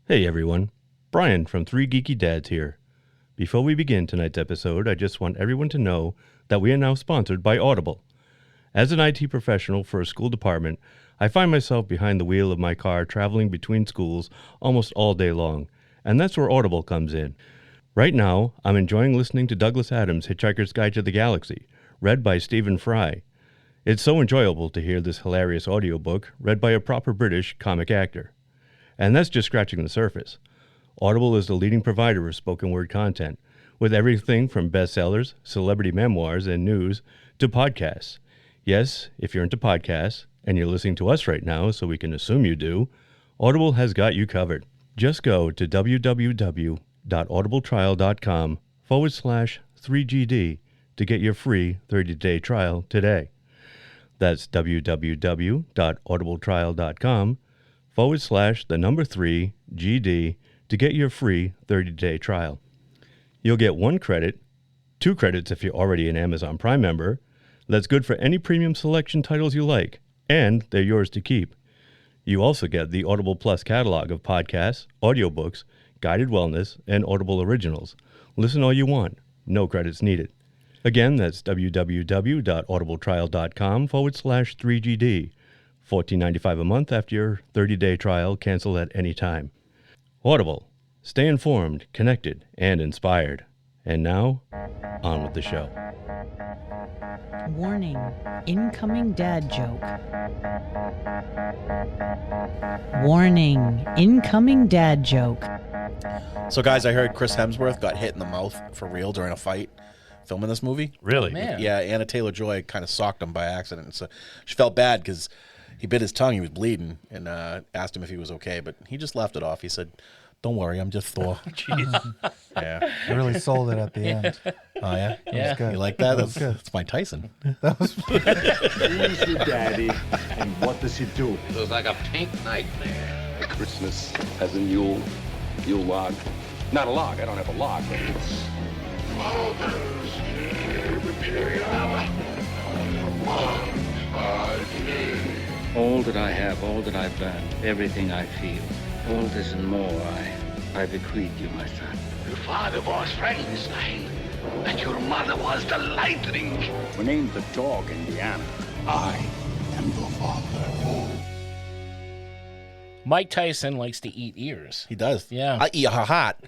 Hey everyone, Brian from 3 Geeky Dads here. Before we begin tonight's episode, I just want everyone to know that we are now sponsored by Audible. As an IT professional for a school department, I find myself behind the wheel of my car traveling between schools almost all day long, and that's where Audible comes in. Right now, I'm enjoying listening to Douglas Adams' Hitchhiker's Guide to the Galaxy, read by Stephen Fry. It's so enjoyable to hear this hilarious audiobook read by a proper British comic actor. And that's just scratching the surface. Audible is the leading provider of spoken word content, with everything from bestsellers, celebrity memoirs, and news to podcasts. Yes, if you're into podcasts, and you're listening to us right now, so we can assume you do, Audible has got you covered. Just go to www.audibletrial.com/3GD to get your free 30-day trial today. That's www.audibletrial.com/3GD to get your free 30-day trial. You'll get 1 credit, 2 credits if you're already an Amazon Prime member. That's good for any premium selection titles you like, and they're yours to keep. You also get the Audible Plus catalog of podcasts, audiobooks, guided wellness, and Audible originals. Listen all you want. No credits needed. Again, that's www.audibletrial.com/3GD. $14.95 a month after your 30-day trial. Cancel at any time. Audible. Stay informed, connected, and inspired. And now, on with the show. Warning, incoming dad joke. Warning, incoming dad joke. So, guys, I heard Chris Hemsworth got hit in the mouth for real during a fight filming this movie. Really? Man. Yeah, Anna Taylor-Joy kind of socked him by accident. So she felt bad because he bit his tongue. He was bleeding and asked him if he was okay, but he just laughed it off. He said, "Don't worry, I'm just Thor." Jeez. Yeah. I really sold it at the end. Oh, yeah? Yeah. Good. You like that? That was That's, good. that's Mike Tyson. That was Who's your daddy, and what does he do? It was like a pink nightmare. Christmas has a Yule log. Not a log, I don't have a log, but it's... All that I have, all that I've done, everything I feel, all this and more I bequeath you, my son. Your father was Frankenstein, and your mother was the lightning. We named the dog Indiana. I am the father. Mike Tyson likes to eat ears. He does. Yeah. I eat her heart.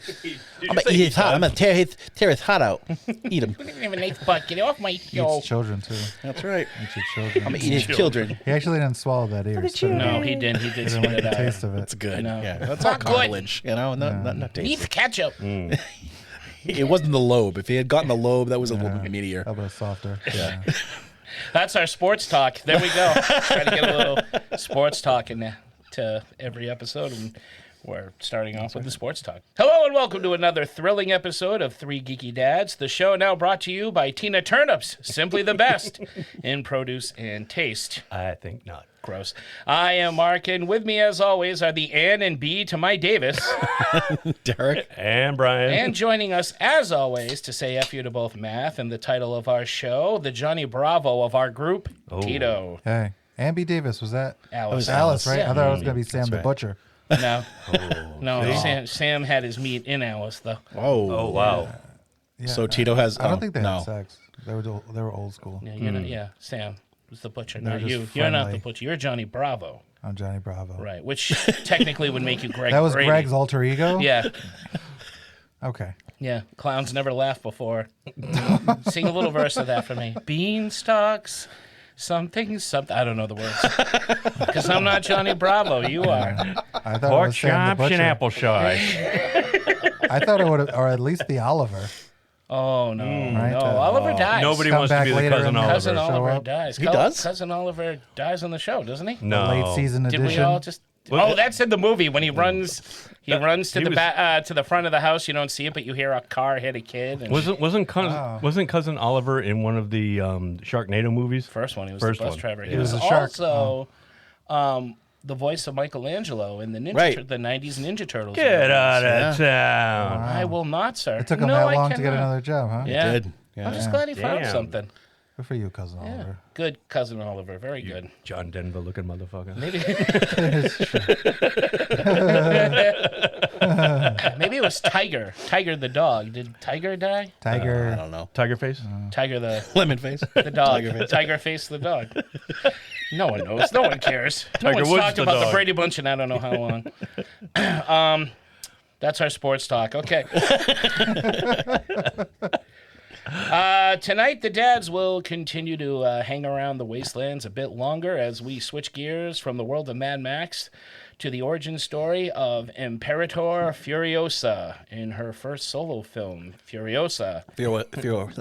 I'm going to eat his heart. I'm going to tear his heart out. Eat him. I don't have a nice butt. Get off my show. eats children too. That's right. Eats your children. I'm going to eat his children. He actually didn't swallow that ear. so No, he didn't. He he did didn't spit like it the out. taste of it. It's good. No. Yeah, that's all Not good. cartilage. You know, not tasty. Beef ketchup. It wasn't the lobe. If he had gotten the lobe, that was a little bit meatier. How about softer? Yeah. That's our sports talk. There we go. Try to get a little sports talk in there to every episode, and we're starting off with the sports talk. Hello and welcome to another thrilling episode of 3 Geeky Dads, the show now brought to you by Tina Turnips, simply the best in produce and taste. I think not. Gross. I am Mark, and with me, as always, are the Ann and B to my Davis. Derek. And Brian. And joining us, as always, to say F you to both math and the title of our show, the Johnny Bravo of our group, Tito. Hey, Amby Davis, was that? Alice. It was Alice, right? Yeah. I thought it was going to be Sam the right. Butcher. No. No, Sam had his meat in Alice, though. Oh, wow. Yeah, So Tito has... I don't think they no. had sex. They were old school. Yeah, you're not, Sam was the butcher, not just you. You're not the friendly. butcher. You're Johnny Bravo. I'm Johnny Bravo. Right, which technically would make you Greg That was Brady. Greg's alter ego? Yeah, Okay. yeah. Clowns never laughed before. Sing a little verse of that for me. Beanstalks, something. I don't know the words. Because I'm not Johnny Bravo. You are. I thought it Pork was Sam the chops and Butcher. apple shy. I thought it would have, or at least the Oliver. Oh, no. Right, No, Oliver dies. Nobody Come wants to back be the later cousin in the- Oliver. Cousin Show Oliver up. dies. He does? Cousin Oliver dies on the show, doesn't he? No. Late season Did edition. we all just... Oh, that's in the movie when he runs. He runs to he the was- to the front of the house. You don't see it, but you hear a car hit a kid. And Wasn't cousin Oliver in one of the Sharknado movies? first one, he was First the bus one. driver. He Yeah. was He was a shark. also the voice of Michelangelo in the Right. the '90s Ninja Turtles. Get movies. out of town. I will not, sir. It took him no, that I long to get cannot. another job, huh? Yeah. Did. Yeah. I'm just glad he found Damn. something. Good for you, cousin Yeah. Oliver. Good cousin Oliver. Very good. John Denver looking motherfucker. Maybe. Maybe it was Tiger. Tiger the dog. Did Tiger die? Tiger. I don't know. Tiger face? Tiger the Lemon face. the dog. Tiger face the dog. No one knows. No one cares. No Tiger one's Woods talked the about dog. the Brady Bunch in I don't know how long. That's our sports talk. Okay. Tonight, the dads will continue to hang around the wastelands a bit longer as we switch gears from the world of Mad Max to the origin story of Imperator Furiosa in her first solo film, Furiosa. Furiosa.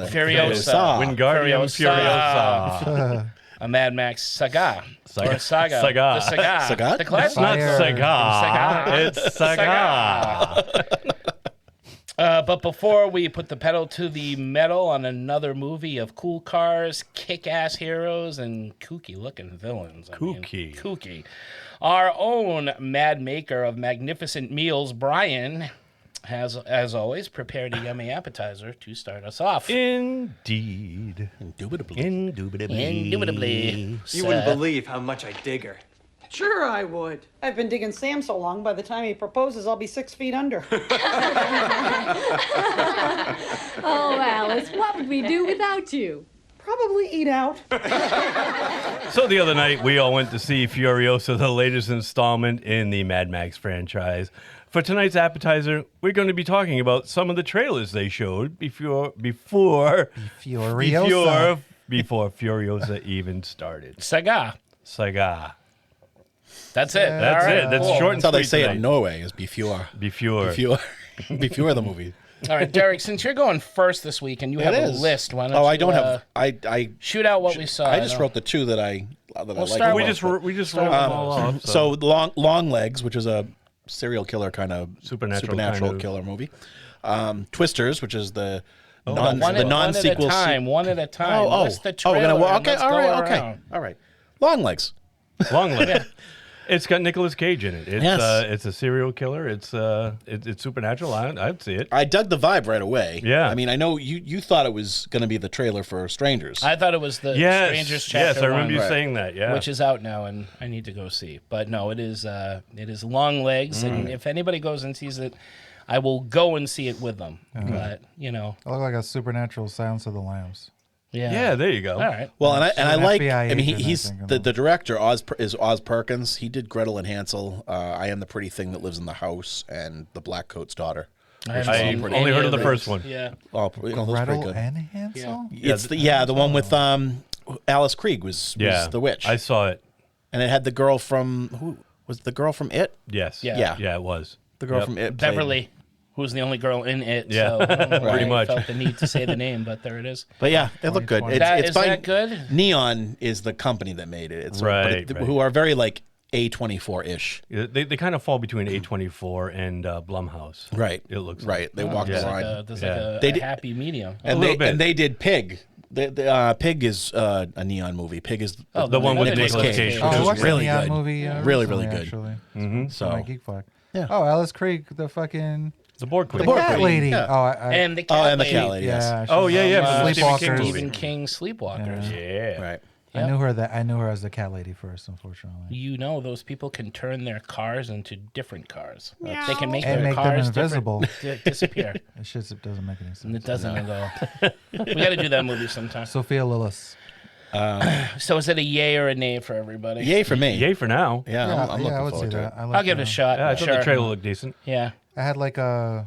Wingardium Furiosa. A Mad Max Saga. Saga. Or Saga. Saga. The Saga. Saga? The classic. It's not Fire. Saga. It's Saga. But before we put the pedal to the metal on another movie of cool cars, kick-ass heroes, and kooky-looking villains. Kooky. Our own mad maker of magnificent meals, Brian, has, as always, prepared a yummy appetizer to start us off. Indeed. Indubitably. Indubitably. You wouldn't believe how much I dig her. Sure I would. I've been digging Sam so long, by the time he proposes, I'll be 6 feet under. Oh, Alice, what would we do without you? Probably eat out. So the other night, we all went to see Furiosa, the latest installment in the Mad Max franchise. For tonight's appetizer, we're going to be talking about some of the trailers they showed before Furiosa. Furiosa even started. Saga. Saga. That's it. That's All right, it. That's cool. short and That's how they sweet say it tonight. in Norway, is before. Before. Before the movie. All right, Derek, since you're going first this week and you have a list, why don't you... I don't have... I shoot out what we saw. I just wrote the two that I like. start We with- just rolled them all off. So long legs, which is a serial killer kind of Supernatural kind of- killer movie. Twisters, which is the One non-sequel. One at a time. List the we're trailer. gonna. Well, and okay, let's all go right, okay, around. all right. Long legs. Long leg. It's got Nicolas Cage in it. It's, Yes. It's a serial killer. It's supernatural. I'd see it. I dug the vibe right away. Yeah. I mean, I know you thought it was going to be the trailer for Strangers. I thought it was the Yes. Strangers Chapter Yes, I remember 1, you Right. saying that. Yeah. which is out now, and I need to go see. But no, it is Long Legs, and if anybody goes and sees it, I will go and see it with them. But, I look like a supernatural Silence of the Lambs. Yeah, there you go. All right. Well, and I an like. FBI I mean, agent, I he's think, the director. Is Oz Perkins. He did Gretel and Hansel. I Am the Pretty Thing That Lives in the House, and The Black Coat's Daughter. I I only heard of the first one. Yeah. Oh, those are pretty Gretel good. and Hansel? It's the one with Alice Krieg was the witch. I saw it. And it had the girl from who was the girl from It? Yes. Yeah. Yeah, it was. The girl Yep. from It. played- Beverly, who's the only girl in it. Yeah. So I don't know why Pretty I much. felt the need to say the name, but there it is. But yeah, it looked good. 2020. It's Is by that good? Neon is the company that made it. It's Right, but right. who are very like A24-ish. They kind of fall between A24 and Blumhouse. Right. It looks right. They walk the There's line. like there's Yeah. like a They did- happy medium. and little bit. they did Pig. Pig is a Neon movie. Pig is the one with Nicolas Nicolas Cage. Cage. Oh, I which watched is really the Neon good. movie Really, really recently, good. actually. So My Geek Flag. Yeah. Oh, Alice Krieg, the fucking... The Borg Queen. The cat Queen, lady. yeah. Oh, I, And the cat and the lady. cat lady. Yes. yeah. Oh, yeah, yeah. Uh, From the Stephen King Sleepwalkers. movie. Stephen King Sleepwalkers. Yeah. Right. I knew her as the cat lady first, unfortunately. You know, those people can turn their cars into different cars. They can make And their make them cars invisible. disappear. It just doesn't make any sense. And it doesn't at all. We got to do that movie sometime. Sophia Lillis. So is it a yay or a nay for everybody? Yay for me. Yay for now. Yeah, I'm looking I would forward see to that. it. I like I'll give it a shot. Yeah, I thought sure. the trailer looked decent. Yeah. I had like a...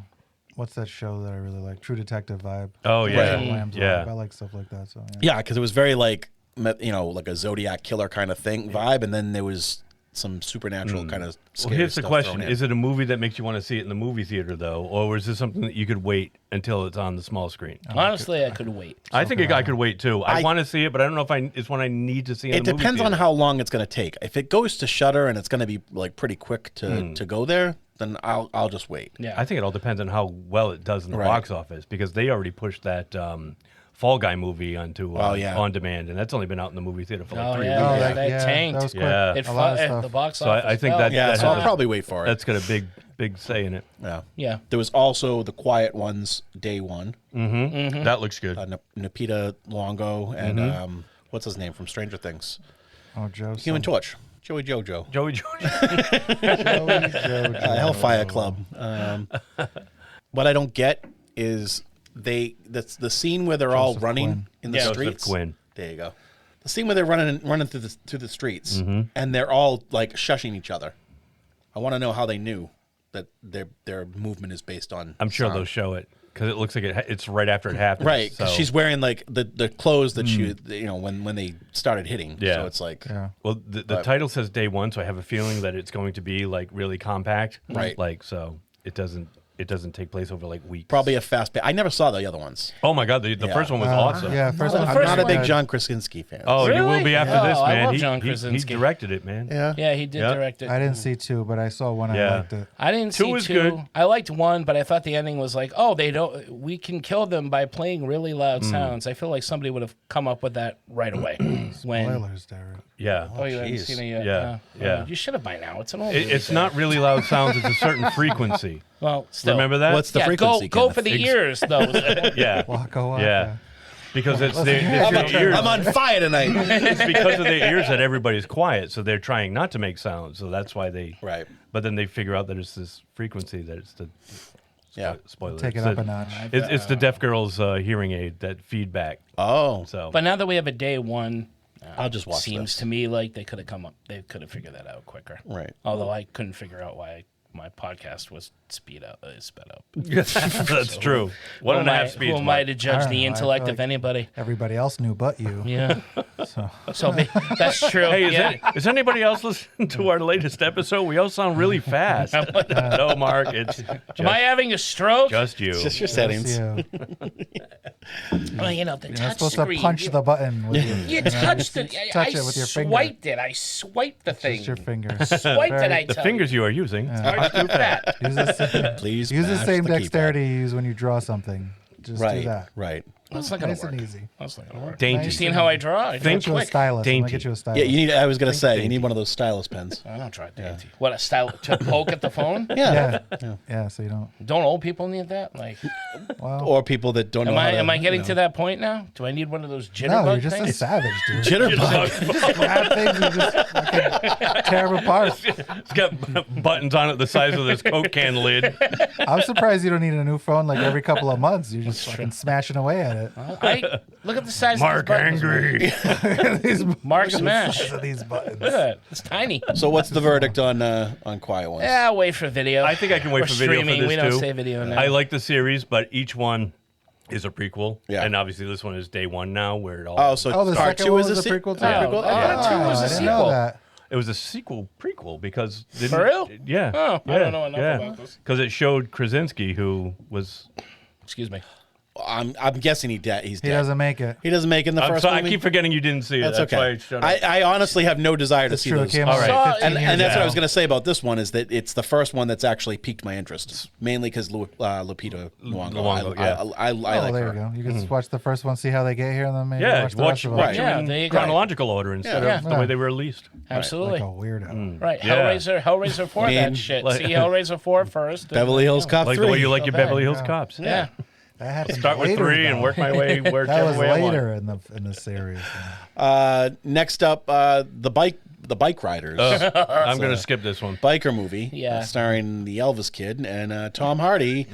What's that show that I really like? True Detective vibe. Oh, yeah. Silence of the Lambs Yeah. vibe. I like stuff like that. So Yeah, because it was very like like a Zodiac killer kind of thing vibe, and then there was some supernatural kind of. Well, Scary here's the stuff question. thrown in. Is it a movie that makes you want to see it in the movie theater, though? Or is this something that you could wait until it's on the small screen? Honestly, I could wait. I think I could wait, too. I want to see it, but I don't know if it's one I need to see in It the movie depends on theater. how long it's going to take. If it goes to Shudder and it's going to be like pretty quick to go there, then I'll just wait. Yeah. I think it all depends on how well it does in the Right. box office, because they already pushed that Fall Guy movie onto on demand, and that's only been out in the movie theater for like 3 weeks. Oh, that yeah, tanked. that was quick. Yeah. It A lot of stuff. the box So office. I think fell. Yeah, that so has I'll probably wait for it. that's got a big say in it. Yeah. Yeah. There was also The Quiet Ones, Day One. That looks good. Napita Longo and what's his name from Stranger Things? Oh, Joe. Human Torch. Joey Jojo. Joey Jojo. Hellfire Club. What I don't get is that's the scene where they're all running in the streets. Quinn. There you go. The scene where they're running through the streets, and they're all like shushing each other. I want to know how they knew that their movement is based on. I'm sure sound. they'll show it because it looks like it's right after it happens. Right, because so. she's wearing like the clothes that she, when they started hitting. Yeah. So it's like. Yeah. Well, the title says day one, so I have a feeling that it's going to be like really compact. Right. Like so, it doesn't take place over like weeks. Probably a fast pace. I never saw the other ones. Oh my god, the first one was awesome. Yeah, first one. I'm not a big John Krasinski fan. Oh, you will be after this, I man. love He John he Krasinski. directed it, man. Yeah, he did direct it. I didn't see 2, but I saw 1. Yeah. I liked it. I didn't Two see was 2. good. I liked 1, but I thought the ending was like, oh, we can kill them by playing really loud sounds. I feel like somebody would have come up with that right away. Spoilers, Derek. Yeah. Oh, you haven't seen it yet? Yeah, yeah. You should have by now. It's an old movie. It's not really loud sounds. It's a certain frequency. Well, still. Remember that? What's the frequency? Go for the ears, though. Yeah. Waka waka. Yeah. Because it's I'm on fire tonight. It's because of their ears that everybody's quiet, so they're trying not to make sound. So that's why they. Right. But then they figure out that it's this frequency that it's the. Spoiler. Take it It's up the- a notch. It's the deaf girl's hearing aid, that feedback. Oh. So. But now that we have a day 1, I'll just watch seems this. to me like they could have figured that out quicker. Right. Although I couldn't figure out why my podcast was sped up. That's true. One and a half speeds. Who am I to I judge don't the know, I intellect feel of like- anybody? Everybody else knew but you. Yeah. So That's true. Hey, is anybody else listening to our latest episode? We all sound really fast. No, Mark, it's Am I having a stroke? just you. It's just your settings. you. Well, the You're touch not supposed screen. to punch the button. With You touched it. touch I it with your finger. swiped it. I swiped the thing. Just your finger. Swiped it. I The tell fingers you are using. Hard to do that. Use the, Please use the mash same the keypad. dexterity you use when you draw something. Just Right. do that. Right. That's not gonna Nice work. and easy. That's not gonna work. Dainty. You seen how I draw? I draw Get you a quick. stylus. I'm gonna Dainty. get you a stylus. Yeah, you need. I was gonna say you need one of those stylus pens. I don't try dainty. What, a style to poke at the phone? Yeah, so you don't. Don't old people need that? Like, Well, Or people that don't know. how to, am I getting you to that point now? Do I need one of those jitterbug no, you're just things? a savage, dude. Jitterbug. Grab things and just fucking tear them apart. It's got buttons on it the size of this Coke can lid. I'm surprised you don't need a new phone like every couple of months. You're just fucking smashing away at it. Look at the size Mark of these buttons. angry. These, Mark look at the smash. size of these buttons. Look at that. It's tiny. So what's the verdict on Quiet Ones? Yeah, wait for video. I think I can wait We're for video streaming. for this We don't too. say video now. I like the series, but each one is a prequel. Yeah. And obviously this one is day 1 now, where it all. Oh, so Oh, the part second 2 one is was a a prequel too? Yeah. prequel? Oh, I thought 2 was a I didn't sequel. know that. It was a sequel prequel because For real? Yeah. Oh, yeah, I don't know enough about this. Because it showed Krasinski, who was. Excuse me. I'm guessing he's dead. He doesn't make it. He doesn't make it in the I'm first sorry, I movie? keep forgetting you didn't see it. That's That's why okay. it's showed up. I honestly have no desire to It's see true. It those. came All out right. like 15 And years that's what I ago. was going to say about this one is that it's the first one that's actually piqued my interest, mainly because Lupita Nyong'o. Luongo, yeah. I Oh, like there her. you go. You can just watch the first one, see how they get here, and then maybe Yeah, watch the rest of them. watch Yeah, them there you in go. chronological order instead Yeah. of the way they were released. Absolutely. Like a weirdo. Right. Yeah. Hellraiser 4, Man, that shit. like- See Hellraiser 4 first. Beverly Hills Cop Like 3. the way you like your bad. Beverly Hills Yeah. Cops. Yeah. That happened Start with later, 3 and though. work my way That whichever was way I want. later in the series. Next up, the Bike Riders. I'm going to skip this one. Biker movie. Yeah. Starring the Elvis Kid and Tom Hardy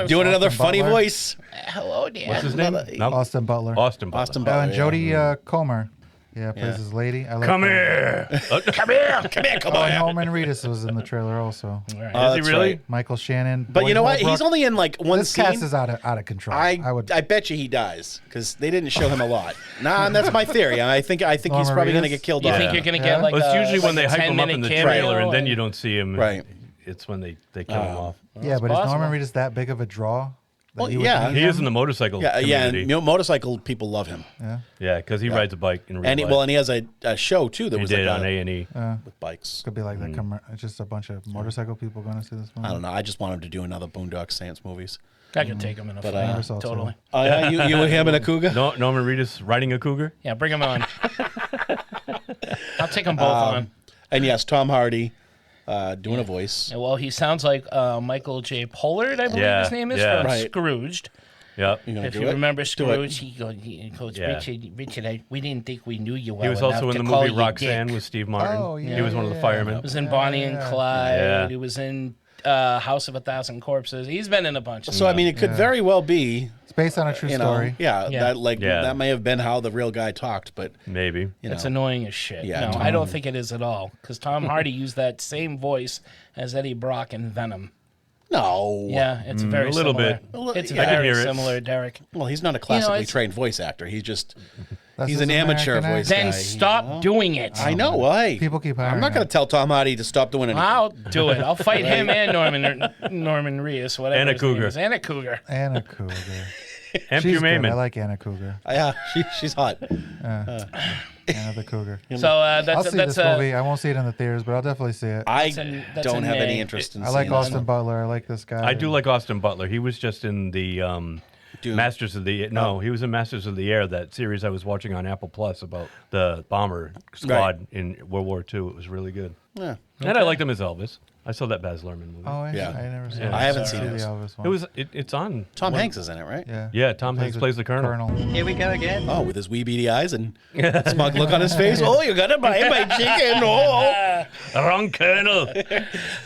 doing another funny Butler. voice. Hello, Dan. What's his name? No? Austin Butler. Austin Butler. Austin Oh, Butler. and Jodie Comer. Yeah, plays his lady. I like Come her. here. Come here. Come Oh, and on. Norman Reedus was in the trailer also. Is he That's really? right. Michael Shannon. But you know what? Boyd He's Holbrook. only in like one This scene. cast is out of control. I would. I bet you he dies because they didn't show him a lot. Nah, and that's my theory. I think he's Norman probably going to Reedus? get killed You off. think you're going to Yeah. get like Well, it's a, usually when they like a hype him up in 10-minute the cameo trailer and then you don't see him. Right. It's when they kill him off. Yeah, but possible. is Norman Reedus that big of a draw? that Well, you would yeah. need He him? is in the motorcycle Yeah, yeah. And community. motorcycle people love him, Yeah, because he rides a bike in real and life. he has a show too that He was did like on A&E. with bikes. Could be like that. It's just a bunch of motorcycle people going to see this movie. I don't know. I just want him to do another Boondock Saints movies. I could take him in a But, fight. Never saw Totally. two. Oh yeah, you and him and a cougar. No, Norman Reedus riding a cougar. Yeah, bring him on. I'll take them both on. And yes, Tom Hardy doing a voice. Well, he sounds like Michael J. Pollard, I believe Yeah, his name is, yeah. from Right. Scrooged. Yep. You gonna If do you it? remember Do it. Scrooge, he goes, Yeah. Richard, we didn't think we knew you well He was enough also in to the call movie you Roxanne Dick. with Steve Martin. Oh, yeah, he was one of the firemen. He was in Bonnie and Clyde. Yeah. He was in House of a Thousand Corpses. He's been in a bunch of So I mean, it could very well be. It's based on a true story. Yeah. That may have been how the real guy talked, but Maybe. It's annoying as shit. Yeah, No, I don't think it is at all. Because Tom Hardy used that same voice as Eddie Brock in Venom. No. Yeah, it's very a little similar. bit. It's I can very hear it. similar, Derek. Well, he's not a classically it's- trained voice actor. He's That's an his amateur American voice accent. guy. Then stop doing it. I know. Well, hey, People keep hiring I'm not going him. to tell Tom Hardy to stop doing anything. I'll do it. I'll fight him and Norman Reedus, whatever Anna his name Cougar. is. Anna Cougar. Anna Cougar. And She's Pew good. I Mayman. like Anna Cougar. Yeah, she's hot. Anna the Cougar. So I'll that's see this movie. I won't see it in the theaters, but I'll definitely see it. I that's don't a have any nay. interest in I like seeing this Austin one. Butler. I like this guy. I do like Austin Butler. He was just in the Doom. Masters of the he was in Masters of the Air, that series I was watching on Apple Plus about the bomber squad in World War II. It was really good. Yeah. And I liked him as Elvis. I saw that Baz Luhrmann movie. Oh, Yeah. I never seen Yeah. it. I haven't See seen the this. Elvis one. It was it's on. Tom Hanks is in it, right? Yeah. Yeah, Tom Hanks plays the Colonel. Here we go again. Oh, with his wee beady eyes and smug look on his face. Oh, you gotta buy my chicken. Oh. Wrong Colonel.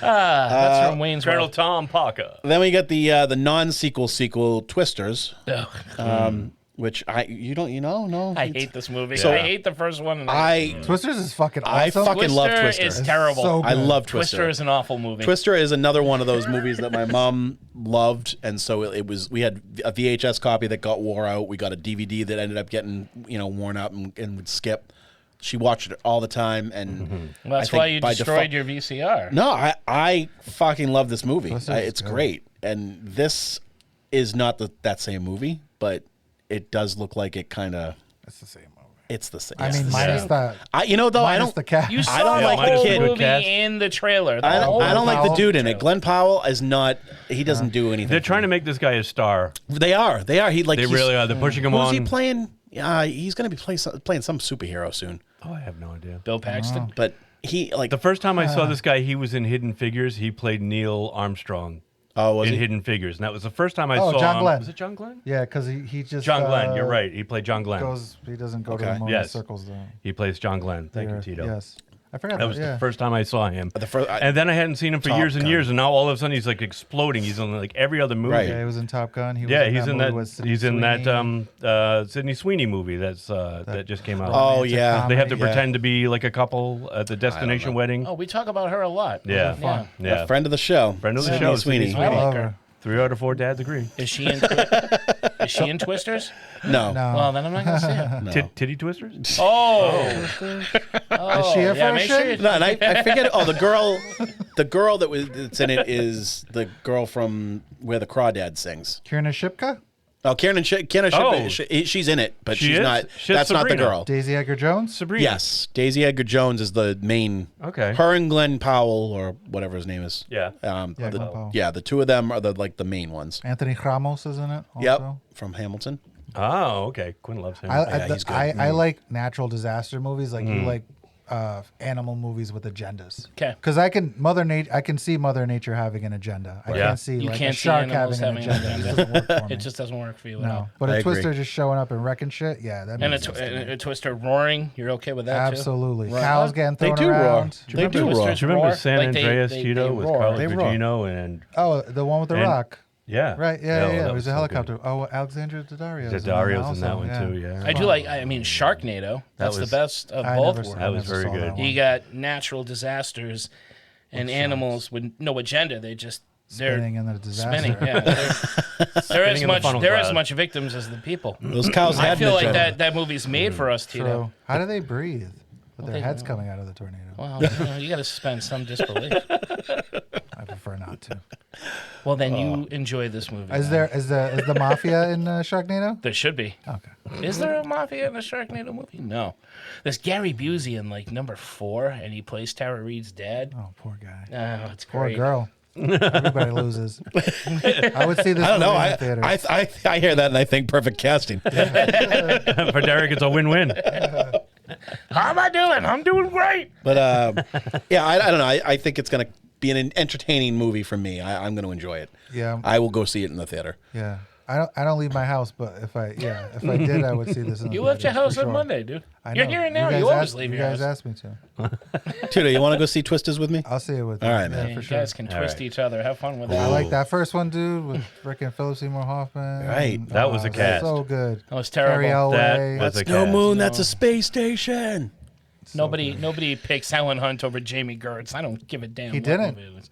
That's from Wayne's Colonel World. Tom Parker. Then we get the non-sequel Twisters, Ugh. which I hate this movie. So- I hate the first one. And Twisters is fucking I awesome. fucking love Twister Twister. is terrible. so I good. love Twister Twister. is an awful movie. Twister is another one of those movies that my mom loved, and so it was. We had a VHS copy that got wore out. We got a DVD that ended up getting worn out and would skip. She watched it all the time, and Well, that's I think why you by destroyed default- your VCR. No, I fucking love this movie. Twister's It's good. great, and this is not that same movie, but it does look like it kind of. It's the same movie. It's the same. I mean, it's the minus same. the I don't. minus the cat. You I saw don't the like the whole kid. movie Cast. in the trailer. I don't like the Powell. dude in it. Glenn Powell is not. He doesn't do anything. They're trying to make this guy a star. They are. He like. They he's- really are. They're pushing him Who's on. he playing? He's going to be playing some superhero soon. Oh, I have no idea. Bill Paxton. But he like The first time I saw this guy, he was in Hidden Figures. He played Neil Armstrong was in he? Hidden Figures, and that was the first time I Oh, saw John him. Glenn. Was it John Glenn? Yeah, because he just John Glenn. You're right. He played John Glenn. He doesn't go to Okay. the moon. Yes. He circles the. He plays John Glenn. Thank you, the Tito. Yes, I forgot That was yeah. the first time I saw him. first- and then I hadn't seen him for Top years and Gun. years, and now all of a sudden he's like exploding. He's in like every other movie. Right. Yeah, he was in Top Gun. He was Yeah, in he's that in movie that. with Sydney He's in Sweeney. that Sydney Sweeney movie that just came out. Oh Romantic yeah. comedy. They have to Yeah. pretend to be like a couple at the destination know. wedding. Oh, we talk about her a lot. Yeah, fun. yeah. A friend of the show. Friend of the Sydney show, Sweeney. Sydney I Sweeney. like Love her. her. 3 out of 4 dads agree. Is she in? Is she in Twisters? No. No. Well, then I'm not gonna see it. No. Titty twisters? Oh, Is she a yeah, make sure Russian? you- No, and I forget. Oh, the girl that's in it is the girl from where the Crawdad sings. Kierna Shipka, Oh, Kierna Oh. she's in it, but She she's is? not. She's That's not the Sabrina. girl. Daisy Edgar Jones. Sabrina. Yes, Daisy Edgar Jones is the main. Okay. Her and Glenn Powell or whatever his name is. Yeah. Yeah, Glenn Powell. The two of them are the main ones. Anthony Ramos is in it. Also. Yep, from Hamilton. Oh, okay. Quinn loves him. he's good. I like natural disaster movies. Like you like animal movies with agendas. 'Kay. Because I can see Mother Nature having an agenda. I Yeah. can't see You like can't a see shark animals having an having an agenda. It agenda. doesn't work for me. It just doesn't work for you. at no. all. But I a agree. Twister just showing up and wrecking shit, yeah, that And makes sense. to me. a Twister roaring. You're okay with that too? Absolutely. Right. Cows getting They thrown do roar. around. They do roar. Twisters Do you remember roar? San Like Andreas, they Tito, with roar. Carlos They roar. Gugino and Oh, the one with the And- rock. yeah, Right, yeah. that It was was a so helicopter. Oh, Alexandra Daddario. Daddario's in that one too. Yeah, I do like. I mean, Sharknado. That's was- the best of I both never saw- worlds. That was I never very saw good. that one. You got natural disasters and animals with no agenda. They're Spinning in the disaster. spinning. Yeah, they're Spinning in the funnel they're as cloud. much victims as the people. Those cows I had feel an like agenda. that movie's made for us, Tito. True. How do they breathe with their they heads don't. coming out of the tornado? Well, you got to suspend some disbelief. I prefer not to. Well, then you enjoy this movie. Is then. there is the mafia in Sharknado? There should be. Okay. Is there a mafia in a Sharknado movie? No. There's Gary Busey in like number 4, and he plays Tara Reid's dad. Oh, poor guy. Oh, it's Poor great. girl. Everybody loses. I would see this I don't know. movie in the theater. I hear that and I think perfect casting. for Derek, it's a win-win. How am I doing? I'm doing great. But yeah, I don't know. I think it's going to be an entertaining movie for me. I'm going to enjoy it. Yeah. I will go see it in the theater. Yeah. I don't leave my house, but if I did, I would see this. In the You left your theaters, house for on sure. Monday, dude. I You're know. here now. guys You always asked- leave You your guys house. asked me to. Tudor, you want to go see Twisters with me? I'll see it with you. All right, man. Yeah, You for sure. guys can twist each other. Have fun with I it. like that first one, dude, with frickin' Philip Seymour Hoffman. Right. That was a that's cast. So good. That was Carrie terrible. Elway. That was a No cast. moon. That's a space station. Nobody picks Helen Hunt over Jamie Gertz. I don't give a damn. He what didn't. movie it was.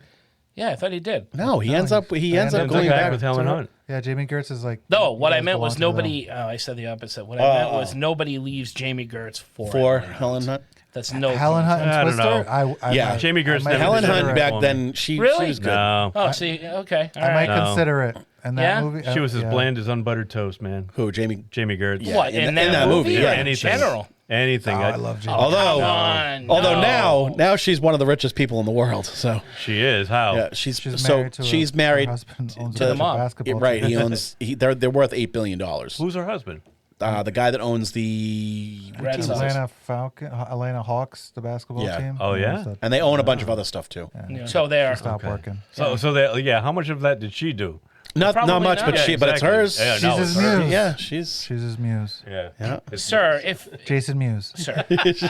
Yeah, I thought he did. No, he ends up They going ended Going up back back. with Helen Hunt. Yeah, Jamie Gertz is like. No, you what I guys meant belong was to them. nobody. Oh, I said the opposite. What I meant was nobody leaves Jamie Gertz for Helen Hunt. That's no. Helen Hunt and I don't Twister. know. Yeah. Jamie Gertz might never Helen considered Hunt it back for me. then, she Really? was good. No. Oh, see, okay, all I might right. No. consider it. And that Yeah? movie. She was as yeah. bland as unbuttered toast, man. Who, Jamie? Jamie Gertz. Yeah. What in in, that that movie, movie? yeah. Or in Anything. general? Anything. I love Jamie. Although, Come on, although no. now she's one of the richest people in the world. So She is. How? yeah, she's She's married to she's her married husband owns to a the mom. basketball right. team. He owns. They're worth $8 billion. Who's her husband? The guy that owns the Red team is Sox. this? Atlanta Hawks, the basketball Yeah. team. Oh, yeah? And they own a bunch of other stuff too. Yeah. So there. Stop working. So how much of that did she do? Not Probably much, not. but Yeah, but it's exactly. hers. Yeah, She's no, his it's her. muse. Yeah, she's She's his muse. Yeah. yeah. Sir, if Jason Muse. sir, She's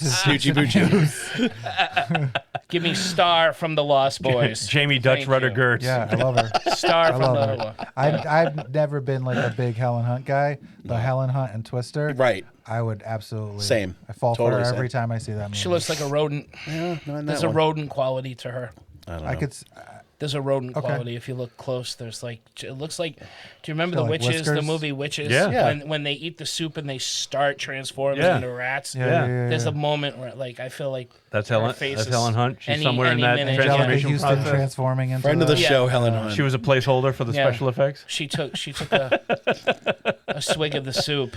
his Snoochie boochie. give me Star from the Lost Boys. Jamie Dutch Thank Rudder you. Gertz. Yeah, I love her. Star I from love the. her. I've never been like a big Helen Hunt guy, but Helen Hunt and Twister, Right. I would absolutely Same. I fall Totally for her same. every time I see that movie. She looks like a rodent. Yeah, not in There's that a one. rodent quality to her. I don't know. I could. There's a rodent Okay. quality. If you look close, there's like it looks like. Do you remember Got, the like, Witches? The whiskers? movie Witches. Yeah. Yeah. When they eat the soup and they start transforming Yeah. into rats. Yeah. There's a moment where like I feel like That's her Helen. face That's is Helen Hunt. She's any- somewhere in any that minute. Angelica transformation Houston process. transforming into Friend of the Yeah. show, Helen Hunt. She was a placeholder for the Yeah. special effects. She took a swig of the soup.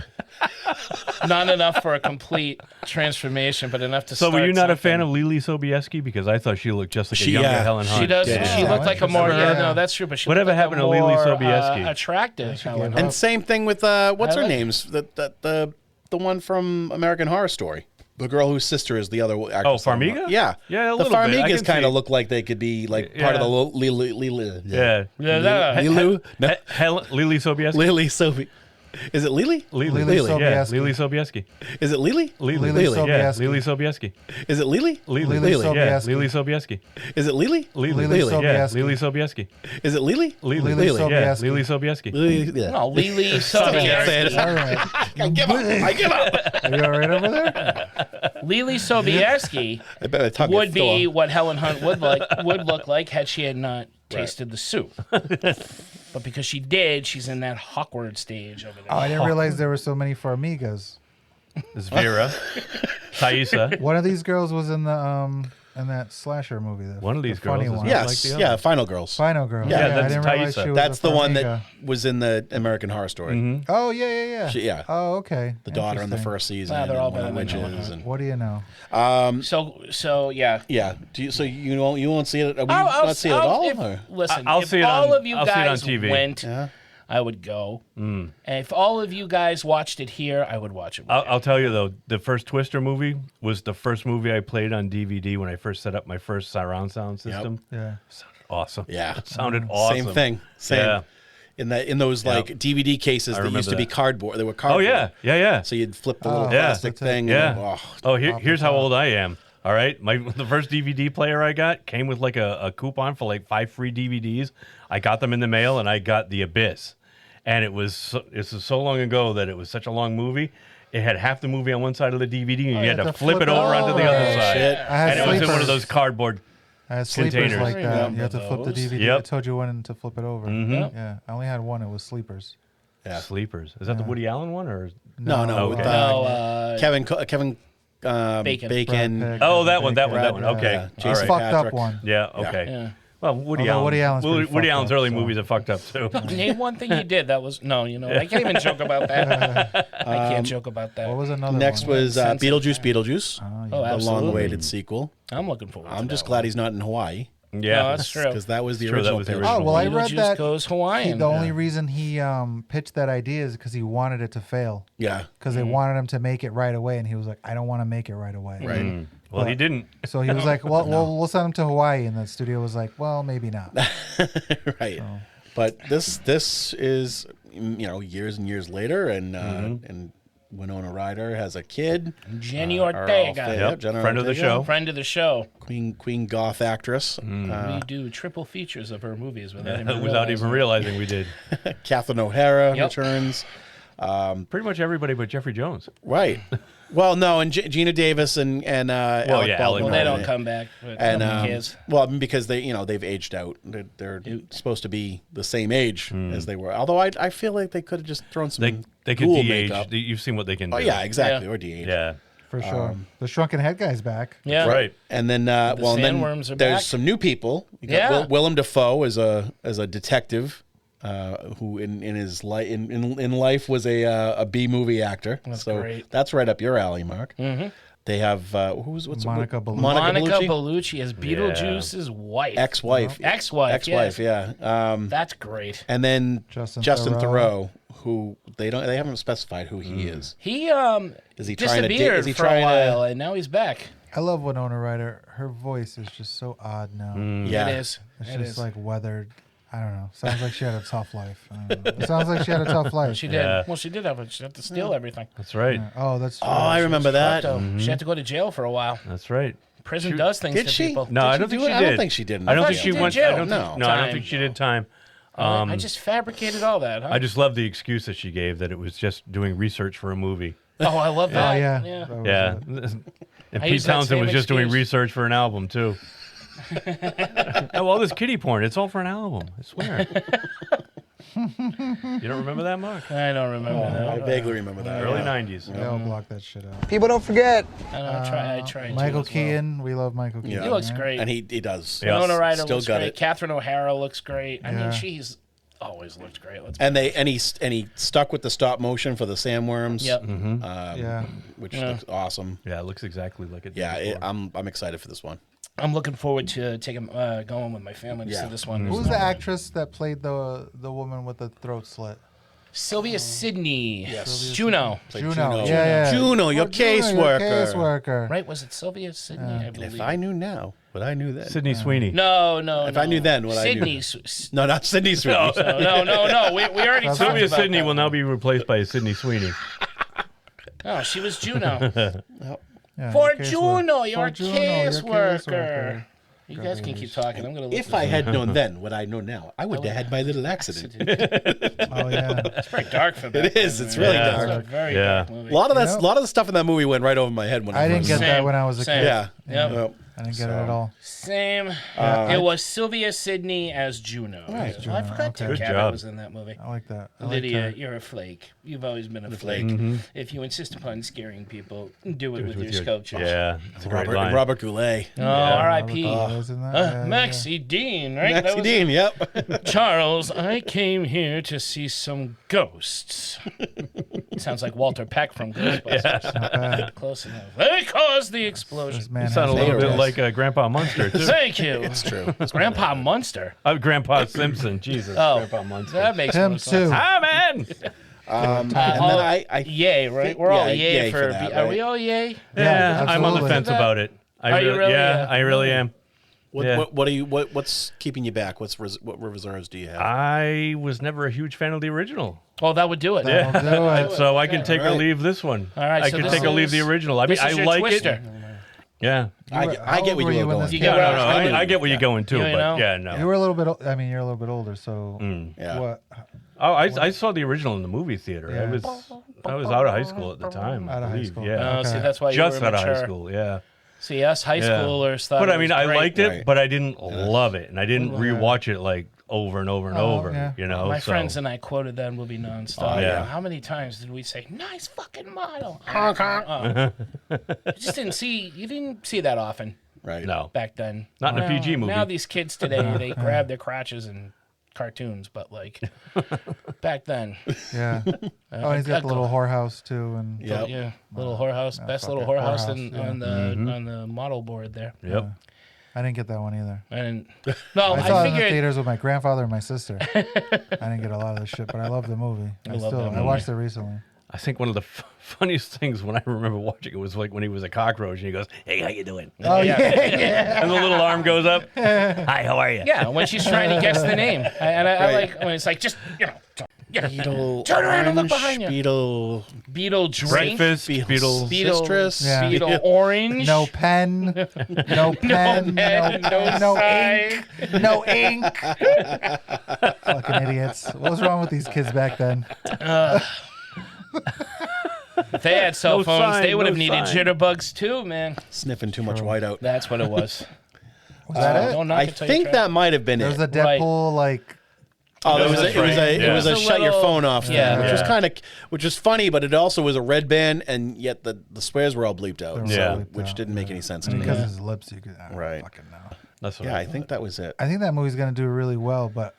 Not enough for a complete transformation, but enough to. So were start you not a fan something. of Lily Sobieski? Because I thought she looked just like a She- younger yeah. Helen Hunt. She does. Yeah. She looked like a more. Yeah. Yeah, no, that's true. But she Whatever looked like happened a to Lily more, Sobieski? attractive. Helen. gave And same thing with what's her Helen? name's the one from American Horror Story. The girl whose sister is the other actress. Farmiga? Yeah. Yeah, a the little bit. I Farmigas can kind see- of look like they could be like part of the Lily. Yeah. Lilu? No. Lily Sobieski. Lily Sophie. Is it Lily? Lily. Lily Yeah. Sobieski. Lily Sobieski. Is it Lily? Lily. Lily Yeah. Sobieski. Lily Sobieski. Is it Lily? Lily. Lily Yeah. Sobieski. Lily Sobieski. Is it Lily? Lily. Lily Yeah. Sobieski. Lily Sobieski. Is it Lily? Lily. Lily Yeah. Sobieski. Lily Sobieski. Lily. Yeah. No, Lily Can't say Sobieski. it. All right. I give up. I give up. Are you all right over there? Lily Sobieski I bet my tongue would gets still be what Helen Hunt would look like had she had not tasted the soup. But because she did, she's in that awkward stage over there. Oh, I didn't realize there were so many Farmigas. This is Vera. Thaisa. One of these girls was in the in that slasher movie. One of these the funny girls is one. not Yes. like the other. Yeah. Final Girls. Final Girl. Yeah, I that's didn't realize Thaisa. she was That's a the one Farmiga. that was in the American Horror Story. Oh yeah. Yeah. Oh okay. The daughter in the Interesting. first season. Wow, they're all and one of the better than witches. Helen And, What do you know? So yeah. yeah. So you won't see it? Will you I'll not see it at all? if- or? listen, I'll if see it all on- of you I'll see it on guys TV. went, Yeah. I would go. And if all of you guys watched it here, I would watch it. With you. I'll tell you though, the first Twister movie was the first movie I played on DVD when I first set up my first surround sound system. Yeah. Awesome. Yeah. It sounded awesome. Same thing. Same. Yeah. In those like DVD cases I that used to remember be that. cardboard. They were Oh cardboard. yeah. So you'd flip the little Oh, Yeah. plastic that's it. thing. Yeah. And, Oh, here's how old I am. All right, the first DVD player I got came with like a coupon for like 5 free DVDs. I got them in the mail, and I got The Abyss. And this is so long ago that it was such a long movie. It had half the movie on one side of the DVD, and you had to flip it over onto the other side. shit. I had And it was in one of sleepers. those cardboard. I had sleepers containers. like that. You Remember have to flip the those. DVD. Yep. I told you when to flip it over. Yeah, I only had one. It was sleepers. Yeah. Sleepers. Is that the Woody Allen one or? No. Okay. With, Kevin Bacon. Bacon. Brad Pitt, Oh, that one. Brad Okay. Yeah. All Jason right. Fucked up Patrick. one. Yeah. Okay. Yeah. Well, Woody Although Allen. Woody Allen's pretty Woody fucked Allen's up, early so. movies are fucked up too. Name one thing he did that was no. You know, I can't even joke about that. I can't joke about that. What was another Next one? was Beetlejuice. Oh, The absolutely. long-awaited sequel. I'm looking forward. I'm to just that glad he's not in Hawaii Yeah. No, that's true. because that was the It's true, that original. was the pitch. original. Oh well, I one. read Beetlejuice that goes Hawaiian. the only reason he pitched that idea is because he wanted it to fail. Yeah. Because they wanted him to make it right away, and he was like, "I don't want to make it right away." Right. Well, he didn't. So he was like, "Well, we'll send him to Hawaii," and the studio was like, "Well, maybe not." Right. But this is years and years later, and Winona Ryder has a kid. Jenny Ortega. Jenna Friend of the show. Friend of the show. Queen goth actress. We do triple features of her movies without even realizing we did. Catherine O'Hara returns. Pretty much everybody but Jeffrey Jones. Right. Well, no, and Gina Davis and Alec Baldwin. Well, they don't come back. And because they've aged out. They're supposed to be the same age as they were. Although I feel like they could have just thrown some they could cool de-age. makeup. You've seen what they can do. Oh yeah, exactly. Or de-age. Yeah. For sure. The Shrunken Head guy's back. Yeah. Right. And then sandworms are there's back. some new people. You got Willem Dafoe as a detective. Who in his in life was a B movie actor. That's so great. That's right up your alley, Mark. Mm-hmm. They have Monica Bellucci. Monica Bellucci as Beetlejuice's wife. Ex-wife. Ex-wife. Yeah. That's great. And then Justin Theroux, who they haven't specified who he is. He is he trying to disappeared for a while, and now he's back. I love Winona Ryder. Her voice is just so odd now. Yeah, it is. It's just like weathered. I don't know. Sounds like she had a tough life. It sounds like she had a tough life. She did. Yeah. Well, she did she had to steal everything. That's right. Yeah. Oh, that's true. Oh, I remember that. She had to go to jail for a while. That's right. Prison does things did to she? people. No, I don't think she did. I don't think she did. I don't think she did went. jail. I don't think she did time. I just fabricated all that. Huh? I just love the excuse that she gave that it was just doing research for a movie. Oh, I love that. Oh, yeah. Yeah. And Pete Townsend was just doing research for an album too. All this kiddie porn, it's all for an album. I swear. You don't remember that, Mark? I don't remember that. I vaguely remember that. Early 90s. They all block that shit out. People don't forget. I try. Michael to Keaton. We love Michael Keaton. He looks great. And he does. Winona Ryder Still looks got great. it. Catherine O'Hara looks great. I mean, Yeah. she's always looked great. And he stuck with the stop motion for the sandworms. Yep. Which looks awesome. Yeah, it looks exactly like it did. Yeah, I'm excited for this one. I'm looking forward to going with my family to see this one. Who's the actress that played the woman with the throat slit? Sylvia Sidney. Yes. Juno. Juno. Yeah. Juno, your caseworker. Right? Was it Sylvia Sidney? I believe. If I knew now, what I knew then. Sydney Sweeney. No. If I knew then, what I knew. No, not Sydney Sweeney. No. We already talked Sylvia about Sidney that. will now be replaced by Sydney Sweeney. Oh, she was Juno. Yeah, For your Juno, caseworker. your For Juno, your caseworker. You guys can keep talking. I'm gonna. If I had known then what I know now, I would have had my little accident. Oh yeah. It's pretty dark for that. It is. It's really dark. It's a very dark movie. A lot of the stuff in that movie went right over my head when I didn't first get saw it. that when I was a kid. Yeah. Yep. I didn't get it at all. Same. It was Sylvia Sidney as Juno. Right. I forgot Tim Good Cabot job. was in that movie. I like that. Lydia, you're a flake. You've always been a flake. If you insist upon scaring people, do it with your sculptures. Yeah, it's a great line. Robert Goulet. Oh, R.I.P. Yeah. Maxie Dean, right? Maxie Dean, yep. Charles, I came here to see some ghosts. Sounds like Walter Peck from Ghostbusters. Close enough. They caused the explosion. You sound a little bit like Grandpa Munster, too. Thank you. It's true. Grandpa Munster. Grandpa Simpson. Jesus. Oh, Grandpa Munster. that makes Him more sense. too. Hi, man. And then I Yay, right? think- We're all yeah, yay for. that, Are right? we all yay? Yeah, I'm on the absolutely. fence about it. Are you really? Yeah, I really am. What's keeping you back? What reserves do you have? I was never a huge fan of the original. Oh, that would do it. That'll do it. So I can take or right. leave this one. All right, I so can this take or leave is- the original. I mean, This I is your like twister. it. Yeah. I get where you were going. You get where I was going. I get where you're going too, You but know? yeah, no. You were a little bit. You're a little bit older, so Yeah. what? Oh, I saw the original in the movie theater. Yeah. I was out of high school at the time. Out of high school. Yeah. Oh, see, that's why you Just were out of high mature. school. Yeah. See, us high Yeah. schoolers thought But it I mean, was I great. liked it, Right. but I didn't love it, and I didn't rewatch it like over and over and over. yeah. You know, My so. friends and I quoted that movie nonstop. yeah. How many times did we say, "Nice fucking model"? You didn't see that often Right. No, back then. not in a PG movie. Now these kids today, they grab their crotches in cartoons, but like back then, Yeah. Oh, he's got the little whorehouse too, and Yep. yeah, little whorehouse, best little fucking whorehouse whorehouse, yeah. on the model board there. Yep. I didn't get that one either. And no, I saw it in the figured. theaters with my grandfather and my sister. I didn't get a lot of the shit, but I love the movie. I love that I movie. watched it recently. I think one of the funniest things when I remember watching it was like when he was a cockroach and he goes, "Hey, how you doing?" Oh yeah. And the little arm goes up. "Hi, how are you?" Yeah, when she's trying to guess the name. I like when it's like, just, Beetle, turn around and look orange, behind you. Beetle drink. Breakfast, Beetle Beetle. citrus. Yeah. Beetle orange. No pen. No pen. No ink. No ink. Fucking idiots. What was wrong with these kids back then? If they had cell No phones, sign, they would have no needed sign. jitterbugs too, man. Sniffing too much whiteout. That's what it was. Was that it? Don't knock I it till you think try. that might have been There it. was a Deadpool like. Oh, That it was was a, it was a, right. it was Yeah. a Just a shut your little- phone off thing, Yeah. which was Yeah. which was funny, but it also was a red band, and yet the swears were all bleeped out, were Yeah. all bleeped which out, didn't make any sense to me. Because his lips, you could. I don't Right. fucking know. That's what Yeah, I think that was it. I think that movie's gonna do really well, but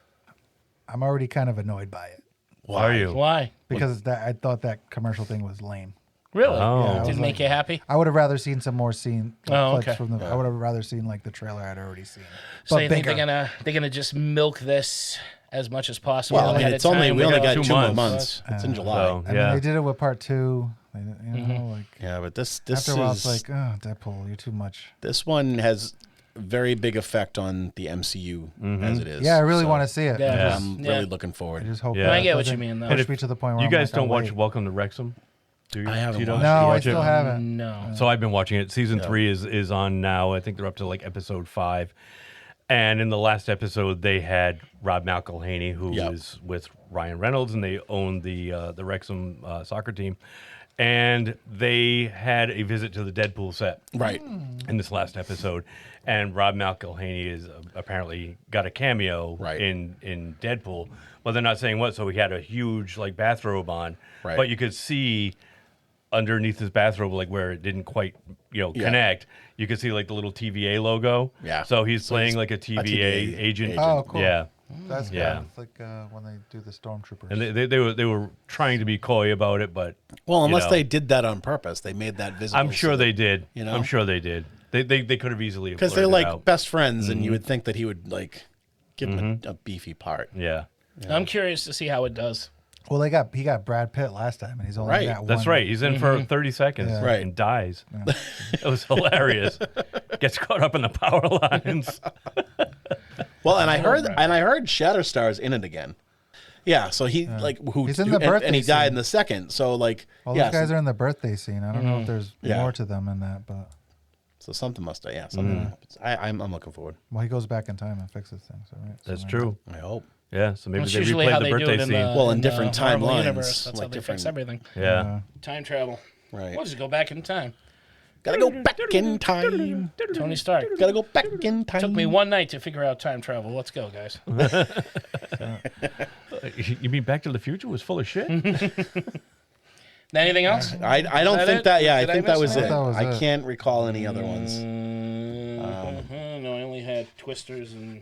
I'm already kind of annoyed by it Why are you? Why? because I thought that commercial thing was lame. Really? Oh. Yeah, I was Didn't make like- you happy? I would have rather seen some more clips okay. from the. I would have rather seen like the trailer I'd already seen. So But you think bigger. they're gonna just milk this as much as possible? Well, I mean, ahead it's of only time? we only got 2 2 more months. months. It's in July. So, I mean, yeah. they did it with part 2. Like Yeah, but this after a while, is it's like, oh, Deadpool, you're too much. this one has very big effect on the MCU as it is. Yeah, I really So, want to see it. Yeah. I'm Yeah. really looking I forward. just hope. Yeah. it I get what doesn't you mean, though. Push me to the point where You I'm guys like, don't I'll watch wait. Welcome to Wrexham? Do you? I haven't You don't? watched No, You I watch still it? haven't. No. So I've been watching it. Season 3 is on now. I think they're up to like episode 5. And in the last episode, they had Rob McElhaney, who is with Ryan Reynolds, and they own the Wrexham soccer team. And they had a visit to the Deadpool set Right. in this last episode. And Rob McElhaney is apparently got a cameo Right. in Deadpool, but they're not saying what. So he had a huge like bathrobe on, Right. but you could see underneath his bathrobe, like where it didn't quite connect. You could see like the little TVA logo. Yeah. So he's So playing he's like a TVA agent. Oh, cool. Yeah. That's good. Yeah. It's like when they do the Stormtroopers. And they were trying to be coy about it, but Well, unless know. they did that on purpose, they made that visible. I'm sure so they that- did. you know? I'm sure they did. They could have easily because they're blurred it like out. best friends, and you would think that he would like give him a beefy part. Yeah. I'm curious to see how it does. Well, he got Brad Pitt last time, and he's only Right. got one. That's right. He's in for 30 seconds Yeah. Right. and dies. It was hilarious. Gets caught up in the power lines. Well, and I heard Shatterstar's in it again. Yeah, so he He's in the birthday and he died scene. in the second. So like, All yeah, those guys are in the birthday scene. I don't know if there's Yeah. more to them in that, but so something must have. Yeah, something happens. I'm looking forward. well, he goes back in time and fixes things. So, right? That's So, true. I hope. Yeah, so maybe That's they usually how replayed the they do it birthday in scene. Well, in the different Marvel timelines, universe. That's like how they fix different- everything. Yeah. Time travel. Right. We'll just go back in time. Gotta go back in time. Tony Stark. Gotta go back in time. Took me one night to figure out time travel. Let's go, guys. You mean Back to the Future was full of shit? Anything else? I don't that think it? that. Yeah, Did I I think that miss was it. anything? That was I it. can't recall any other ones. No, I only had twisters and.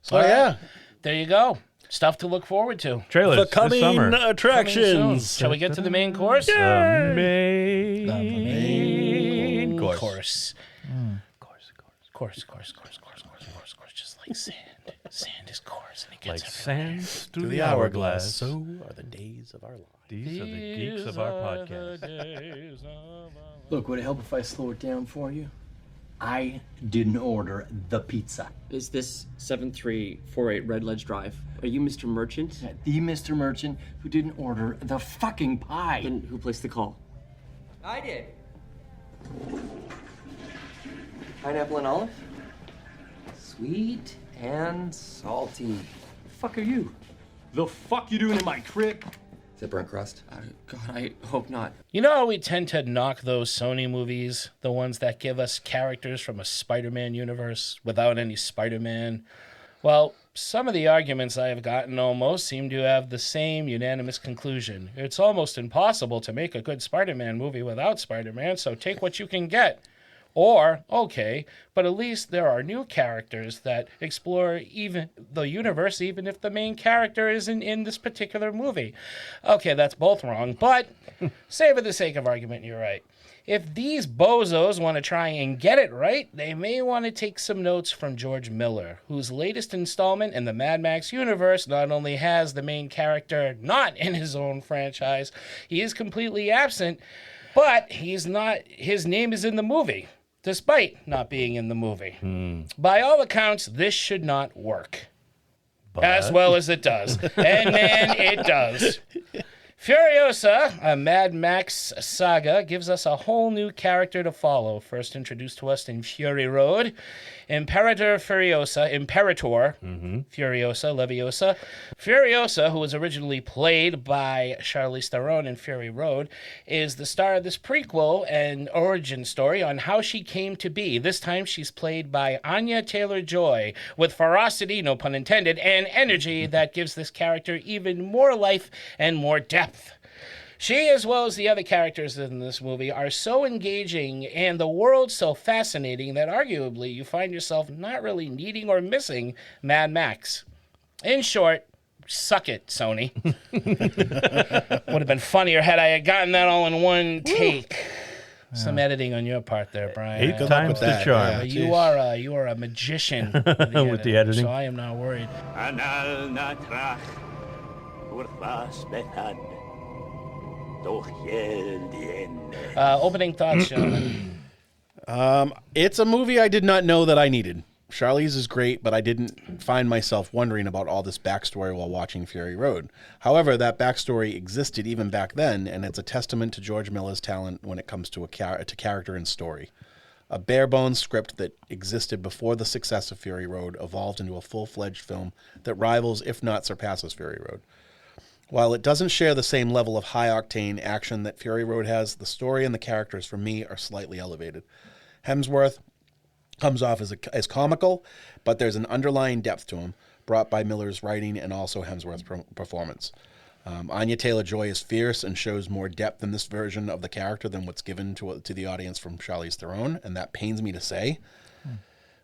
So All right. yeah, There you go. Stuff to look forward to. Trailers the this coming summer. attractions. Shall we get to the main course? Main course. Course. Course. Just like sand. Sand is coarse, and it Like gets everywhere. sands through To the hourglass. So are the days of our lives. These are the geeks of our podcast. Look, would it help if I slow it down for you? I didn't order the pizza. Is this 7348 Red Ledge Drive? Are you Mr. Merchant? Yeah, the Mr. Merchant who didn't order the fucking pie. Then who placed the call? I did. Pineapple and olive? Sweet and salty. The fuck are you? The fuck you doing in my crib? Is it burnt crust? God, I hope not. You know how we tend to knock those Sony movies, the ones that give us characters from a Spider-Man universe without any Spider-Man? Well, some of the arguments I have gotten almost seem to have the same unanimous conclusion. It's almost impossible to make a good Spider-Man movie without Spider-Man, so take what you can get. Or, okay, but at least there are new characters that explore even the universe, even if the main character isn't in this particular movie. Okay, that's both wrong, but say for the sake of argument, you're right. If these bozos want to try and get it right, they may want to take some notes from George Miller, whose latest installment in the Mad Max universe not only has the main character not in his own franchise, he is completely absent, but his name is in the movie, despite not being in the movie. By all accounts, this should not work. As well as it does. And man, it does. Furiosa, a Mad Max Saga, gives us a whole new character to follow. First introduced to us in Fury Road, Imperator Furiosa, Furiosa, Leviosa. Furiosa, who was originally played by Charlize Theron in Fury Road, is the star of this prequel and origin story on how she came to be. This time she's played by Anya Taylor-Joy, with ferocity, no pun intended, and energy that gives this character even more life and more depth. She, as well as the other characters in this movie, are so engaging and the world so fascinating that arguably you find yourself not really needing or missing Mad Max. In short, suck it, Sony. Would have been funnier had I gotten that all in one take. Some editing on your part there, Brian. 8 times the charm. You are a magician with the editing. So I am not worried. Opening thoughts, gentlemen. It's a movie I did not know that I needed. Charlize is great, but I didn't find myself wondering about all this backstory while watching Fury Road. However, that backstory existed even back then, and it's a testament to George Miller's talent when it comes to character and story. A bare-bones script that existed before the success of Fury Road evolved into a full-fledged film that rivals, if not surpasses, Fury Road. While it doesn't share the same level of high-octane action that Fury Road has, the story and the characters, for me, are slightly elevated. Hemsworth comes off as comical, but there's an underlying depth to him, brought by Miller's writing and also Hemsworth's performance. Anya Taylor-Joy is fierce and shows more depth in this version of the character than what's given to the audience from Charlize Theron, and that pains me to say.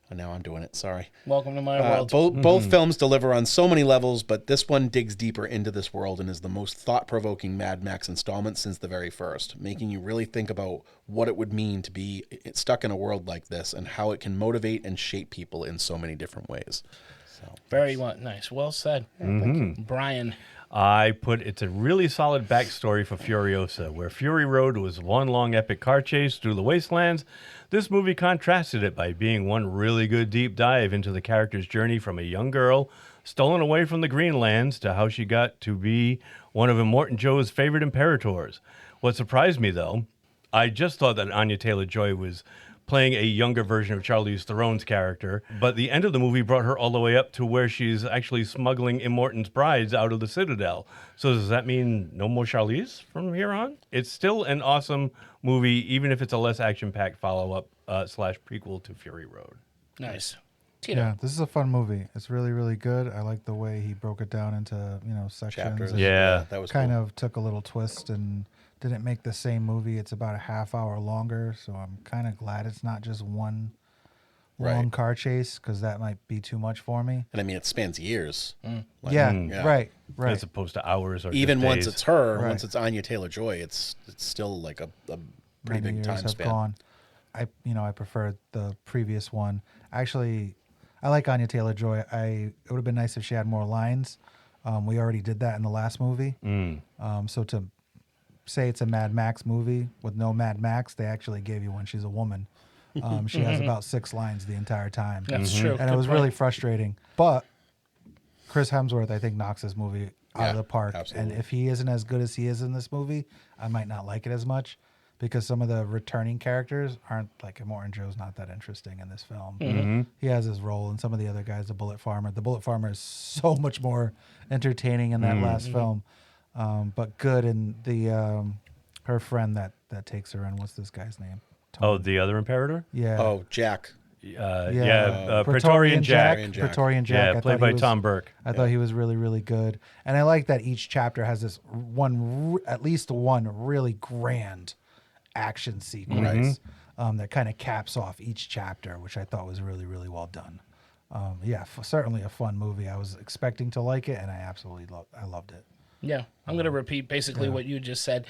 And now I'm doing it, sorry. Welcome to my world. Both films deliver on so many levels, but this one digs deeper into this world and is the most thought-provoking Mad Max installment since the very first, making you really think about what it would mean to be stuck in a world like this and how it can motivate and shape people in so many different ways. So, very nice. Well said. Thank you. Brian. It's a really solid backstory for Furiosa. Where Fury Road was one long epic car chase through the wastelands, this movie contrasted it by being one really good deep dive into the character's journey from a young girl stolen away from the Greenlands to how she got to be one of Immortan Joe's favorite imperators. What surprised me, though, I just thought that Anya Taylor-Joy was playing a younger version of Charlize Theron's character, but the end of the movie brought her all the way up to where she's actually smuggling Immortan's brides out of the Citadel. So does that mean no more Charlize from here on? It's still an awesome movie, even if it's a less action-packed follow-up / prequel to Fury Road. Nice. Yeah, this is a fun movie. It's really, really good. I like the way he broke it down into, sections. Chapters. Yeah. That was kind cool. of took a little twist and didn't make the same movie. It's about a half hour longer, so I'm kind of glad it's not just one long car chase, because that might be too much for me. And I mean, it spans years. Right. As opposed to hours or even just once days. It's her, once it's Anya Taylor-Joy, it's still like a pretty Many big years time have span. gone. I prefer the previous one. Actually, I like Anya Taylor-Joy. It would have been nice if she had more lines. We already did that in the last movie. So to say it's a Mad Max movie with no Mad Max, they actually gave you one. She's a woman. She has about 6 lines the entire time. That's true. And it was really frustrating. But Chris Hemsworth, I think, knocks this movie out of the park. Absolutely. And if he isn't as good as he is in this movie, I might not like it as much, because some of the returning characters aren't, like Immortan Joe's not that interesting in this film. He has his role, and some of the other guys, the Bullet Farmer is so much more entertaining in that last film. But good, and her friend that takes her in, what's this guy's name? Tony. Oh, the other Imperator? Yeah. Oh, Jack. Praetorian Jack. Praetorian Jack. Yeah, played by Tom Burke. I thought he was really, really good. And I like that each chapter has this at least one really grand action sequence that kind of caps off each chapter, which I thought was really, really well done. Certainly a fun movie. I was expecting to like it, and I absolutely loved it. Yeah, I'm going to repeat basically what you just said.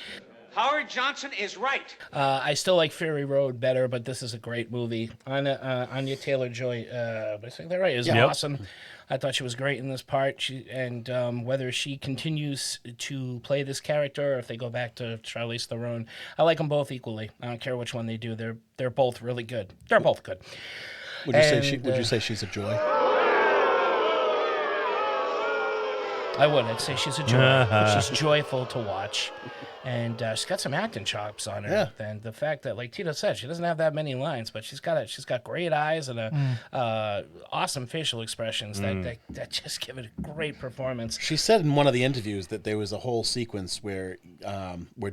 Howard Johnson is right. I still like Fury Road better, but this is a great movie. Anya Taylor-Joy, did I say that right? Is awesome. I thought she was great in this part. Whether she continues to play this character or if they go back to Charlize Theron, I like them both equally. I don't care which one they do. They're both really good. They're both good. Would you say she's a joy? I would. I'd say she's a joy. She's joyful to watch. And she's got some acting chops on her. Yeah. And the fact that, like Tito said, she doesn't have that many lines, but she's got great eyes and awesome facial expressions that just give it a great performance. She said in one of the interviews that there was a whole sequence where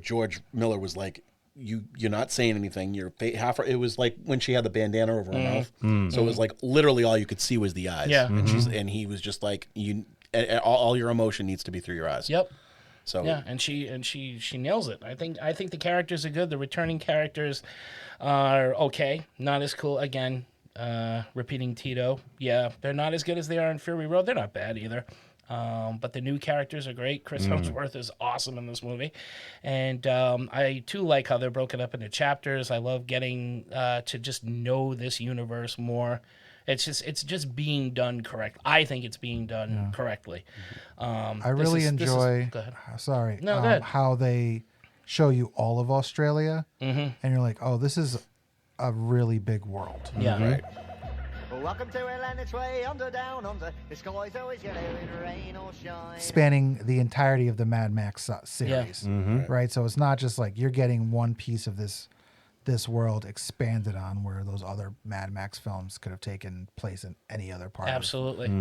George Miller was like, You're not saying anything. It was like when she had the bandana over her mouth. So it was like literally all you could see was the eyes. Yeah. And he was just like, all your emotion needs to be through your eyes. Yep. So yeah, and she nails it. I think the characters are good. The returning characters are okay. Not as cool. Again, repeating Tito. Yeah, they're not as good as they are in Fury Road. They're not bad either. But the new characters are great. Chris Hemsworth is awesome in this movie. And I, too, like how they're broken up into chapters. I love getting to just know this universe more. It's just being done correct. I think it's being done correctly. I really enjoy how they show you all of Australia. And you're like, oh, this is a really big world. Yeah. Right. Welcome to Atlantic Way, under, down, under. The sky's always yellow in rain or shine. Spanning the entirety of the Mad Max series, right? So it's not just like you're getting one piece of this world expanded on, where those other Mad Max films could have taken place in any other part of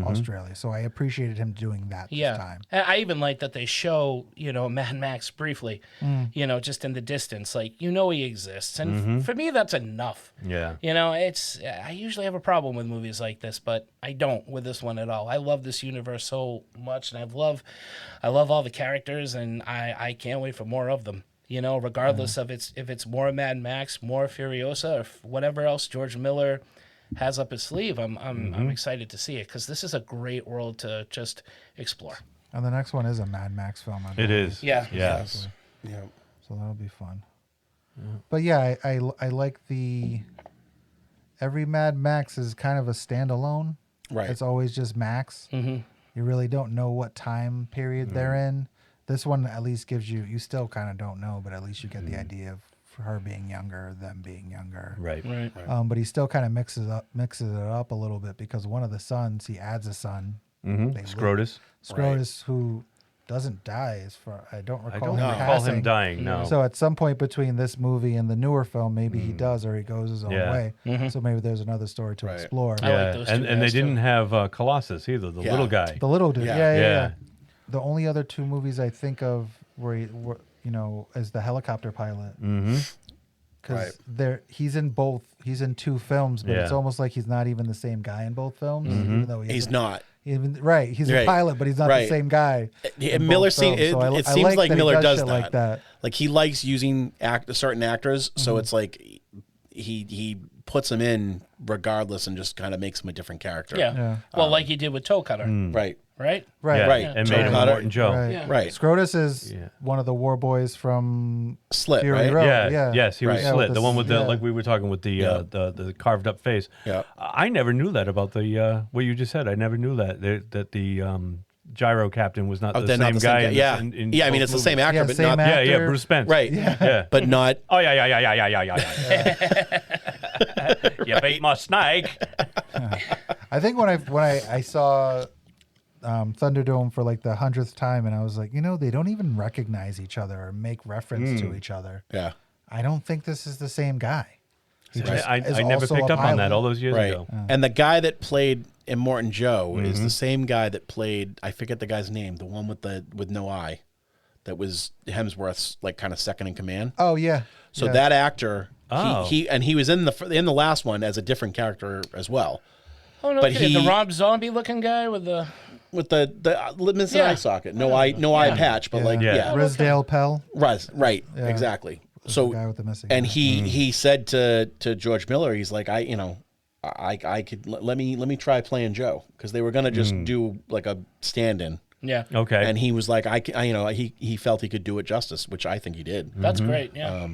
Australia. So I appreciated him doing that this time. I even like that they show, Mad Max briefly, just in the distance. Like, he exists. And for me, that's enough. Yeah. I usually have a problem with movies like this, but I don't with this one at all. I love this universe so much, and I love all the characters, and I can't wait for more of them. Regardless of if it's more Mad Max, more Furiosa, or whatever else George Miller has up his sleeve, I'm excited to see it, because this is a great world to just explore. And the next one is a Mad Max film. It is. Yeah. Yes. Yeah. So that'll be fun. Yeah. But yeah, I like every Mad Max is kind of a standalone. Right. It's always just Max. You really don't know what time period they're in. This one at least gives you still kind of don't know, but at least you get the idea of her being younger, them being younger. Right. But he still kind of mixes it up a little bit, because one of the sons, he adds a son. Scrotus. Scrotus, who doesn't die, I don't recall him dying, no. So at some point between this movie and the newer film, maybe he does, or he goes his own way. So maybe there's another story to explore. Yeah. I like those two and they didn't have Colossus either, the little guy. The little dude. Yeah. The only other two movies I think of where is the helicopter pilot. Because he's in two films, but it's almost like he's not even the same guy in both films. Even though he's not. He's a pilot, but he's not the same guy. Miller seems like Miller does like that. Like, he likes using certain actors, so it's like he puts them in regardless and just kind of makes them a different character. Yeah. Well, like he did with Toe Cutter. Right. Right? And made him Immortan Joe. Right. Scrotus is one of the war boys from Slit, Fury right? Road. Yes, he was Slit. The one with like we were talking with the carved up face. Yeah. I never knew that about the what you just said. I never knew that the gyro captain was not the same guy. Yeah. I mean, it's the same actor, but not. Yeah, Bruce Spence. Right. Yeah. But not. Oh, yeah. You beat my snake. I think when I saw Thunderdome for like the 100th time, and I was like, they don't even recognize each other or make reference to each other. Yeah. I don't think this is the same guy. I never picked up on that all those years ago. And the guy that played Immortan Joe is the same guy that played, I forget the guy's name, the one with no eye, that was Hemsworth's like kind of second in command. Oh yeah. So that actor, he was in the last one as a different character as well. Oh no! But the Rob Zombie looking guy with the missing eye socket, no eye patch, but Rizdale Pell. Right, exactly. So the guy with the missing and eye. he said to George Miller, he's like, I could let me try playing Joe, because they were gonna just do like a stand-in Yeah. Okay. And he was like, he felt he could do it justice, which I think he did. That's great. Yeah.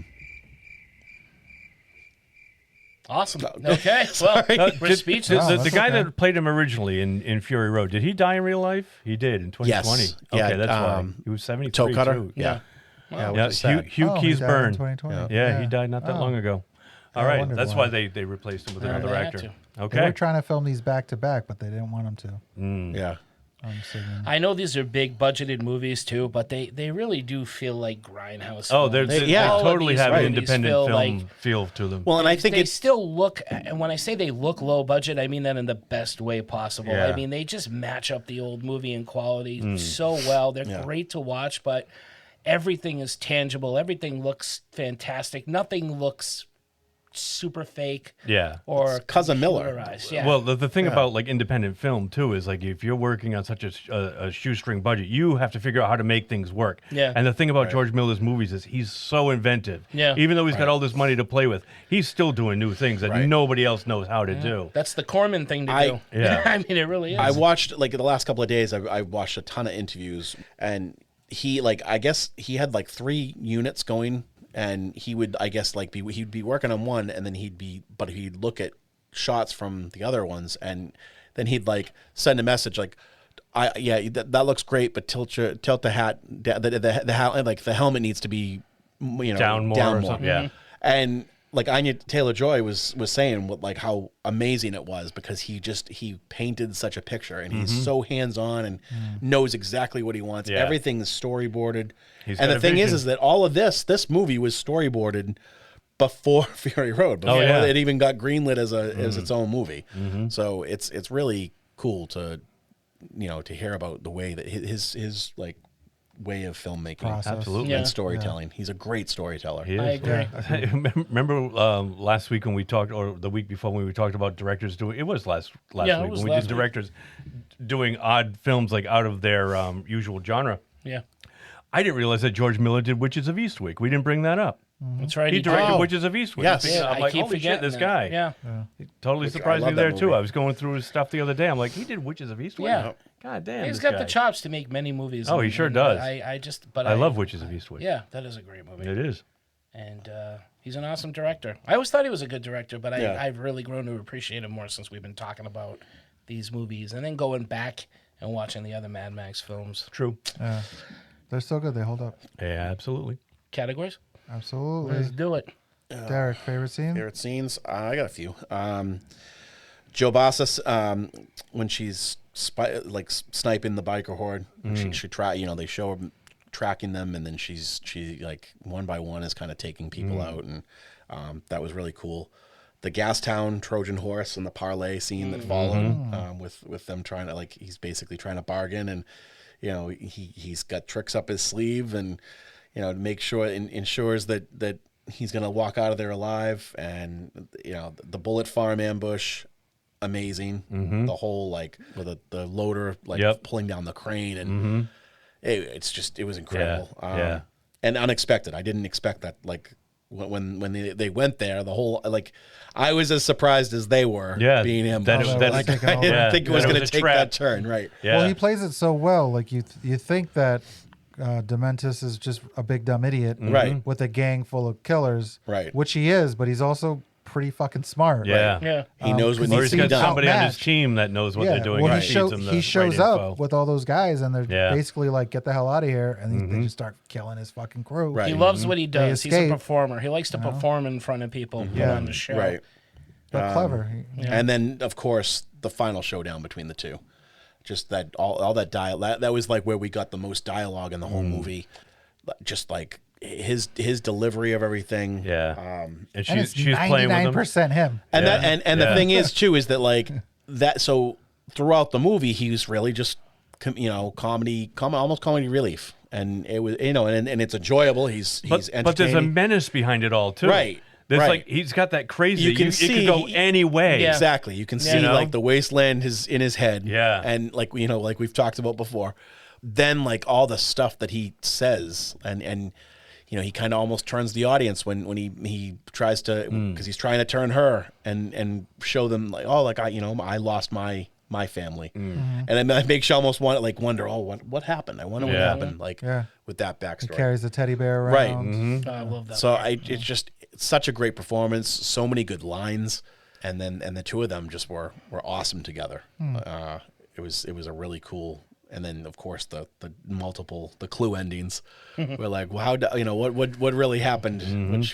Awesome. Okay. Well, we're speechless. The guy that played him originally in Fury Road, did he die in real life? He did in 2020. Yes. Okay, Yeah, that's why. He was 73 Toe cutter. too. Yeah. Yeah, Hugh he died Keys in Byrne. 2020. Yeah, he died not that long ago. All I right, wondered that's why. why they replaced him with another they had actor. to. They Okay. were trying to film these back to back, but they didn't want them to. Yeah. I'm assuming. I know these are big budgeted movies too, but they really do feel like grindhouse. Oh, films. they yeah. totally have an movies independent feel film like- feel to them. Well, and I think they it's still look, and when I say they look low budget, I mean that in the best way possible. Yeah. I mean, they just match up the old movie in quality so well. They're great to watch, but everything is tangible. Everything looks fantastic. Nothing looks super fake. Yeah. Or Cousin Miller. computerized. Yeah. Well, the thing about like independent film too is like if you're working on such a shoestring budget, you have to figure out how to make things work. Yeah. And the thing about George Miller's movies is he's so inventive. Yeah. Even though he's got all this money to play with, he's still doing new things that Right. nobody else knows how to do. That's the Corman thing to do. Yeah. I mean, it really is. I watched like the last couple of days. I watched a ton of interviews, and he I guess he had like 3 units going, and he would he'd be working on one, and then he'd look at shots from the other ones, and then he'd like send a message like, that looks great, but tilt the hat, the helmet needs to be Down more or something. Yeah. And like Anya Taylor-Joy was saying like how amazing it was because he painted such a picture, and he's so hands-on and knows exactly what he wants. Yeah. Everything is storyboarded. He's And got the a thing vision. is that all of this movie was storyboarded before Fury Road, before it even got greenlit as its own movie. So it's really cool to hear about the way that his like way of filmmaking, Process. Absolutely. and storytelling. He's a great storyteller. He is. I agree. Remember last week when we talked, or the week before when we talked about directors doing? It was last Yeah, it week was when we last did week. directors doing odd films like out of their usual genre. Yeah. I didn't realize that George Miller did Witches of Eastwick. We didn't bring that up. That's right. He directed Oh. Witches of Eastwick. Yes. I'm I like, keep holy shit, forgetting this that. guy. Yeah. He totally Which- surprised I me love that there too. movie. I was going through his stuff the other day. I'm like, he did Witches of Eastwick. Yeah. God damn. He's this got guy. the chops to make many movies. Oh, he sure does. I love Witches of Eastwick. Yeah, that is a great movie. It is. And he's an awesome director. I always thought he was a good director, but Yeah. I've really grown to appreciate him more since we've been talking about these movies and then going back and watching the other Mad Max films. True. Yeah. They're so good. They hold up. Yeah, absolutely. Categories? Absolutely. Let's do it. Derek, favorite scene? Favorite scenes? I got a few. Joe Bassas, when she's sniping the biker horde, she they show her tracking them, and then she like one by one is kind of taking people out, and that was really cool. The Gastown Trojan horse and the parlay scene that followed, with them trying to he's basically trying to bargain, and he's got tricks up his sleeve, and to make sure ensures that he's gonna walk out of there alive, and the bullet farm ambush. Amazing. The whole with the loader pulling down the crane, and it was incredible. Yeah. And unexpected. I didn't expect that. When they went there, the whole I was as surprised as they were. Being ambushed. I didn't think it was going to take that turn. Right. Yeah. Well, he plays it so well. Like you think that Dementus is just a big dumb idiot, Right. with a gang full of killers, Right. Which he is, but he's also pretty fucking smart. Yeah. Right. Yeah. He knows what Or needs he's to be got done. somebody on his Outmatched. team that knows what they're doing. Well, and he, feeds them the he shows right up info. with all those guys, and they're Yeah. basically like, "Get the hell out of here!" And they just start killing his fucking crew. Right. He loves what he They does. He's a escape. performer. He likes to perform in front of people, put on the show. Right. But clever. And then, of course, the final showdown between the two. Just that all that dialogue. That was where we got the most dialogue in the whole movie. Just his delivery of everything. Yeah. And And she's it's playing with him. 99% him. And Yeah. that and the thing is too is that so throughout the movie he was really just comedy almost comedy relief, and it was and it's enjoyable. He's But there's a entertaining. menace behind it all too. Right. There's Right. he's got that crazy. You can it see- could go any way. Yeah. Exactly. You can see You know? the wasteland is in his head. Yeah. And like we've talked about before, then all the stuff that he says and he kind of almost turns the audience when he tries to because he's trying to turn her and show them I lost my my family, and it makes you almost wonder, oh, what happened? I wonder what happened, with that backstory. He carries the teddy bear around. Right. I love that. So it's such a great performance. So many good lines, and the two of them just were awesome together. It was a really cool. And then, of course, the clue endings. We're like, wow, what really happened?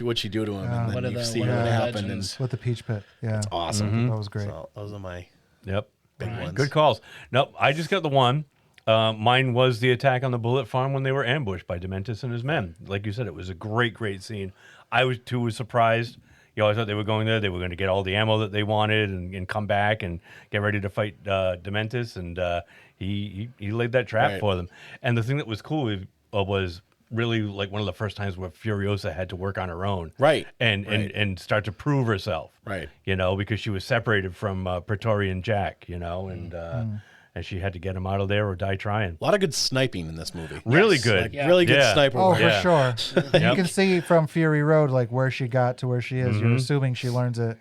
What'd she do to him? And then you see what happened. And with the peach pit. Yeah. It's awesome. That was great. So those are my big ones. Good calls. Nope, I just got the one. Mine was the attack on the bullet farm when they were ambushed by Dementus and his men. Like you said, it was a great scene. I was surprised. I thought they were going there. They were going to get all the ammo that they wanted and come back and get ready to fight Dementus. And he laid that trap for them. And the thing that was cool was really like one of the first times where Furiosa had to work on her own. Right. And start to prove herself. Right. Because she was separated from Praetorian Jack, and she had to get him out of there or die trying. A lot of good sniping in this movie. Really good. Really good sniper work. For sure. You can see from Fury Road where she got to where she is. You're assuming she learns it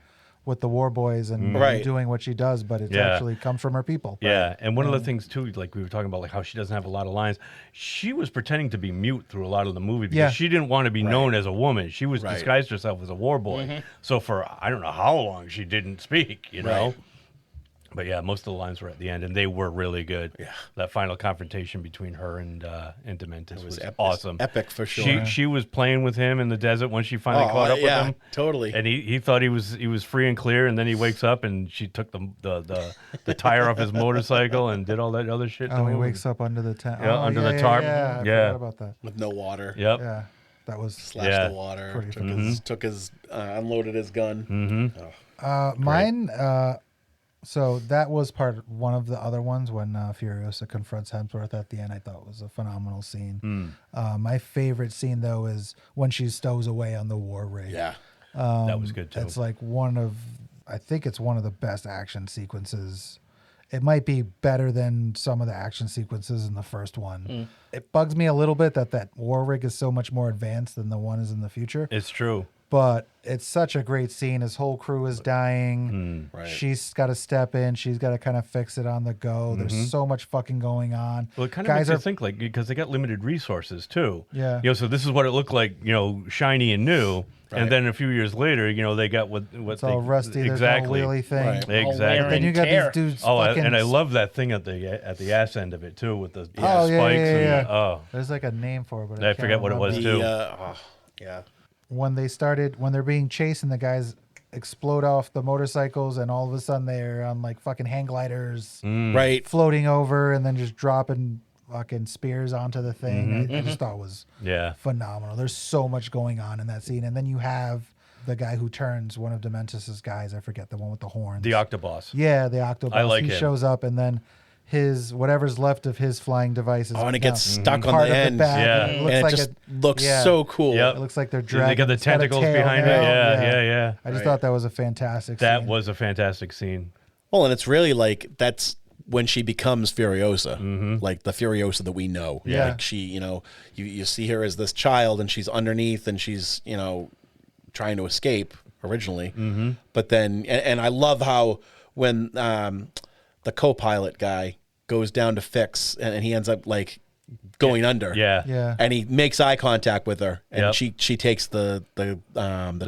with the war boys and doing what she does, but it actually comes from her people. Yeah, and one of the things too, like we were talking about, like how she doesn't have a lot of lines. She was pretending to be mute through a lot of the movie because she didn't want to be known as a woman. She was disguised herself as a war boy. So for I don't know how long she didn't speak, But yeah, most of the lines were at the end, and they were really good. Yeah, that final confrontation between her and Dementus was awesome. Epic for sure. She was playing with him in the desert when she finally caught up with him. Totally. And he thought he was free and clear, and then he wakes up and she took the tire off his motorcycle and did all that other shit. Oh, he wakes up under the tent. Yeah, under the tarp. Yeah, I forgot about that. With no water. Yep. Yeah, that was slashed the water. Took his unloaded his gun. Mine. So that was one of the other ones when Furiosa confronts Hemsworth at the end. I thought was a phenomenal scene. My favorite scene though is when she stows away on the war rig. Yeah, that was good too. It's like I think it's one of the best action sequences. It might be better than some of the action sequences in the first one. It bugs me a little bit that war rig is so much more advanced than the one is in the future. It's true. But it's such a great scene. His whole crew is dying. She's got to step in. She's got to kind of fix it on the go. There's so much fucking going on. Well, it kind of makes you think, like, because they got limited resources too. Yeah. So this is what it looked like, shiny and new. Right. And then a few years later, they got what it's all rusty. Exactly. There's no wheelie thing. Right. Exactly. Then you got these dudes. And I love that thing at the ass end of it too, with the spikes. Yeah. There's like a name for it, but I forget what it was too. When they're being chased and the guys explode off the motorcycles and all of a sudden they're on like fucking hang gliders, floating over and then just dropping fucking spears onto the thing. I just thought it was phenomenal. There's so much going on in that scene. And then you have the guy who turns one of Dementus's guys. I forget the one with the horns. The Octoboss. Yeah, the Octoboss. I like him. He shows up and then whatever's left of his flying devices. Oh, and it gets stuck on the end. It looks so cool. Yep. It looks like they're dragging. They got the tentacles behind it. Yeah. I just thought that was a fantastic scene. That was a fantastic scene. Well, and it's really like that's when she becomes Furiosa, like the Furiosa that we know. Yeah. Like she, you see her as this child and she's underneath and she's, trying to escape originally. But then, and I love how when the co-pilot guy goes down to fix and he ends up like going under. Yeah. And he makes eye contact with her and she takes the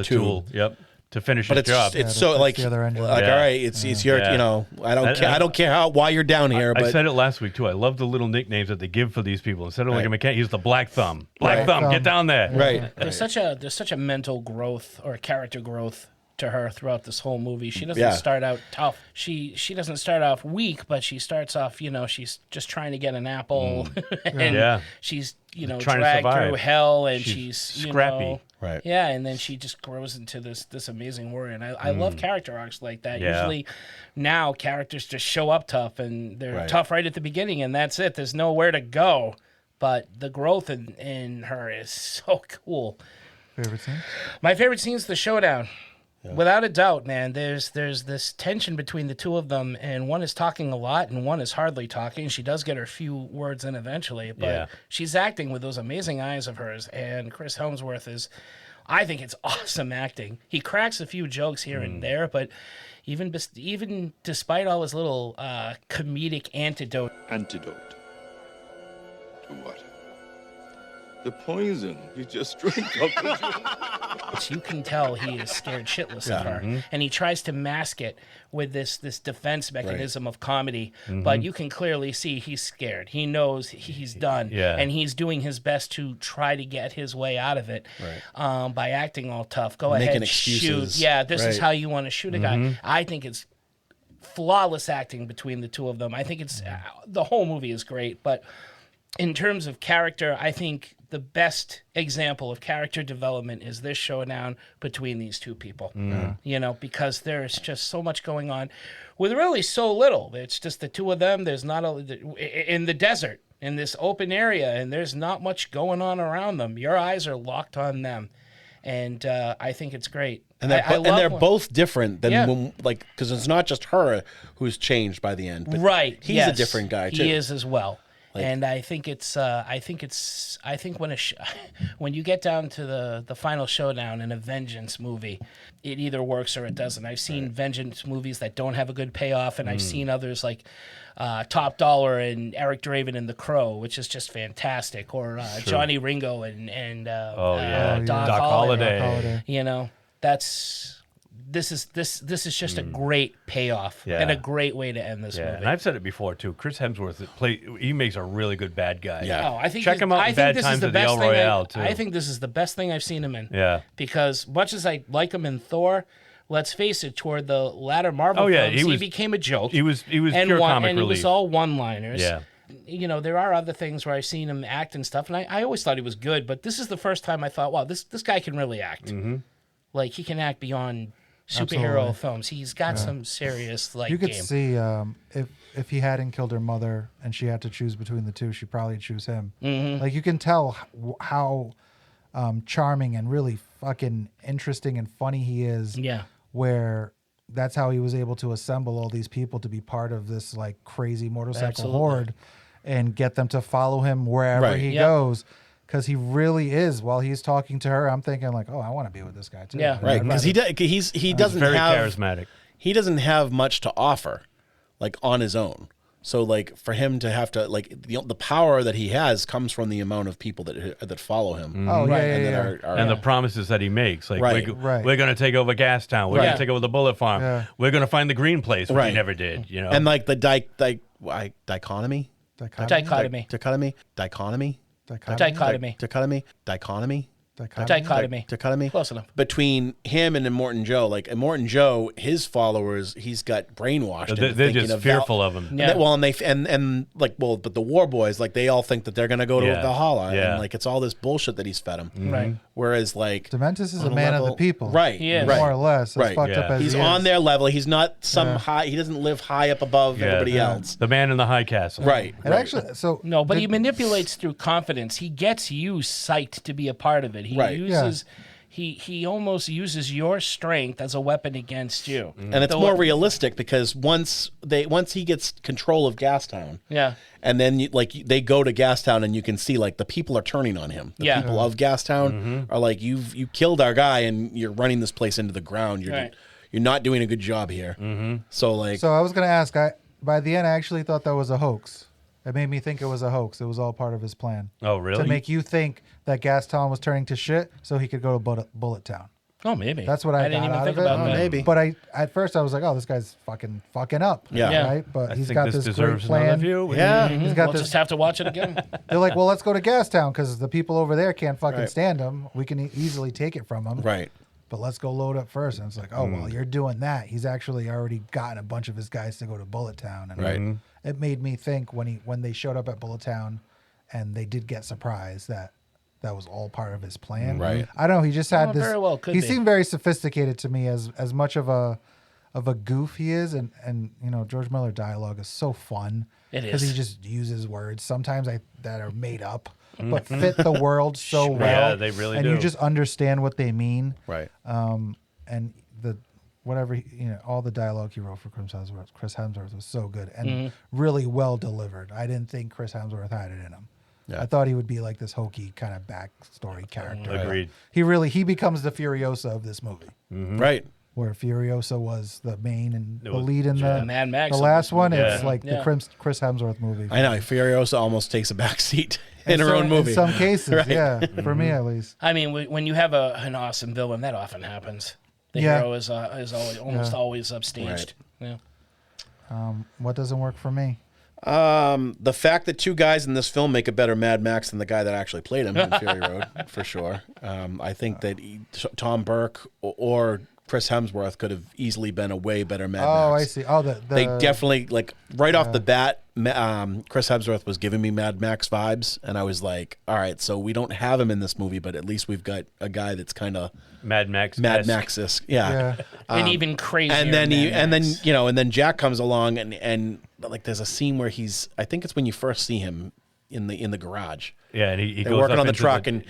tool. Yep. To finish his job. It's so like all right, it's your, I don't care why you're down here. But I said it last week too. I love the little nicknames that they give for these people. Instead of like a mechanic, he's the Black Thumb. Black Thumb, get down there. Right. There's such a mental growth or character growth to her throughout this whole movie. She doesn't start out tough. She doesn't start off weak, but she starts off, she's just trying to get an apple. And she's, dragged through hell and she's scrappy. Right. Yeah, and then she just grows into this amazing warrior. And I love character arcs like that. Yeah. Usually now characters just show up tough and they're tough right at the beginning and that's it. There's nowhere to go. But the growth in her is so cool. Favorite scene? My favorite scene is the showdown. Without a doubt, man, there's this tension between the two of them, and one is talking a lot, and one is hardly talking. She does get her few words in eventually, but she's acting with those amazing eyes of hers, and Chris Hemsworth is I think it's awesome acting. He cracks a few jokes here and there, but even despite all his little comedic antidote. Antidote? To what? The poison you just drank. You can tell he is scared shitless of her, and he tries to mask it with this defense mechanism of comedy. But you can clearly see he's scared. He knows he's done, and he's doing his best to try to get his way out of it by acting all tough. Making ahead, excuses. shoot. Yeah, this is how you want to shoot a guy. I think it's flawless acting between the two of them. I think it's the whole movie is great, but in terms of character, I think the best example of character development is this showdown between these two people. You know, because there's just so much going on with really so little. It's just the two of them. There's not in the desert, in this open area, and there's not much going on around them. Your eyes are locked on them, and I think it's great. And they're both different than when, like, because it's not just her who's changed by the end, but he's a different guy too. He is as well. And I think when you get down to the final showdown in a vengeance movie, it either works or it doesn't. I've seen vengeance movies that don't have a good payoff, and I've seen others like Top Dollar and Eric Draven and The Crow, which is just fantastic, or Johnny Ringo and Doc Holliday. You know, This is just a great payoff and a great way to end this movie. And I've said it before too. Chris Hemsworth he makes a really good bad guy. Yeah, I think check him out in Bad Times at the El Royale too. I think this is the best thing I've seen him in. Yeah, because much as I like him in Thor, let's face it, toward the latter Marvel films, he became a joke. He was pure comic relief. He was all one-liners. Yeah. You know, there are other things where I've seen him act and stuff, and I always thought he was good, but this is the first time I thought, wow, this guy can really act. Like, he can act beyond superhero films. He's got some serious You could game. see if he hadn't killed her mother and she had to choose between the two, she'd probably choose him. Like, you can tell how charming and really fucking interesting and funny he is. Yeah. Where that's how he was able to assemble all these people to be part of this like crazy motorcycle horde and get them to follow him wherever he goes. Because he really is. While he's talking to her, I'm thinking like, oh, I want to be with this guy too. Yeah, right. Because he doesn't very have charismatic. He doesn't have much to offer, like on his own. So like for him to have to like the power that he has comes from the amount of people that follow him. Oh yeah, and the promises that he makes. Like we're going to take over Gastown. We're going to take over the Bullet Farm. Yeah. We're going to find the Green Place, which he never did. You know. And like the dichotomy. Close enough. Between him and Immortan Joe, like Immortan Joe, his followers, he's got brainwashed. They're just fearful of him. Yeah. But the War Boys, like they all think that they're gonna go to Valhalla, and like it's all this bullshit that he's fed them. Right. Whereas like Dementus is a man of the people, right? He is. More or less. As fucked up as he's he on is. their level. He's not high. He doesn't live high up above everybody else. The man in the high castle. Right. And actually, but he manipulates through confidence. He gets you psyched to be a part of it. He uses. He almost uses your strength as a weapon against you. And it's more realistic because once he gets control of Gastown, and then they go to Gastown and you can see like the people are turning on him. The people of Gastown are like, you killed our guy and you're running this place into the ground. You're not doing a good job here. So I was gonna ask. By the end, I actually thought that was a hoax. It made me think it was a hoax. It was all part of his plan. Oh, really? To make you think that Gastown was turning to shit so he could go to Bullet Town. Oh, maybe. That's what I didn't got even out think of it. about that. Maybe. But at first I was like, oh, this guy's fucking up. Yeah. Right? But I he's think got this this great deserves another plan. view. Yeah. He's got We'll this. just have to watch it again. They're like, well, let's go to Gastown because the people over there can't fucking stand him. We can easily take it from him. Right. But let's go load up first. And it's like, oh, well, you're doing that. He's actually already gotten a bunch of his guys to go to Bullet Town. And it made me think when they showed up at Bullet Town and they did get surprised that was all part of his plan. Right. I don't know. He just had this. Very well could he be. seemed very sophisticated to me as much of a goof he is. And you know, George Miller dialogue is so fun. It is. Because he just uses words sometimes that are made up. But fit the world so well. Yeah, they really and do. you just understand what they mean. Right. And all the dialogue he wrote for Chris Hemsworth was so good and really well delivered. I didn't think Chris Hemsworth had it in him. Yeah. I thought he would be like this hokey kind of backstory character. Agreed. He becomes the Furiosa of this movie. Right. Where Furiosa was the main and the lead in the Mad Max the last one. Yeah. It's like the Chris Hemsworth movie. I know. Furiosa almost takes a back seat in her own movie. In some cases, Right. yeah. For me, at least. I mean, when you have an awesome villain, that often happens. The hero is always always upstaged. Right. Yeah. What doesn't work for me? The fact that two guys in this film make a better Mad Max than the guy that actually played him in Fury Road, for sure. I think that Tom Burke or Chris Hemsworth could have easily been a way better Mad Max. Oh, I see. Oh, they definitely, like, right off the bat, Chris Hemsworth was giving me Mad Max vibes, and I was like, all right, so we don't have him in this movie, but at least we've got a guy that's kind of Mad Max-esque. Yeah. And even crazier. And then Jack comes along and like there's a scene where I think it's when you first see him in the garage. Yeah, and he they're goes working up on the into truck and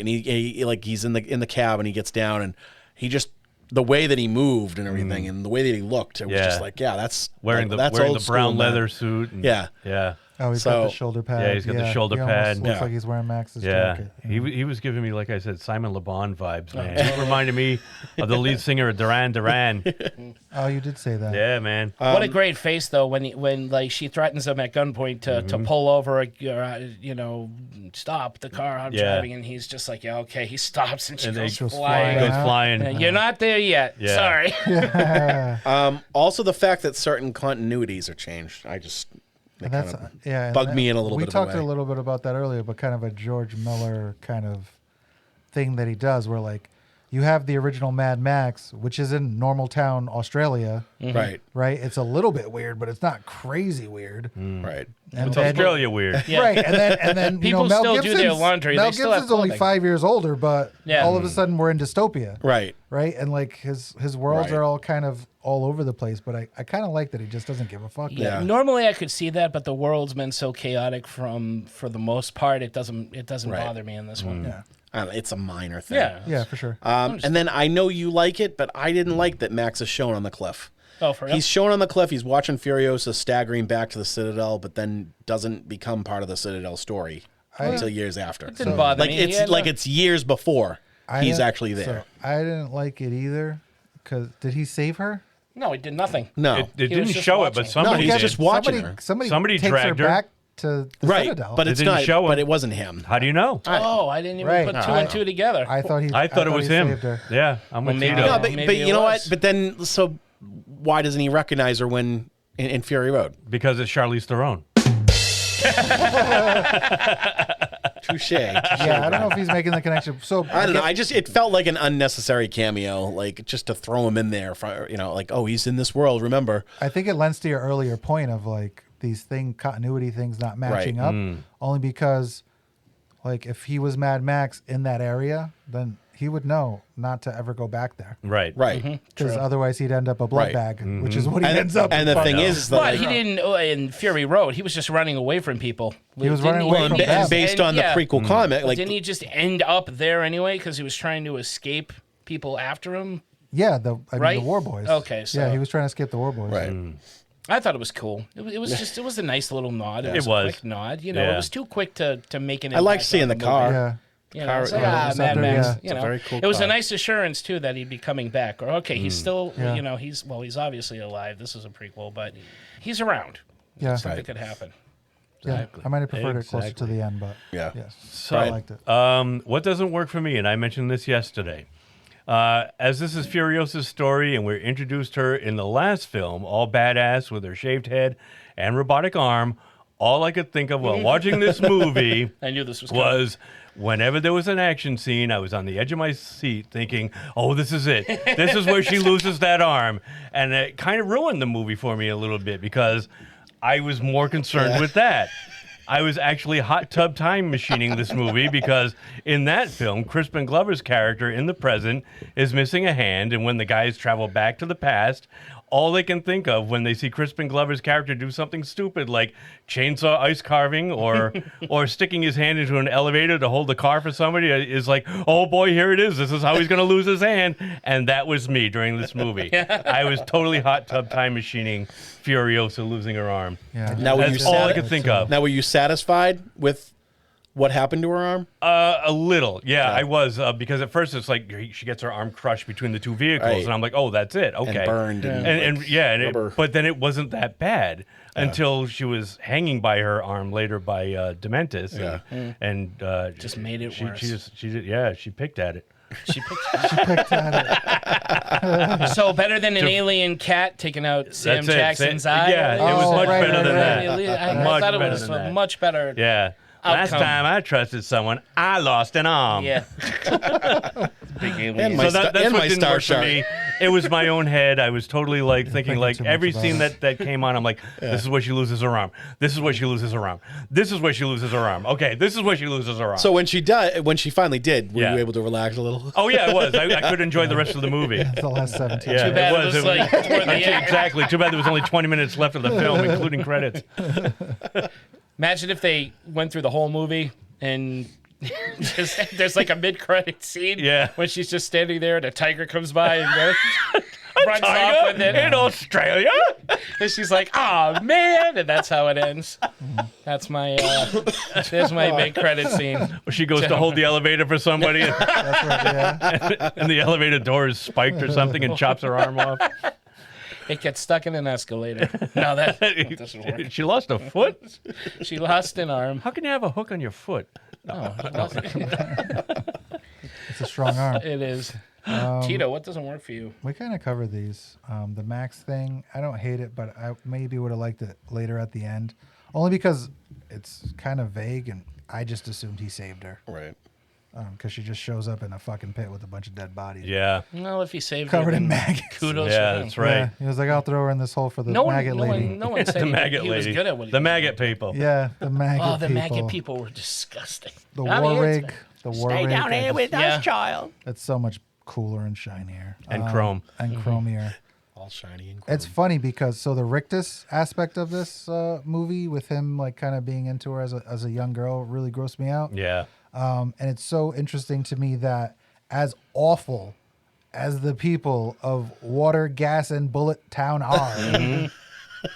he like he's in the cab and he gets down and he just the way that he moved and everything and the way that he looked, it was just like, that's wearing that's the old brown school, leather man. suit. And, Yeah. Oh, he's got the shoulder pad. Yeah, he's got the shoulder he almost pad. Looks like he's wearing Max's jacket. He was giving me, like I said, Simon Le Bon vibes, man. He reminded me of the lead singer of Duran Duran. Oh, you did say that. Yeah, man. What a great face though when like she threatens him at gunpoint to pull over, stop the car I'm driving, and he's just like, yeah, okay. He stops and she goes flying. You're not there yet. Yeah. Sorry. Yeah. Also, the fact that certain continuities are changed, bugged me in a little bit. We talked a little bit about that earlier, but kind of a George Miller kind of thing that he does, where like you have the original Mad Max, which is in Normaltown, Australia. Right. Right. It's a little bit weird, but it's not crazy weird. Right. And It's then, Australia weird. Yeah. Right. And then People Mel still do Gibson's, their laundry. Mel They still have Gibson's only clothing. 5 years older, but Yeah. all of a sudden we're in dystopia. Right. Right. And like his worlds Right. are all kind of all over the place, but I kind of like that he just doesn't give a fuck. Yeah. Normally I could see that, but the world's been so chaotic for the most part, it doesn't Right. bother me in this one. Yeah. It's a minor thing. Yeah. Yeah, for sure. And then I know you like it, but I didn't like that Max is shown on the cliff. Oh, for real? He's shown on the cliff. He's watching Furiosa staggering back to the Citadel, but then doesn't become part of the Citadel story until years after. It didn't bother me. It's years before he's actually there. So I didn't like it either. Cause did he save her? No, he did nothing. No, It He was didn't just show watching. it, but no, somebody he's did. just watching her. Somebody takes dragged her her. back to the Right, Citadel. but it's didn't not. show him. But it wasn't him. How do you know? Oh, I didn't even Right. put two and two together. I thought it was he him. saved her. Yeah, I'm with maybe Tito. No, Maybe but it you know was. what? But then, so why doesn't he recognize her when in Fury Road? Because it's Charlize Theron. Touche. Yeah, I don't know if he's making the connection. So I don't know. It felt like an unnecessary cameo, like just to throw him in there. For, like, oh, he's in this world. Remember? I think it lends to your earlier point of like these continuity things not matching up, only because, like, if he was Mad Max in that area, then he would know not to ever go back there. Right. Right. Because otherwise he'd end up a blood Right. bag, which is what he ends up. And the thing is, that But he didn't in Fury Road. He was just running away from people. He was running away from them. and based on the prequel comic, like didn't he just end up there anyway because he was trying to escape people after him? Yeah, the War Boys. Okay, so yeah, he was trying to escape the War Boys. right. I thought it was cool. It was a nice little nod. It was a quick nod. It was too quick to make an. I like impact seeing on the movie. car. Yeah. It's like, yeah, Mad yeah. Max. It's a very cool It was car. a nice assurance too that he'd be coming back. Or okay, he's still, Yeah. he's obviously alive. This is a prequel, but he's around. Yeah. Something could happen. Yeah. I might have preferred it closer to Exactly. the end, but Yeah. yes. So, I liked it. what doesn't work for me, and I mentioned this yesterday, as this is Furiosa's story, and we're introduced her in the last film, all badass with her shaved head and robotic arm, all I could think of while watching this movie I knew this was was whenever there was an action scene, I was on the edge of my seat thinking, oh, this is it. This is where she loses that arm. And it kind of ruined the movie for me a little bit because I was more concerned with that. I was actually hot tub time machining this movie because in that film, Crispin Glover's character in the present is missing a hand, and when the guys travel back to the past, all they can think of when they see Crispin Glover's character do something stupid like chainsaw ice carving or sticking his hand into an elevator to hold the car for somebody is like, oh boy, here it is. This is how he's going to lose his hand. And that was me during this movie. I was totally hot tub time machining Furiosa losing her arm. Yeah. Now, That's all I could think of. Now, were you satisfied with What happened to her arm? A little, yeah. I was because at first it's like she gets her arm crushed between the two vehicles, and I'm like, oh, that's it, okay, and burned, and but then it wasn't that bad until she was hanging by her arm later by Dementus, and just made it worse. She picked at it. She picked at it. So better than an alien cat taking out Sam Jackson's eye. Yeah, it was much better than that. I thought it was much better. Yeah. Outcome. Last time I trusted someone, I lost an arm. Yeah. Big alien. And that's what didn't work for me. It was my own head. I was totally like thinking like every scene that came on, I'm like, this is where she loses her arm. This is where she loses her arm. This is where she loses her arm. Okay, this is where she loses her arm. So when she finally did, were you able to relax a little? Oh yeah, it was. I could enjoy the rest of the movie. The last 17. Yeah, Too bad it was like toward the end. Exactly. Too bad there was only 20 minutes left of the film, including credits. Imagine if they went through the whole movie and there's like a mid-credit scene when she's just standing there and a tiger comes by and runs off with it. In Australia? And she's like, oh, man. And that's how it ends. That's my, there's my mid-credit scene. She goes to hold the elevator for somebody and, That's right, yeah. and the elevator door is spiked or something and chops her arm off. It gets stuck in an escalator. No, that doesn't work. She lost a foot? She lost an arm. How can you have a hook on your foot? Oh, It's a strong arm. It is. Tito, what doesn't work for you? We kind of covered these. The Max thing, I don't hate it, but I maybe would have liked it later at the end. Only because it's kind of vague, and I just assumed he saved her. Right. Because she just shows up in a fucking pit with a bunch of dead bodies. Yeah. Well, if he saved Covered her, in maggots. Kudos Yeah, to him. that's right. Yeah, he was like, I'll throw her in this hole for the maggot lady. No one said The maggot he was lady. good at what he The did. maggot people. Yeah, the maggot people. Oh, the maggot people were disgusting. The I mean, war it's- rig. The war Stay rig. down here with us, child. It's so much cooler and shinier. And chrome. And chromier. All shiny and chrome. It's funny because the rictus aspect of this movie with him like kind of being into her as a young girl really grossed me out. Yeah. And it's so interesting to me that as awful as the people of Water, Gas, and Bullet Town are,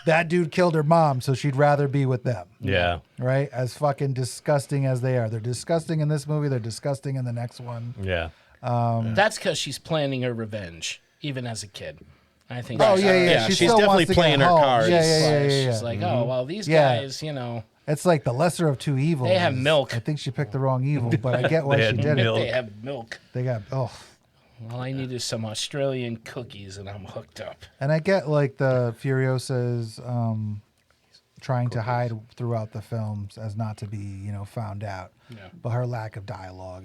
that dude killed her mom, so she'd rather be with them. Yeah. Right? As fucking disgusting as they are. They're disgusting in this movie. They're disgusting in the next one. Yeah. That's because she's planning her revenge, even as a kid. I think. Oh, that's- yeah. She's still definitely wants to playing get her home. cards. Yeah. She's like, oh, well, these Yeah. guys, you know. It's like the lesser of two evils. They have milk. I think she picked the wrong evil, but I get why They she had did milk. They it. have milk. They got, All I need is some Australian cookies, and I'm hooked up. And I get like the Furiosa's trying to hide throughout the films as not to be, found out. Yeah. But her lack of dialogue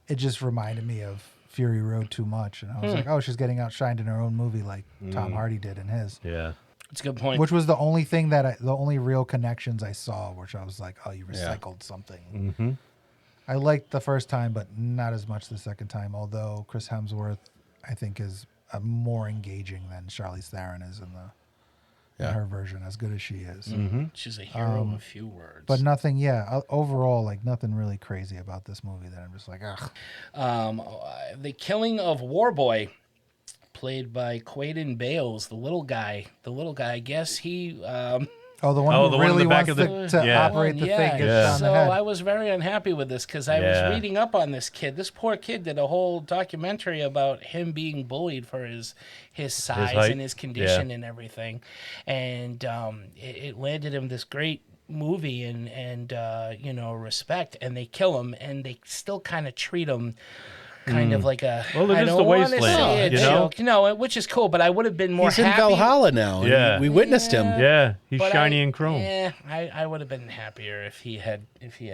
it just reminded me of Fury Road too much. And I was like, oh, she's getting outshined in her own movie like Tom Hardy did in his. Yeah. It's a good point. Which was the only thing the only real connections I saw, which I was like, oh, you recycled something. Mm-hmm. I liked the first time, but not as much the second time. Although Chris Hemsworth, I think, is more engaging than Charlize Theron is in her version, as good as she is. Mm-hmm. She's a hero of a few words. But nothing, overall, like nothing really crazy about this movie that I'm just like, ugh. The killing of Warboy, played by Quaden Bales, the little guy. I guess he. The one who the one in really the back wants of to operate the thing gets shot in So the head. I was very unhappy with this because I was reading up on this kid. This poor kid did a whole documentary about him being bullied for his size height. and his condition and everything, and it landed him this great movie and respect, and they kill him and they still kind of treat him kind of like a Well, it I is don't the wanna Wasteland, say it, no, which is cool, but I would have been more He's in happy. Valhalla now. Yeah. We witnessed him. Yeah. He's But shiny and chrome. I would have been happier if he had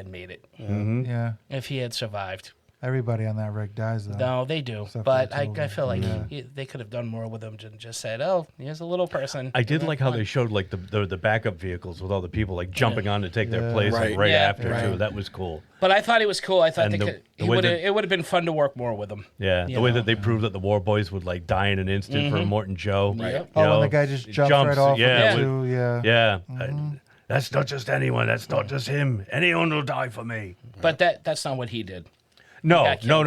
made it. Mm-hmm. Yeah. If he had survived. Everybody on that rig dies, though. No, they do. Except But for the two I of feel like them. they could have done more with him and just said, oh, here's a little person. I did like how they showed like the backup vehicles with all the people like jumping on to take their place Right. like, right Yeah. after too. That was cool. But I thought he was cool. I thought And the it way would that- have been fun to work more with him. Yeah, You the way know? that they proved that the war boys would like die in an instant for Immortan Joe. Right. You Oh, know, and the guy just it jumps right off Yeah, of it, too. Yeah. yeah. That's not just anyone. That's not just him. Anyone will die for me. But that's not what he did. No, Yeah, no.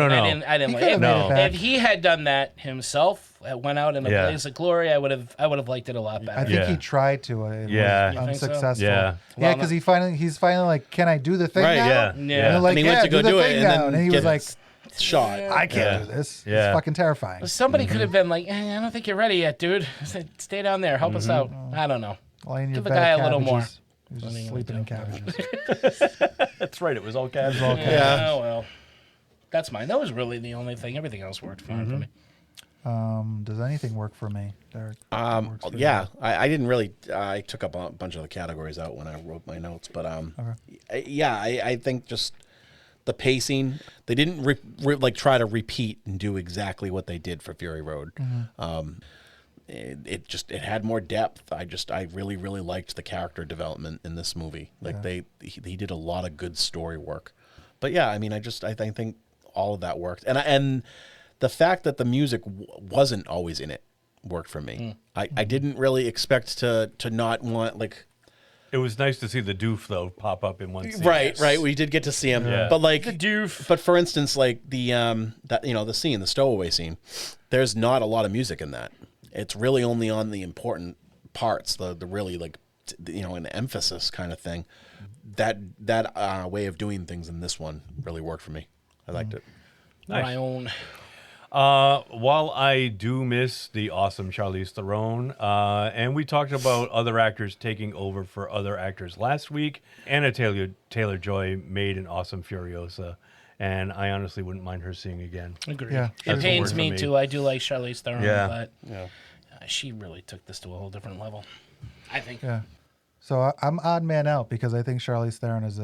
I didn't He like could've it. made it back. If he had done that himself, went out in a blaze of glory, I would have liked it a lot better. I think he tried to. It Yeah. was You think so? unsuccessful. Yeah. Yeah, because he's finally like, can I do the thing Right, now? yeah. And they're like, And he yeah, went to go do do the it, thing and now. then And he get was like, shot. I can't do this. Yeah. It's fucking terrifying. Somebody could have been like, I don't think you're ready yet, dude. Stay down there. Help us out. I don't know. Lying in your Give the bed guy of a little more. cabbages. He was just sleeping in cabbages. That's right. It was all casual. Oh, well. That's mine. That was really the only thing. Everything else worked fine for me. Does anything work for me, Derek? Yeah, I didn't really. I took up a bunch of the categories out when I wrote my notes, but I think just the pacing. They didn't like try to repeat and do exactly what they did for Fury Road. It had more depth. I really liked the character development in this movie. Like he did a lot of good story work. But yeah, I mean, I think all of that worked, and the fact that the music wasn't always in it worked for me. I didn't really expect to not want like. It was nice to see the doof though pop up in one scene. Right. We did get to see him, but like the doof. But for instance, like the the stowaway scene, there's not a lot of music in that. It's really only on the important parts, the really like an emphasis kind of thing. That way of doing things in this one really worked for me. I liked it. Nice. My own. While I do miss the awesome Charlize Theron, and we talked about other actors taking over for other actors last week, Anna Taylor-Joy made an awesome Furiosa, and I honestly wouldn't mind her seeing again. Agreed. Yeah, It pains me too. I do like Charlize Theron, Yeah. but she really took this to a whole different level. I think. Yeah. So I'm odd man out because I think Charlize Theron is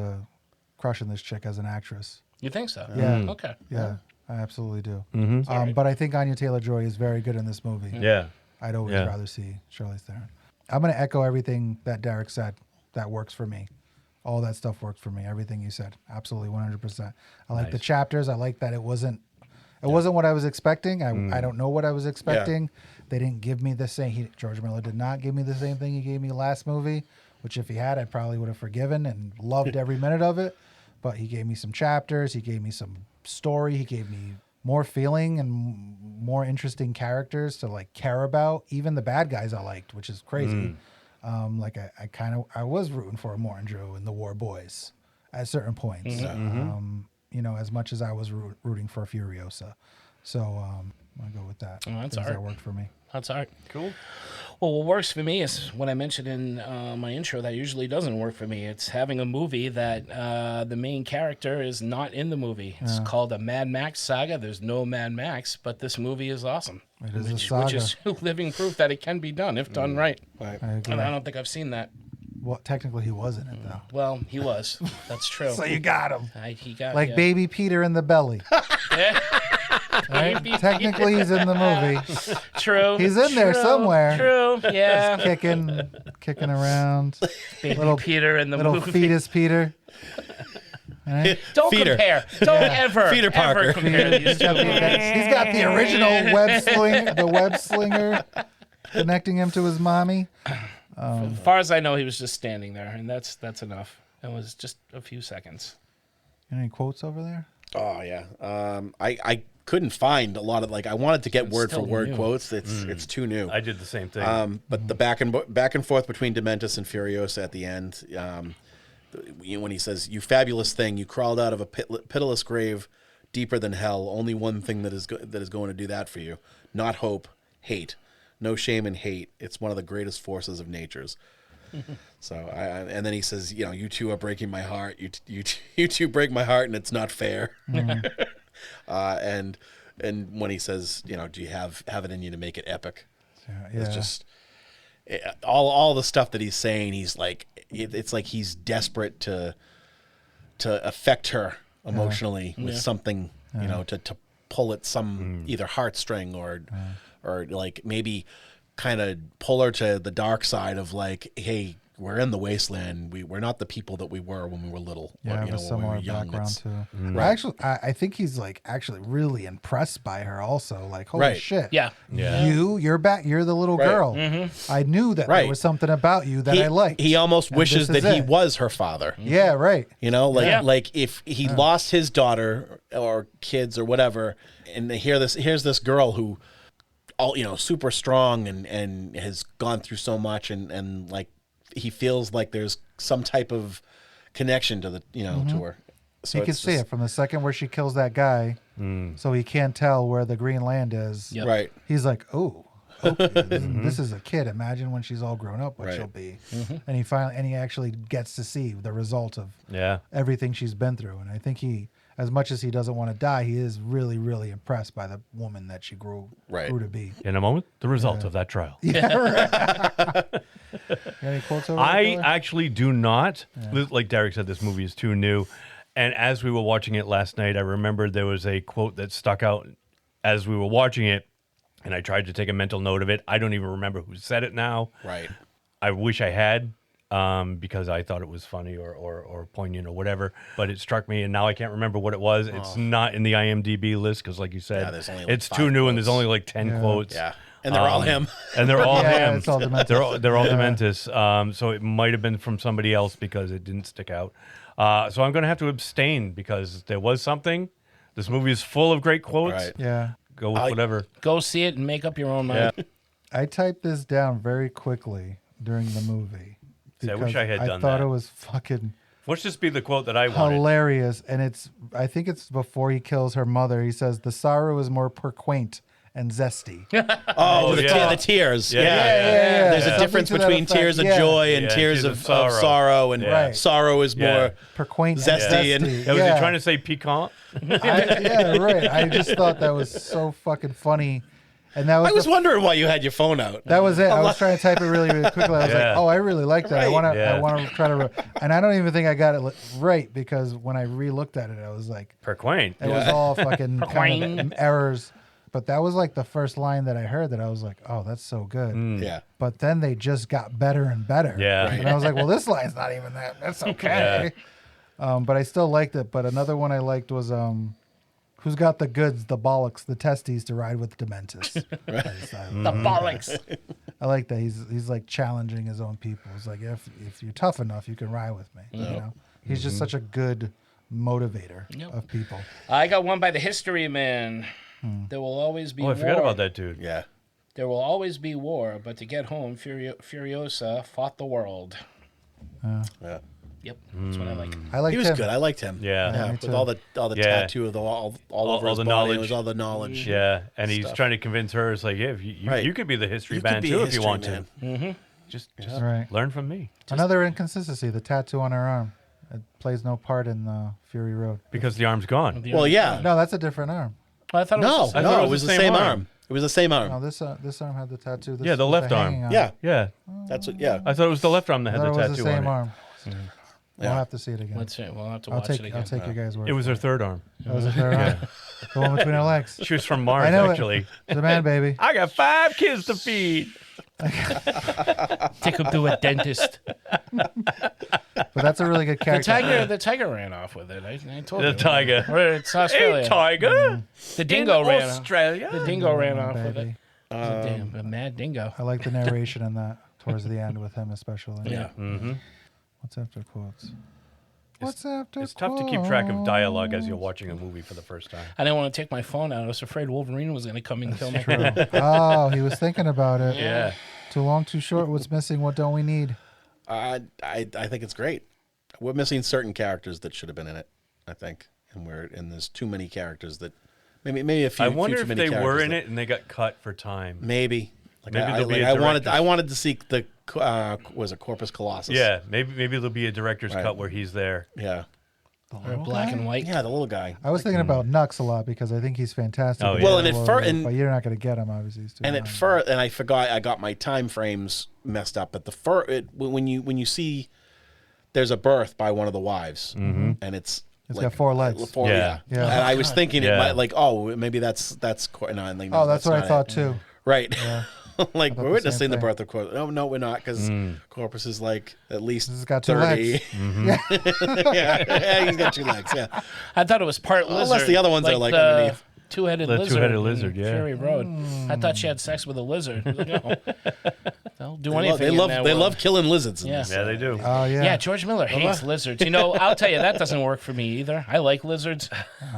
crushing this chick as an actress. You think so? Yeah. Okay. Yeah, I absolutely do. Mm-hmm. But I think Anya Taylor-Joy is very good in this movie. Yeah. I'd always rather see Charlize Theron. I'm going to echo everything that Derek said. That works for me. All that stuff worked for me. Everything you said, absolutely 100%. I like the chapters. I like that it wasn't what I was expecting. I don't know what I was expecting. They didn't give me the same. George Miller did not give me the same thing he gave me last movie, which if he had, I probably would have forgiven and loved every minute of it. But he gave me some chapters. He gave me some story. He gave me more feeling and more interesting characters to like care about. Even the bad guys I liked, which is crazy. I was rooting for Immortan Joe and the War Boys at certain points. As much as I was rooting for Furiosa. So I'm gonna go with that. Oh, that's Things art. that worked for me. That's art. Cool. Well, what works for me is what I mentioned in my intro that usually doesn't work for me. It's having a movie that the main character is not in the movie. It's called a Mad Max Saga. There's no Mad Max, but this movie is awesome. It is a saga. Which is living proof that it can be done if done right. Right. I agree. And I don't think I've seen that. Well, technically he was in it though. Well, he was. That's true. So you got him. He got Like baby Peter in the belly. Right? Technically he's in the movie. True. He's in there somewhere. True. Yeah. Just kicking around. Baby Peter in the little movie. fetus Peter. Right? Don't Feeder. compare. Don't ever. Feeder Parker. Ever compare these two. He's got the original web slinger connecting him to his mommy. As far as I know, he was just standing there, and that's enough. It was just a few seconds. Any quotes over there? Oh yeah. I couldn't find a lot of I wanted to get word for word quotes. It's too new. I did the same thing. But the back and forth between Dementus and Furiosa at the end, when he says, "You fabulous thing, you crawled out of a pitiless grave deeper than hell. Only one thing that is going to do that for you. Not hope, hate. No shame in hate. It's one of the greatest forces of nature's." So and then he says, "You two are breaking my heart. You two break my heart, and it's not fair." And when he says, "Do you have it in you to make it epic?" It's just all the stuff that he's saying. He's like, it's like he's desperate to affect her emotionally with something, to pull at some either heartstring or like maybe kind of pull her to the dark side of like, hey, we're in the wasteland. We're not the people that we were when we were little. Yeah, or, with when we were similar young. background too. Right. I think he's like actually really impressed by her. Also, like, holy Right. shit, Yeah. you're back. You're the little Right. girl. I knew that there was something about you that I liked. He almost And wishes this that is he it. was her father. Yeah, right. You know, like Yeah. like if he lost his daughter or kids or whatever, and here's this girl who, all super strong and has gone through so much, and like he feels like there's some type of connection to the to her. So You can it's see just- it from the second where she kills that guy, so he can't tell where the green land is. Yep. Right. He's like, oh, okay, this is a kid. Imagine when she's all grown up, what Right. she'll be. And he actually gets to see the result of Yeah. everything she's been through. And I think he, as much as he doesn't want to die, he is really, really impressed by the woman that she grew to be. In a moment, the result of that trial. Yeah, right. Any quotes over I there? actually do not. Like Derek said, this movie is too new. And as we were watching it last night, I remembered there was a quote that stuck out as we were watching it, and I tried to take a mental note of it. I don't even remember who said it now. Right. I wish I had, because I thought it was funny or poignant or whatever, but it struck me, and now I can't remember what it was. It's not in the IMDb list because, like you said, there's only, like, it's 5 too new, quotes. and there's only like 10 quotes. Yeah. And they're all him. And they're all Yeah, him. it's all Dementus. They're all Dementus. So it might have been from somebody else because it didn't stick out. So I'm going to have to abstain because there was something. This movie is full of great quotes. Right. Yeah. Go with whatever. Go see it and make up your own mind. I typed this down very quickly during the movie. See, I wish I had done I thought that. it was fucking Let's just be the quote that I wanted. hilarious. And I think it's before he kills her mother. He says, the sorrow is more quaint and zesty. Oh, the yeah. tears. Yeah. There's a Something difference to that between effect. tears of Yeah. joy and Yeah, tears of sorrow, and Right. sorrow is Yeah. more Perquaint zesty and and- zesty. Yeah, was he trying to say piquant? Yeah, right. I just thought that was so fucking funny. And that was I was wondering why you had your phone out. that was it. I was trying to type it really, really quickly. I was Yeah. like, "Oh, I really like that. I want to. Yeah. I want to try to." And I don't even think I got it right because when I re-looked at it, I was like, Perquaint. it was all fucking kind of errors. But that was like the first line that I heard that I was like, "Oh, that's so good." Yeah. But then they just got better and better. Yeah. Right. And I was like, "Well, this line's not even that. That's okay." But I still liked it. But another one I liked was who's got the goods, the bollocks, the testes to ride with Dementus. The bollocks. I like that. He's like challenging his own people. He's like, if you're tough enough, you can ride with me. You know, he's just such a good motivator of people. I got one by the History Man. There will always be war. I forgot about that dude. Yeah. There will always be war, but to get home, Furiosa fought the world. Yeah. Yep, that's what I like. I liked He was him. good. I liked him. Yeah. me With too. all the Yeah. tattoo of the all over his the body. knowledge. It was all the knowledge. Yeah, and he's Stuff. trying to convince her. It's like, yeah, if you, Right. you could be the history You could man be too a if you history want man. to. Mm-hmm. Just Right. learn from me. Another inconsistency: the tattoo on her arm. It plays no part in Fury Road. Because the arm's gone. Well, yeah. No, that's a different arm. Well, I thought it was No, the same. I thought no, it was the same arm. It was the same arm. No, this arm had the tattoo. This Yeah, the was left arm. hanging Yeah. Yeah. That's what. Yeah. I thought it was the left arm that I had thought the it was tattoo the same on it. arm. We'll Yeah. have to see it again. Let's see. We'll have to I'll watch take it again. I'll take your guys' word. It was for her third arm. That was her third arm. The one between her legs. She was from Mars, I know actually. It's a man, baby. I got 5 kids to feed. Take him to a dentist. But that's a really good character. The tiger ran off with it. I told The you. tiger. It's Australia. Hey, tiger. The dingo In ran Australia. off. The dingo ran off with baby. it. A mad dingo. I like the narration in that towards the end with him especially. Yeah. Mm-hmm. What's after quotes? What's after It's tough to keep track of dialogue as you're watching a movie for the first time. I didn't want to take my phone out. I was afraid Wolverine was going to come and kill me. True. Oh, he was thinking about it. Yeah. Too long, too short. What's missing? What don't we need? I think it's great. We're missing certain characters that should have been in it. I think, and there's too many characters that maybe a few. I wonder few if too many they were characters in that- it and they got cut for time. Maybe. Like Maybe there'll be a I director's- wanted to see the was it Corpus Colossus? Yeah, maybe there'll be a director's cut where he's there. Yeah. Or black and white. Yeah, the little guy. I was thinking about Nux a lot because I think he's fantastic. Oh, in yeah. Well, and Warlord, but you're not going to get him, obviously. He's too And young. at first, and I forgot I got my time frames messed up. But when you see there's a birth by one of the wives, and it's got 4 legs. Yeah. Yeah. And I was thinking Yeah. it might maybe that's no, and like, no, Oh, that's what I not thought it. too. Right. Yeah. Like, thought we're the witnessing same the thing. birth of Corpus. Oh, no, we're not, because Corpus is like at least He's got 2 30. legs. Yeah, he's got 2 legs, yeah. I thought it was part lizard. Unless the other ones are, like, the underneath. Two-headed The lizard. two-headed in lizard, yeah. Fury Road. I thought she had sex with a lizard. No. They'll do anything. They love killing lizards in Yeah. this. Yeah, they do. Oh yeah. Yeah, George Miller hates lizards. You know, I'll tell you, that doesn't work for me either. I like lizards.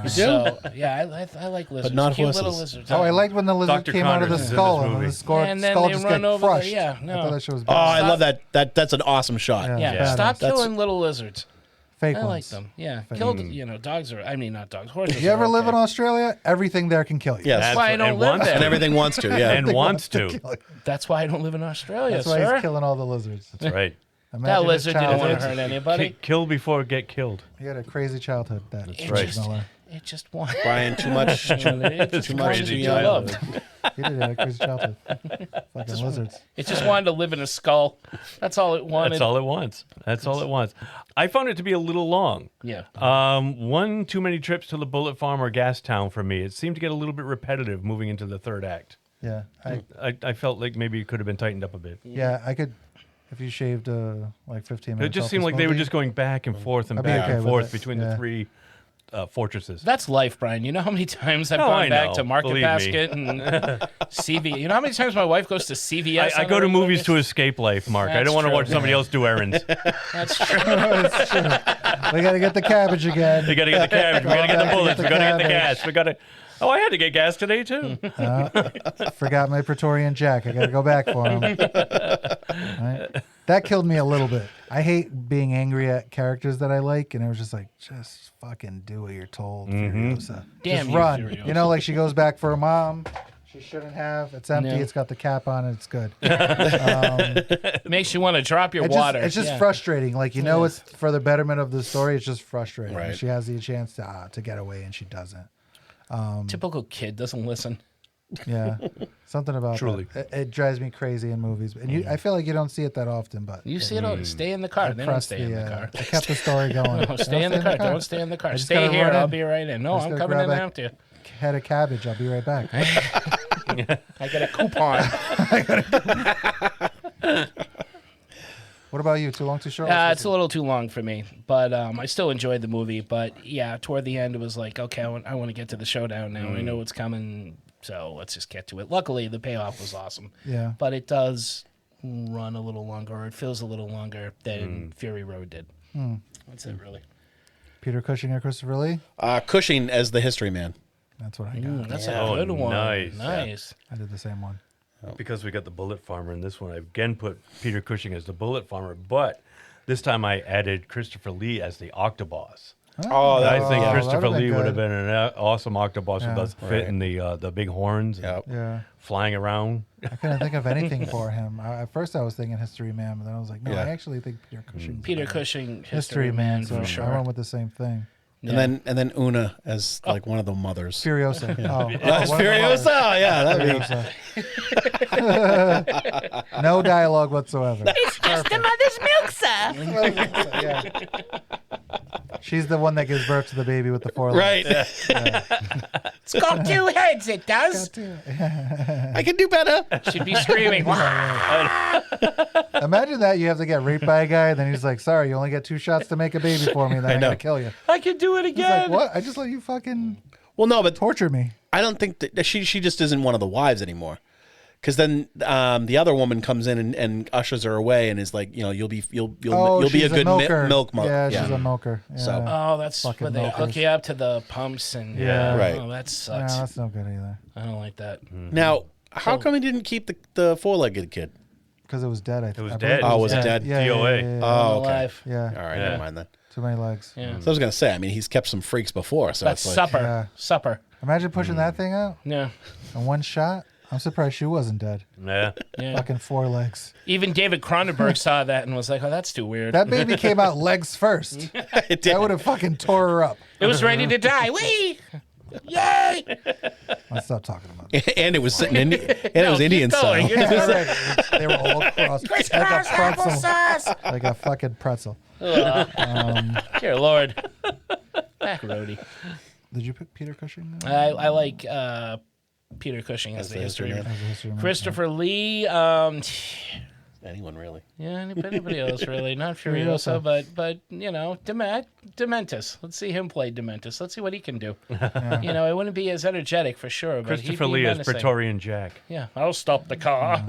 So, yeah, I like lizards. not Cute horses. little lizards. Oh, I liked when the lizard Dr. came out of the Connors is in skull this and movie. the skull, And then skull they just run get over the- crushed. yeah, I no. thought that shit was Oh, I badass. love that. That's an awesome shot. Yeah. Yeah, stop Badass. killing little lizards. Fake I like ones. them. Yeah, killed. You know, dogs are. I mean, not dogs. Horses. You ever are live okay. in Australia? Everything there can kill you. Yes. That's why I don't and live wants there. And everything wants to, yeah. And wants to. kill you. That's why I don't live in Australia, That's why sir. he's killing all the lizards. That's right. That Imagine his lizard didn't want to childhood. hurt anybody. Kill before get killed. He had a crazy childhood. That It George just, Miller. it just wanted. Brian, too much. It's Too much crazy too to young. loved. He did have a crazy childhood. Fucking lizards. It just wanted to live in a skull. That's all it wanted. That's all it wants. That's all it wants. I found it to be a little long. Yeah. One too many trips to the Bullet Farm or Gas Town for me. It seemed to get a little bit repetitive moving into the third act. Yeah. I felt like maybe it could have been tightened up a bit. Yeah, I could. If you shaved like 15 minutes. It just off seemed this like they were movie, just going back and forth and I'd be back okay and with forth it. between Yeah. the 3 fortresses. That's life, Brian. You know how many times I've Oh, gone I back know. to Market Believe me. Basket and CV. You know how many times my wife goes to CVS? I on go a to regular movies basis? to escape life, Mark. I That's don't want to true. watch somebody else do errands. That's true. It's true. We got to get the cabbage again. We got to get the cabbage. We got to get the bullets. We got to get the cabbage. gas. We got to. Oh, I had to get gas today too. Forgot my Praetorian Jack. I got to go back for him. Right? That killed me a little bit. I hate being angry at characters that I like, and it was just like, just fucking do what you're told, Furiosa. Damn just you, run. Furiosa. You know, like she goes back for her mom. She shouldn't have. It's empty. No. It's got the cap on it. It's good. Makes you want to drop your It's water. just Yeah. frustrating. Like, you know, it's for the betterment of the story. It's just frustrating. Right. She has the chance to get away, and she doesn't. Typical kid doesn't listen. Yeah, something about Truly. that. It drives me crazy in movies, and I feel like you don't see it that often. But You see it all. Stay in the car. They don't pressed stay in the car. I kept the story going. No, stay in the car. Don't stay in the car. I just Stay gotta here. run I'll in. be right in. No, Just I'm gotta coming grab in that after you. Head of cabbage. I'll be right back. I get a coupon. What about you? Too long, too short? It's a little too long for me, but I still enjoyed the movie. But yeah, toward the end, it was like, okay, I want to get to the showdown now. I know what's coming, so let's just get to it. Luckily, the payoff was awesome. Yeah. But it does run a little longer, or it feels a little longer than Fury Road did. That's it, really. Peter Cushing or Christopher Lee? Cushing as the history man. That's what I got. That's Yeah. a good Oh, one. nice. Nice. I did the same one. Because we got the Bullet Farmer in this one, I again put Peter Cushing as the Bullet Farmer, but this time I added Christopher Lee as the Octoboss. Oh, I think that Christopher would've been Lee would good. have been an awesome Octoboss Yeah. with us fitting the big horns and Yeah. flying around. I couldn't think of anything for him. At first, I was thinking History Man, but then I was like, no, Yeah. I actually think Peter Cushing. Peter Cushing, History Man, so for I sure. went with the same thing. Yeah. And then Una as like one of the mothers. Furiosa. Oh, That's one of the Furiosa? Oh, yeah, that'd be. Furiosa. No dialogue whatsoever. It's just the mother's milk, sir. Yeah. She's the one that gives birth to the baby with the 4 legs. Right. It's got 2 heads, it does. I can do better. She'd be screaming. Imagine that you have to get raped by a guy, and then he's like, "Sorry, you only get 2 shots to make a baby for me, then I'm gonna kill you." I can do it He's again. like, "What? I just let you fucking Well, no, but torture me." I don't think that she just isn't one of the wives anymore. Because then the other woman comes in and ushers her away and is like, you know, you'll be a she's good milker. milk mother. Yeah, she's a milker. Yeah. So- Oh, that's Fucking where they milkers. hook you up to the pumps and Yeah. Right. Oh, that No, sucks. that's no good either. I don't like that. Now, how come he didn't keep the 4-legged kid? Because it was dead. I think It was I believe dead. Oh, was it dead? Yeah, yeah, DOA. yeah, yeah, yeah. Oh, okay. Alive. Yeah. All right, Yeah. never mind then. Too many legs. Yeah. So I was gonna say, I mean, he's kept some freaks before, so That's it's like, supper. Yeah. Supper. Imagine pushing that thing out Yeah. in one shot. I'm surprised she wasn't dead. Yeah. Yeah. Fucking 4 legs. Even David Cronenberg saw that and was like, "Oh, that's too weird." That baby came out legs first. it did. That would have fucking tore her up. It was ready to die. Wee! Yay! Let's stop talking about it. and it was sitting in, and it No, was keep Indian style. going. Yeah, right. They were all crossed like a pretzel. Like a fucking pretzel. Dear Lord. Back roadie. Did you pick Peter Cushing? I like Peter Cushing as the history man. As a history man, Christopher Lee. Anyone really? Yeah, anybody else really? Not Furiosa, but you know, Dementus. Let's see him play Dementus. Let's see what he can do. Yeah. You know, it wouldn't be as energetic for sure. But Christopher Lee as Praetorian Jack. Yeah, I'll stop the car.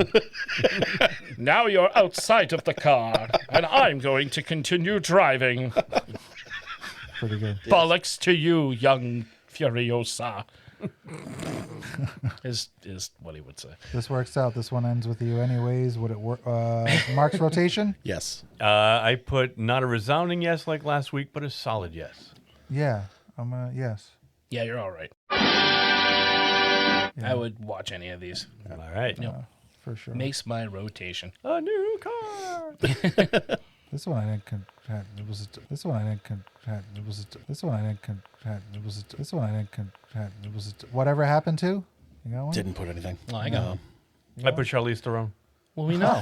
Now you're outside of the car, and I'm going to continue driving. Pretty good. Bollocks to you, young Furiosa. is what he would say. This works out. This one ends with you anyways. Would it work? Mark's rotation? Yes. I put not a resounding yes like last week, but a solid yes. Yeah. I'm a yes. Yeah, you're all right. I would watch any of these. All right. Yep. For sure. Makes my rotation. A new car. This one I didn't contend. It was. This one I didn't contend. It was. This one I didn't contend. It was. This one I didn't contend. It was. Whatever happened to? You got one? Didn't put anything. Oh, I got one. I put Charlize Theron. Well, we know.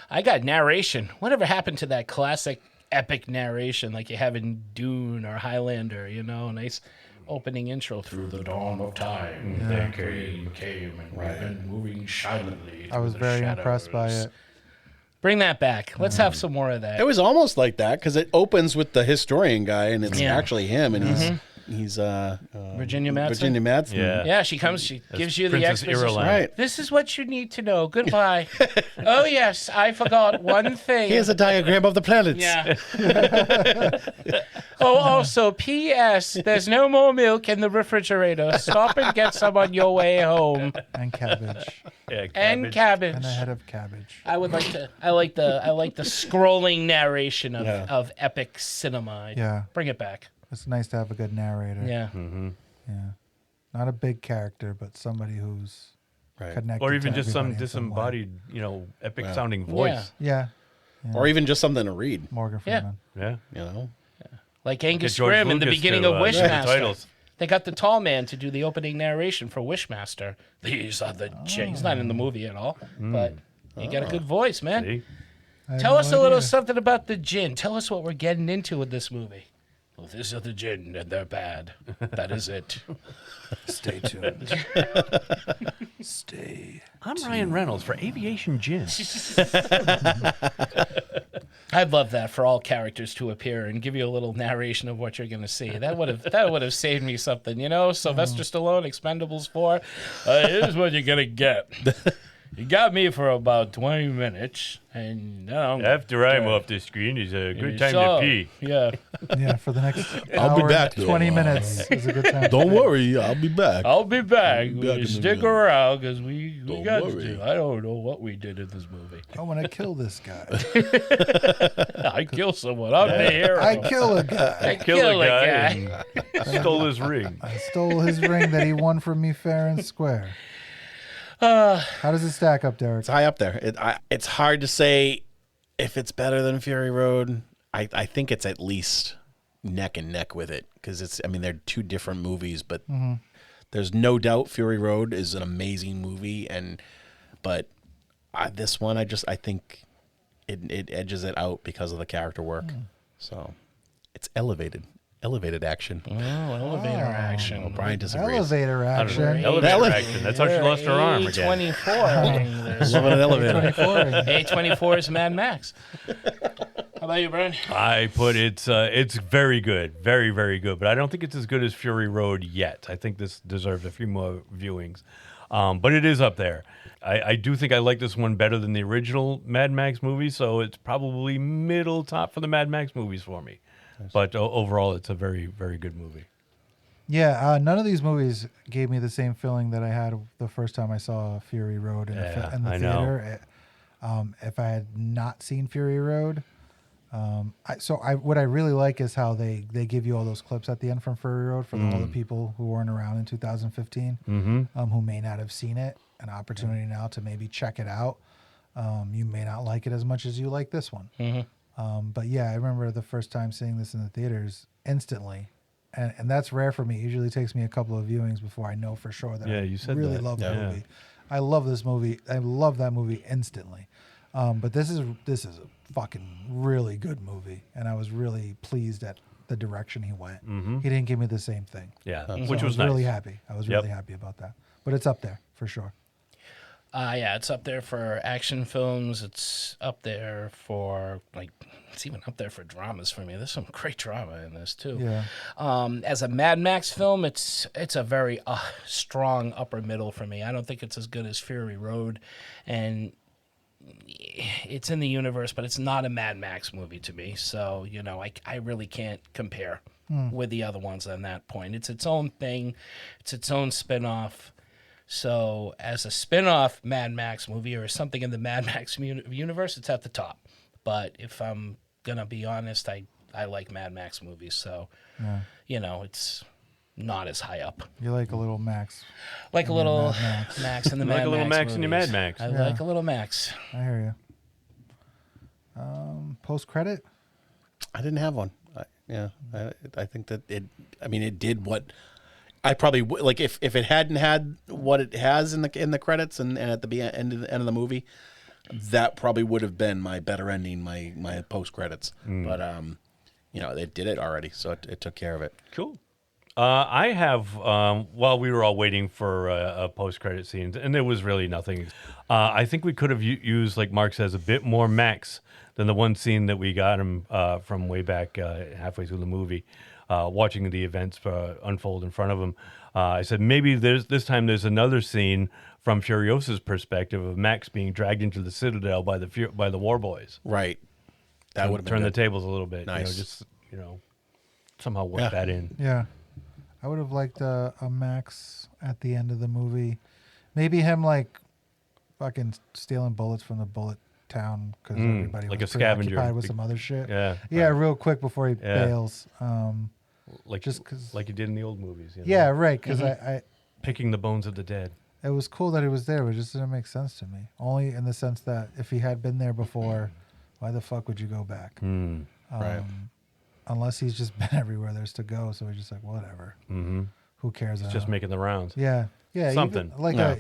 I got narration. Whatever happened to that classic epic narration like you have in Dune or Highlander? You know, nice opening intro. Through the dawn of time, there came and went, moving silently. I was very impressed by it. Bring that back. Let's have some more of that. It was almost like that because it opens with the historian guy, and it's actually him, and he's Virginia Madsen. Virginia Madsen. Yeah, she comes. She gives you the Princess exposition. Irulan. Right. This is what you need to know. Goodbye. Oh yes, I forgot one thing. Here's a diagram of the planets. Yeah. Oh, also, P.S. There's no more milk in the refrigerator. Stop and get some on your way home. And cabbage. Yeah, And cabbage. And a head of cabbage. I would like to. I like the scrolling narration of epic cinema. Yeah. Bring it back. It's nice to have a good narrator. Yeah. Yeah. Not a big character, but somebody who's connected. Or even to just some everybody in some way. disembodied, epic sounding voice. Yeah. Or even just something to read. Morgan Freeman. Yeah. You know? Like Angus George Grimm in the Lucas beginning to, of do the Wishmaster. titles. They got the tall man to do the opening narration for Wishmaster. These are the He's not in the movie at all, but he got a good voice, man. See? Tell us a little something about the Jinn. Tell us what we're getting into with this movie. Well, these are the Jinn, and they're bad. That is it. Stay tuned. Stay. I'm Ryan Reynolds for Aviation Gin. I'd love that for all characters to appear and give you a little narration of what you're going to see. That would have saved me something, Sylvester Stallone, Expendables 4. Here's what you're going to get. You got me for about 20 minutes, and after I'm off the screen is a good time to pee. Yeah. Yeah, for the next I'll be hour, back, 20 though. minutes is a good time. Don't worry, I'll be back. I'll be back. in a Stick minute. around, because we got to worry. do. I don't know what we did in this movie. I want to kill this guy. I kill someone. I'm the hero. I kill a guy. I kill a guy. and stole his ring. I stole his ring that he won from me fair and square. How does it stack up, Derek? It's high up there. It's hard to say if it's better than Fury Road. I think it's at least neck and neck with it because they're two different movies, but there's no doubt Fury Road is an amazing movie, but this one I think it edges it out because of the character work. So it's elevated action. Oh, elevator action. Oh, Brian disagrees. Elevator action. Elevator action. That's how she lost her arm again. A24. Loving an elevator. A24 is Mad Max. How about you, Brian? I put it's very good, very, very good, but I don't think it's as good as Fury Road yet. I think this deserves a few more viewings, but it is up there. I do think I like this one better than the original Mad Max movie, so it's probably middle top for the Mad Max movies for me. But overall, it's a very, very good movie. Yeah, none of these movies gave me the same feeling that I had the first time I saw Fury Road in the I theater. If I had not seen Fury Road, what I really like is how they give you all those clips at the end from Fury Road for all the people who weren't around in 2015, who may not have seen it. An opportunity now to maybe check it out. You may not like it as much as you like this one. But yeah, I remember the first time seeing this in the theaters instantly. And that's rare for me. It usually takes me a couple of viewings before I know for sure that you said really that. love the movie. I love this movie. I love that movie instantly. But this is a fucking really good movie. And I was really pleased at the direction he went. Mhm. He didn't give me the same thing. Yeah, So which I was really nice. happy. I was Yep. really happy about that. But it's up there for sure. Yeah, it's up there for action films. It's up there for it's even up there for dramas for me. There's some great drama in this too. Yeah. As a Mad Max film, it's a very strong upper middle for me. I don't think it's as good as Fury Road, and it's in the universe, but it's not a Mad Max movie to me. So I really can't compare with the other ones on that point. It's its own thing. It's its own spin-off. So as a spin-off Mad Max movie or something in the Mad Max universe, it's at the top. But if I'm going to be honest, I like Mad Max movies. So, it's not as high up. You like a little Max. Like a little Mad Max in the You Mad like a little Max Max in your movies. Mad Max. I Yeah. like a little Max. I hear you. Post-credit? I didn't have one. I think that it did what I probably would like if it hadn't had what it has in the credits and at the end of the movie, that probably would have been my better ending, my post credits. But they did it already, so it took care of it. Cool. I have, while we were all waiting for a post-credit scenes, and there was really nothing. I think we could have used, like Mark says, a bit more Max than the one scene that we got him from way back halfway through the movie, watching the events unfold in front of him. I said maybe this time there's another scene from Furiosa's perspective of Max being dragged into the Citadel by the War Boys. Right. That would have turn the tables a little bit. Nice. Somehow work that in. Yeah. I would have liked a Max at the end of the movie. Maybe him fucking stealing bullets from the bullet town because everybody like was a scavenger. preoccupied with some other shit. Yeah. Real quick before he bails. Just like you did in the old movies. Yeah, right. Because I picking the bones of the dead. It was cool that he was there, but it just didn't make sense to me. Only in the sense that if he had been there before, why the fuck would you go back? Right. Unless he's just been everywhere there's to go, so he's just like, whatever. Mm-hmm. Who cares? It's just making the rounds. Yeah. Something.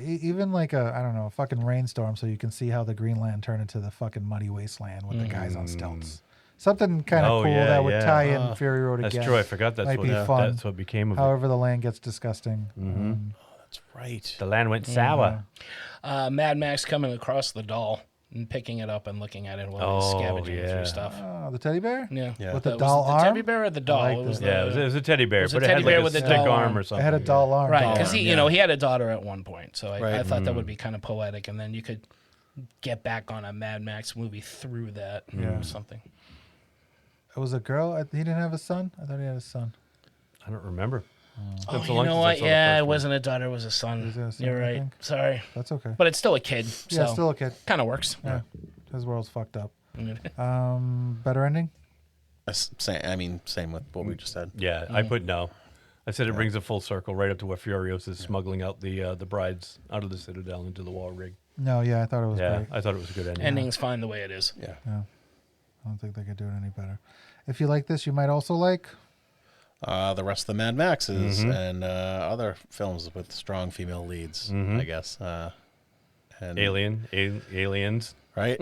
Even like a I don't know, a fucking rainstorm, so you can see how the Green Lantern turned into the fucking muddy wasteland with the guys on stilts. Something kind of cool that would tie in Fury Road again. That's true. I forgot Might be fun. That's what became of it. However, the land gets disgusting. That's right. The land went sour. Mad Max coming across the doll and picking it up and looking at it while he's scavenging through stuff. Oh, the teddy bear? Yeah. With the doll was arm? The teddy bear or the doll? I like it was it was a teddy bear, was but a it had teddy like bear a with a stick doll arm arm. or It something. had a doll arm. Right, because he had a daughter at one point, so I thought that would be kind of poetic, and then you could get back on a Mad Max movie through that or something. It was a girl. He didn't have a son? I thought he had a son. I don't remember. Oh, you know what? Yeah, it wasn't a daughter, it was a son. You're right. Sorry. That's okay. But it's still a kid. Yeah, So still a kid. kind of works. Yeah. His world's fucked up. Better ending? Same with what we just said. Yeah, I put no. I said it brings it full circle right up to where Furiosa is smuggling out the brides out of the Citadel into the wall rig. No, I thought it was great. I thought it was a good ending. Ending's fine the way it is. Yeah. I don't think they could do it any better. If you like this, you might also like the rest of the Mad Maxes and other films with strong female leads, I guess. And Aliens. Right?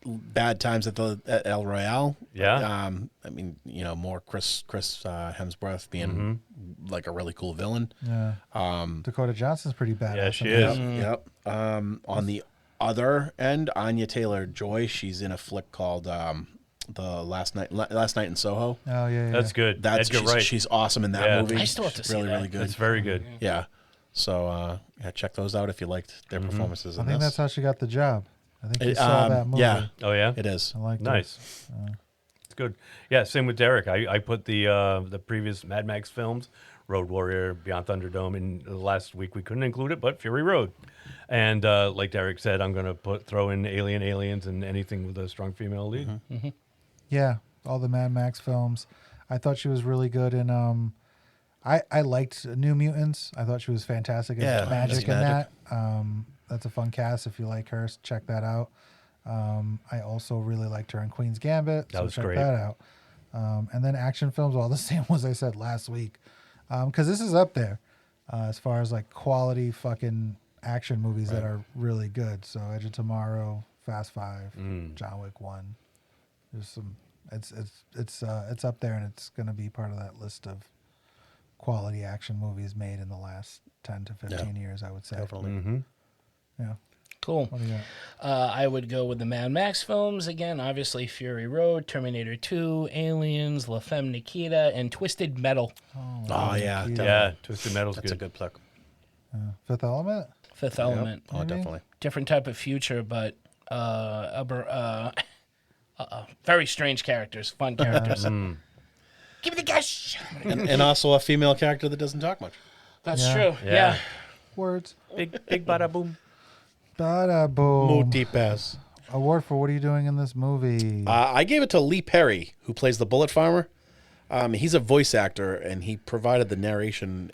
Bad Times at El Royale. Yeah. More Chris Hemsworth being like a really cool villain. Yeah. Dakota Johnson's pretty badass. Yeah, she is. Yep. On the other end, Anya Taylor-Joy, she's in a flick called the Last Night in Soho. Oh yeah. That's good. She's awesome in that movie. I still have to She's see really, that. really good. It's very good. Yeah. So check those out if you liked their performances. I in think this. that's how she got the job. I think you saw that movie. Yeah. Oh yeah. It is. I liked Nice. It's good. Yeah. Same with Derek. I put the previous Mad Max films, Road Warrior, Beyond Thunderdome. In the last week we couldn't include it, but Fury Road. And like Derek said, I'm going to throw in Aliens, and anything with a strong female lead. Yeah, all the Mad Max films. I thought she was really good in. I liked New Mutants. I thought she was fantastic as Magic in that. That's a fun cast. If you like her, check that out. I also really liked her in Queen's Gambit. That was check great. that out. And then action films, all the same ones I said last week. Because this is up there as far as like quality fucking action movies that are really good. So Edge of Tomorrow, Fast 5, John Wick 1. There's some It's up there, and it's going to be part of that list of quality action movies made in the last 10 to 15 years, I would say. Definitely. Mm-hmm. Yeah. Cool. What do you got? I would go with the Mad Max films again. Obviously, Fury Road, Terminator 2, Aliens, La Femme Nikita, and Twisted Metal. Yeah. Twisted Metal's That's good. a good pick. Fifth Element? Fifth Element. Oh, definitely. Different type of future, but very strange characters, fun characters. Give me the cash. And also a female character that doesn't talk much. That's true. Yeah. Words. Big bada boom. Bada boom. Multi pass. Award for what are you doing in this movie? I gave it to Lee Perry, who plays the Bullet Farmer. He's a voice actor, and he provided the narration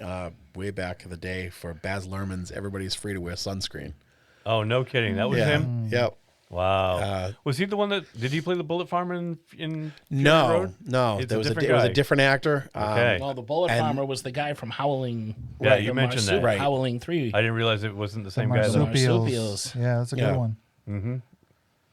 way back in the day for Baz Luhrmann's "Everybody's Free to Wear Sunscreen." Oh, no kidding. That was him? Yep. Wow. Was he the one that... Did he play the Bullet Farmer in Fury Road? No. It's There was different it was guy. a different actor. Okay. Well, the Bullet Farmer was the guy from Howling. Yeah, you mentioned that. Right. Howling 3. I didn't realize it wasn't the The same guy. though. Marsupials. Yeah, that's a good one. Mm-hmm.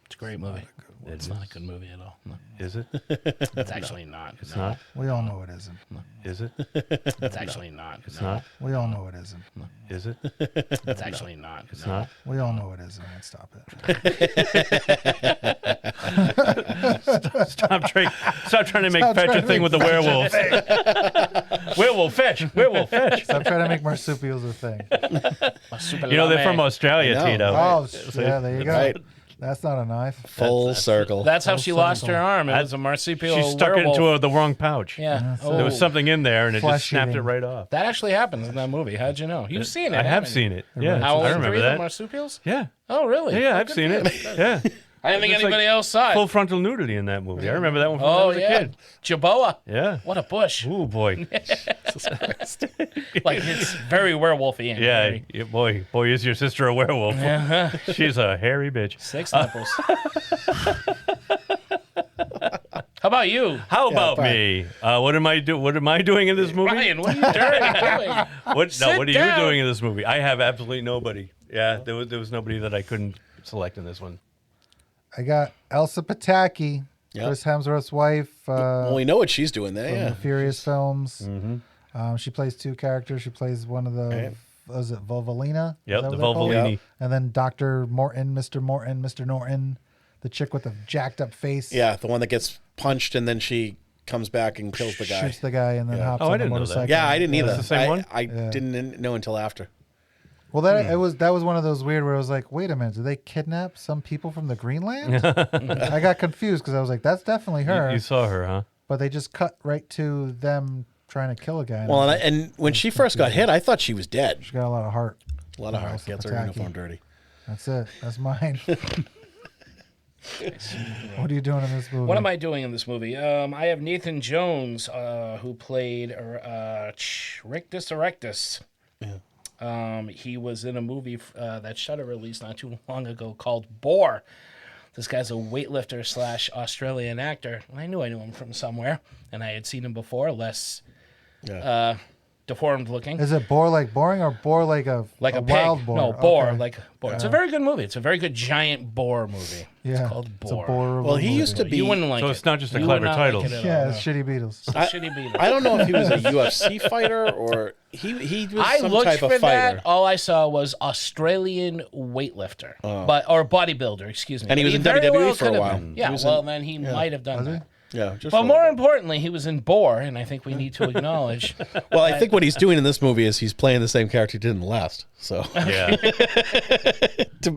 It's a great movie. It's not a good movie at all. No. Is it? It's actually not. It's No. not? We all know it isn't. Is it? It's actually not. It's No. not? We all know it isn't. Is it? It's actually not. It's No. not? We all know it isn't. Let's stop it. Stop trying to make Stop fetch trying a to thing make with the fetch a werewolves. Werewolf fetch. Werewolf fetch. Stop trying to make marsupials a thing. You know, they're from Australia, I know. Tito. Oh, yeah, there you go. Right. That's not a knife. Full circle. That's how Full she lost circle. her arm. It was a marsupial She stuck werewolf. it into the wrong pouch. Yeah. There was something in there, and it Flesh just snapped eating. it right off. That actually happens in that movie. How'd you know? You've seen it. I have haven't seen you? it. Yeah, Howling I remember 3, that. The marsupials? Yeah. Oh, really? Yeah, Oh, I've good seen for it. you. Yeah. I didn't think It's anybody like else saw it. Full frontal nudity in that movie. I remember that one from when I Oh, was a yeah. kid. Jaboa. Yeah. What a bush. Ooh, boy. Like, it's very werewolfy. And Yeah, very- yeah, boy, is your sister a werewolf? Uh-huh. She's a hairy bitch. 6 nipples. How about you? How about me? What am I doing in this movie? Ryan, what are you doing? What are you down. doing in this movie? I have absolutely nobody. Yeah, there was nobody that I couldn't select in this one. I got Elsa Pataki, Yep. Chris Hemsworth's wife. Well, we know what she's doing there. From Yeah. the Furious films. Mm-hmm. She plays 2 characters. She plays one of the, Right. was it Volvolina? Yep, Is that the what they're called? Volvolini. Yep. And then Dr. Morton, Mr. Norton, the chick with the jacked up face. Yeah, the one that gets punched and then she comes back and kills the guy. Shoots the guy and then Yeah. hops Oh, I on the didn't know that. motorcycle. Yeah, I didn't either. That's the same one? I didn't know until after. Well, that was one of those weird where I was like, wait a minute, did they kidnap some people from the Greenland? I got confused because I was like, that's definitely her. You saw her, huh? But they just cut right to them trying to kill a guy. Well, and when she first got hit, I thought she was dead. She got a lot of heart. A lot of heart. Elsa Gets her Pataki. uniform dirty. That's it. That's mine. What are you doing in this movie? What am I doing in this movie? I have Nathan Jones, who played Rictus Erectus. Yeah. He was in a movie that Shudder released not too long ago called Boar. This guy's a weightlifter / Australian actor. I knew him from somewhere, and I had seen him before, less deformed looking. Is it boar like boring or boar like a Like a pig. wild boar? No, boar, Okay. like boar. It's a very good movie. It's a very good giant boar movie. Yeah, It's called it's a Boar. boar of Well, a he movie. used to be. You wouldn't like So it. it's not just a You clever would not title. Like it at Yeah, all, it's no. Shitty Beatles. Shitty Beatles. I don't know if he was a UFC fighter or he was I some looked type for of fighter. that. All I saw was Australian weightlifter, or bodybuilder. Excuse me. And he was But in very WWE well for a could have while. been. Yeah, He was well, in- then he might have done Was he? that. Yeah, just But for a more little importantly, he was in Boar, and I think we need to acknowledge. bit. Well, I think what he's doing in this movie is he's playing the same character he did in the last. So, Yeah.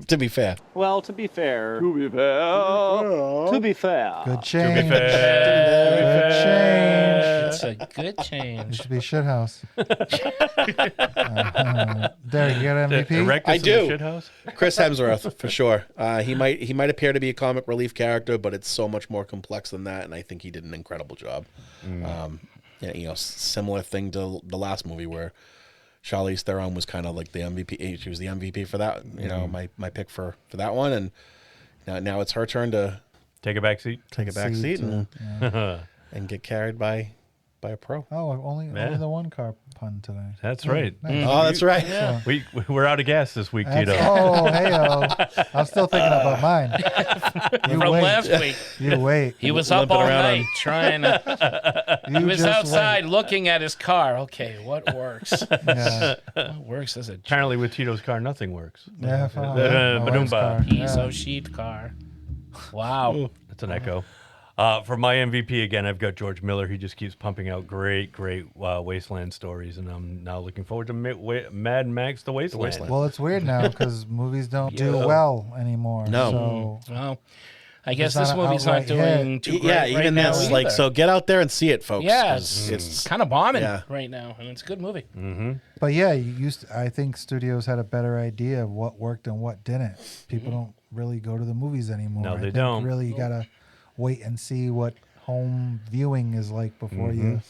to be fair, Well, to be fair. To be fair. To be fair. Good change. fair. Good change. It's a good It change. should be shithouse. Derek, you got an MVP? Erectus I in the do. shithouse? Chris Hemsworth for sure. He might appear to be a comic relief character, but it's so much more complex than that, and I think he did an incredible job. Yeah, similar thing to the last movie where Charlize Theron was kind of like the MVP. She was the MVP for that. My pick for that one, and now it's her turn to Take a back seat. take a back seat and get carried by by a pro. Oh, only the one car pun today. That's right. Nice. Oh, that's right. Yeah. We're out of gas this week, Tito. Oh, hey-o. I'm still thinking about mine. From last week. You wait. He was up all night trying to... He was outside looking at his car. Okay, what works? Yeah. What works as a... Apparently with Tito's car, nothing works. Yeah, Ba-doom-ba. Piso sheet car. Wow. That's an echo. For my MVP, again, I've got George Miller. He just keeps pumping out great Wasteland stories, and I'm now looking forward to Mad Max the Wasteland. Well, it's weird now because movies don't do well anymore. No. So Well, I guess It's this not an movie's not outright doing hit. too great Yeah, right even now that's like, either. so get out there and see it, folks. Yeah, 'cause it's kind of bombing Yeah. right now, and it's a good movie. But yeah, I think studios had a better idea of what worked and what didn't. People don't really go to the movies anymore. No, I they think don't. Really, you gotta wait and see what home viewing is like before you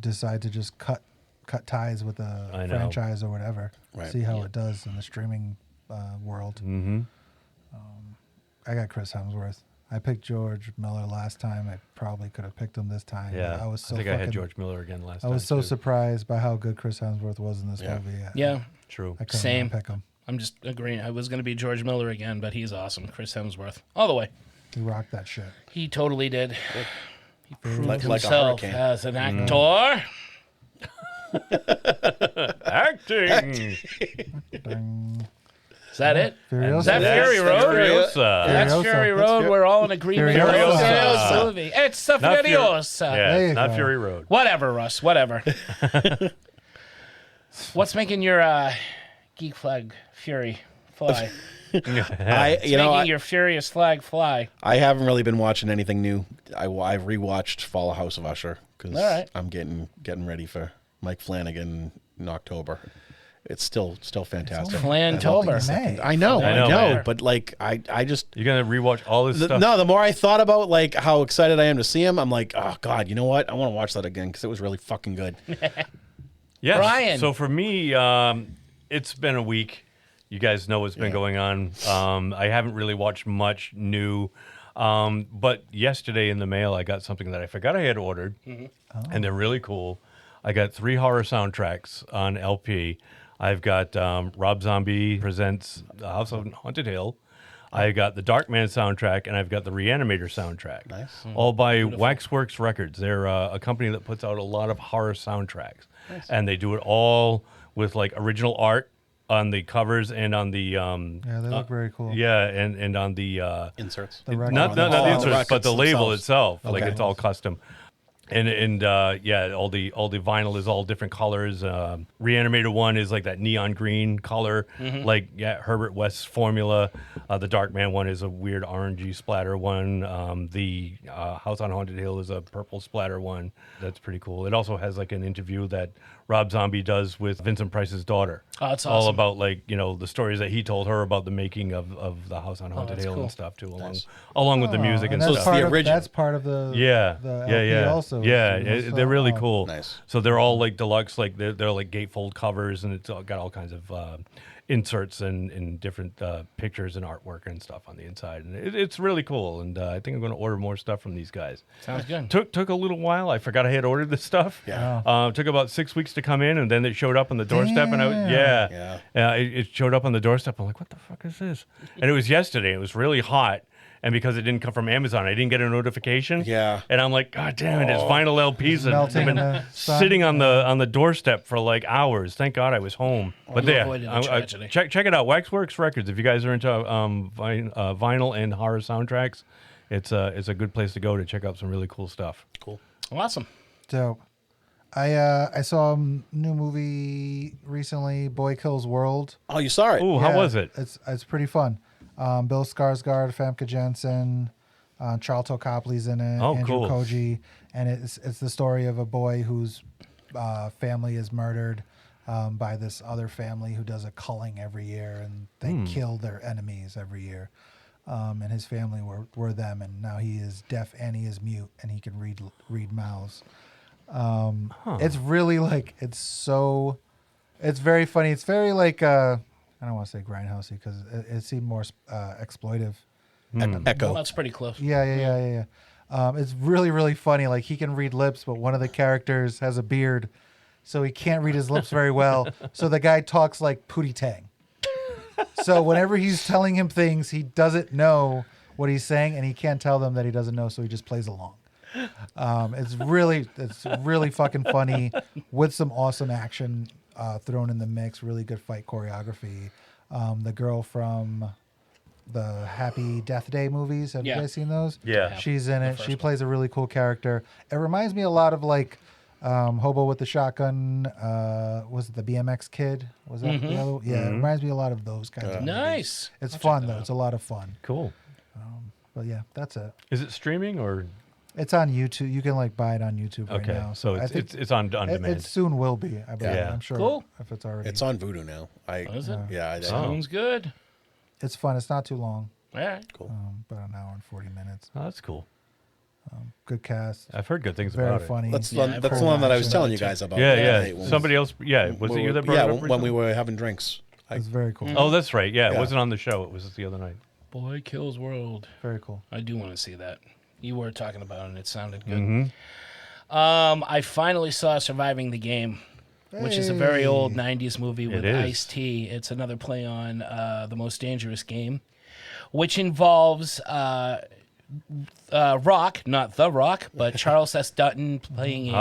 decide to just cut ties with a I know. franchise or whatever. Right. See how it does in the streaming world. Mm-hmm. I got Chris Hemsworth. I picked George Miller last time. I probably could have picked him this time. Yeah, but I was so think I had fucking- George Miller again last I time. was so too. surprised by how good Chris Hemsworth was in this Yeah. movie. Yeah, True. I couldn't Same. pick him. I'm just agreeing. I was going to be George Miller again, but he's awesome. Chris Hemsworth. All the way. He rocked that shit. He totally did. He proved Like a himself hurricane. as an actor. Acting. Ding. Is that it? Furiosa. Is that That's Fury Road? Furiosa. That's Furiosa. Fury Road. We're all in agreement. Furiosa. It's Furiosa. a movie. It's the Not Fury- Furiosa. Yeah, There you not go. Fury Road. Whatever, Russ. Whatever. What's making your geek flag fury fly? I Your furious flag fly. I haven't really been watching anything new. I've rewatched Fall House of Usher because All right. I'm getting ready for Mike Flanagan in October. It's still fantastic. Flantober. May. I know, man. but like I just You're gonna rewatch all this stuff. no. The more I thought about like how excited I am to see him, I'm like, oh God, you know what? I want to watch that again because it was really fucking good. Yes. Brian. So for me, it's been a week. You guys know what's been going on. I haven't really watched much new. But yesterday in the mail, I got something that I forgot I had ordered, and they're really cool. I got 3 horror soundtracks on LP. I've got Rob Zombie Presents The House on Haunted Hill. I got the Darkman soundtrack, and I've got the Reanimator soundtrack. Nice. All by Waxworks Records. They're a company that puts out a lot of horror soundtracks. And they do it all with like original art on the covers and on the Yeah, they look very cool. yeah, and on the Inserts. not the inserts, but the label themselves. itself. Like Okay. it's all custom. And yeah, all the vinyl is all different colors. Reanimator one is like that neon green color, like Herbert West's formula. The Darkman one is a weird orangey splatter one. The House on Haunted Hill is a purple splatter one. That's pretty cool. It also has like an interview that Rob Zombie does with Vincent Price's daughter. Oh, that's all awesome. about like the stories that he told her about the making of the House on Haunted that's Hill cool. and stuff too, along with the music and that's stuff. part the of, original. That's part of the Yeah, LP yeah. Also, They're really cool. Nice. So they're all like deluxe, like they're like gatefold covers, and it's got all kinds of inserts and different pictures and artwork and stuff on the inside, and it's really cool. And I think I'm going to order more stuff from these guys. Sounds good. Took a little while. I forgot I had ordered this stuff. Yeah. Took about 6 weeks to come in, and then it showed up on the doorstep, and it showed up on the doorstep. I'm like, what the fuck is this? And it was yesterday. It was really hot. And because it didn't come from Amazon, I didn't get a notification. Yeah. And I'm like, God damn it! It's vinyl LPs that have melting in been the sun. sitting on the doorstep for like hours. Thank God I was home. But you yeah, avoided a tragedy. check it out. Waxworks Records. If you guys are into vinyl and horror soundtracks, it's a good place to go to check out some really cool stuff. Cool. Awesome. Dope. I saw a new movie recently, Boy Kills World. Oh, you saw it? Ooh, how was it? It's pretty fun. Bill Skarsgård, Famke Janssen, Charlton Copley's in it. Oh, Andrew cool. Koji, and it's the story of a boy whose family is murdered by this other family who does a culling every year, and they kill their enemies every year. And his family were them, and now he is deaf and he is mute, and he can read mouths. It's really like it's very funny. It's very like I don't want to say grindhousey because it seemed more exploitive. Echo. Well, that's pretty close. Yeah. It's really, really funny. Like, he can read lips, but one of the characters has a beard, so he can't read his lips very well. So the guy talks like Pootie Tang. So whenever he's telling him things, he doesn't know what he's saying, and he can't tell them that he doesn't know, so he just plays along. It's really fucking funny with some awesome action thrown in the mix. Really good fight choreography. The girl from the Happy Death Day movies. Have you guys seen those? Yeah. She's in it. She plays a really cool character. It reminds me a lot of like Hobo with the Shotgun. Was it the BMX Kid? Was that the other? Yeah, it reminds me a lot of those kinds of movies. Nice. It's fun though. It's a lot of fun. Cool. But yeah, that's it. Is it streaming or? It's on YouTube. You can like buy it on YouTube right Okay, now. so I think it's on demand. It soon will be. I believe. Yeah. I'm sure. Cool. If it's already. It's on Vudu now. Is it? Yeah. I Sounds good. It's fun. It's not too long. All right. Cool. About an hour and 40 minutes. Oh, that's cool. Good cast. I've heard good things Very about funny. That's Yeah, the one that I was telling you guys about. it. When- Somebody else. Yeah, was it you that brought yeah, it up? when we recently? were having drinks. It's very cool. Oh, that's right. Yeah, it Yeah. wasn't on the show. It was the other night. Boy Kills World. Very cool. I do want to see that. You were talking about it, and it sounded good. Mm-hmm. I finally saw Surviving the Game, which is a very old 90s movie with is. Ice-T. It's another play on The Most Dangerous Game, which involves Rock, not The Rock, but Charles S. Dutton playing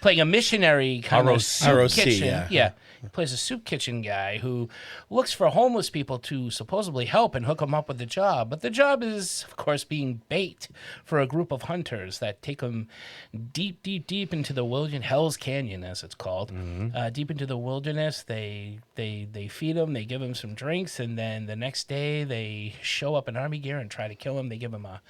playing a missionary kind of soup ROC, kitchen. yeah. He plays a soup kitchen guy who looks for homeless people to supposedly help and hook them up with a job. But the job is, of course, being bait for a group of hunters that take them deep, deep, deep into the wilderness, Hell's Canyon, as it's called. Deep into the wilderness. They feed them, they give them some drinks, and then the next day they show up in army gear and try to kill him. They give him a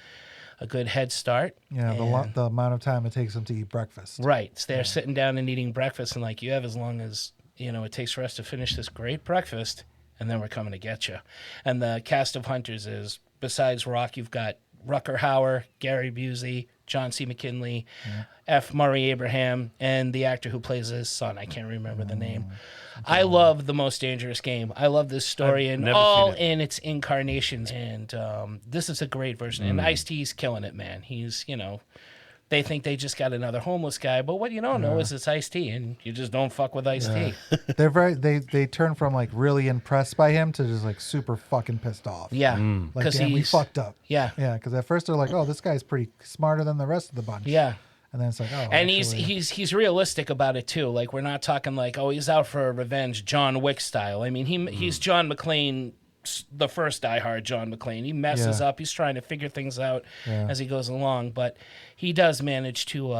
good head start. Yeah, the amount of time it takes them to eat breakfast. Right. So they're sitting down and eating breakfast, and like, you have as long as it takes for us to finish this great breakfast, and then we're coming to get you. And the cast of hunters is, besides Rock, you've got Rutger Hauer, Gary Busey, John C. McKinley, F. Murray Abraham, and the actor who plays his son. I can't remember the name. I love The Most Dangerous Game. I love this story in all in its incarnations, and this is a great version. And Ice-T's killing it, man. He's, they think they just got another homeless guy, but what you don't know is it's Ice-T, and you just don't fuck with Ice-T. They're they turn from like really impressed by him to just like super fucking pissed off. Yeah, like, damn, we fucked up. Yeah, because at first they're like, oh, this guy's pretty smarter than the rest of the bunch. Yeah. And then it's like, oh, and actually... he's realistic about it too. Like, we're not talking like, oh, he's out for revenge, John Wick style. I mean, he's John McClane, the first Die Hard John McClane. He messes up. He's trying to figure things out as he goes along, but he does manage to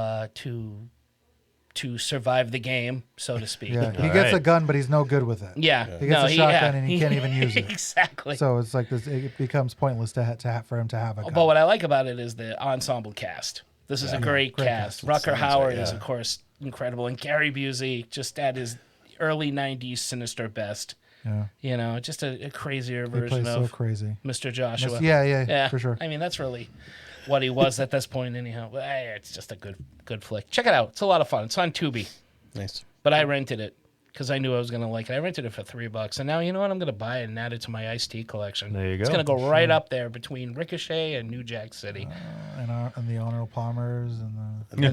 survive the game, so to speak. Yeah, he gets a gun, but he's no good with it. Yeah, he gets a shotgun and he can't even use it. Exactly. So it's like this. It becomes pointless for him to have a gun. But what I like about it is the ensemble cast. This is a great cast. Rutger Hauer is, of course, incredible, and Gary Busey just at his early '90s sinister best. Yeah. Just a crazier He version plays of so crazy. Mr. Joshua. Yeah, for sure. I mean, that's really what he was at this point, anyhow. But, it's just a good flick. Check it out. It's a lot of fun. It's on Tubi. Nice. But I rented it because I knew I was going to like it. I rented it for $3, and now you know what? I'm going to buy it and add it to my Ice-T collection. There you go. It's going to go right up there between Ricochet and New Jack City. And the Arnold Palmers between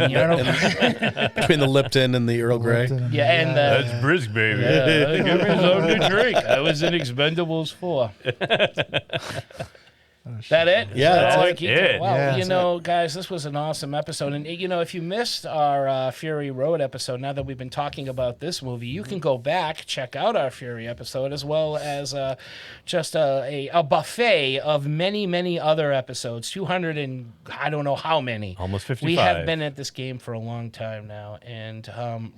the Lipton and the Earl Grey. And that's brisk, baby. Yeah, give me something to drink. I was in Expendables 4. That it? Yeah, that's all I it. keep Yeah. Well, Yeah, guys, this was an awesome episode. And, if you missed our Fury Road episode, now that we've been talking about this movie, you can go back, check out our Fury episode, as well as just a buffet of many, many other episodes. 200 and I don't know how many. Almost 55. We have been at this game for a long time now. And,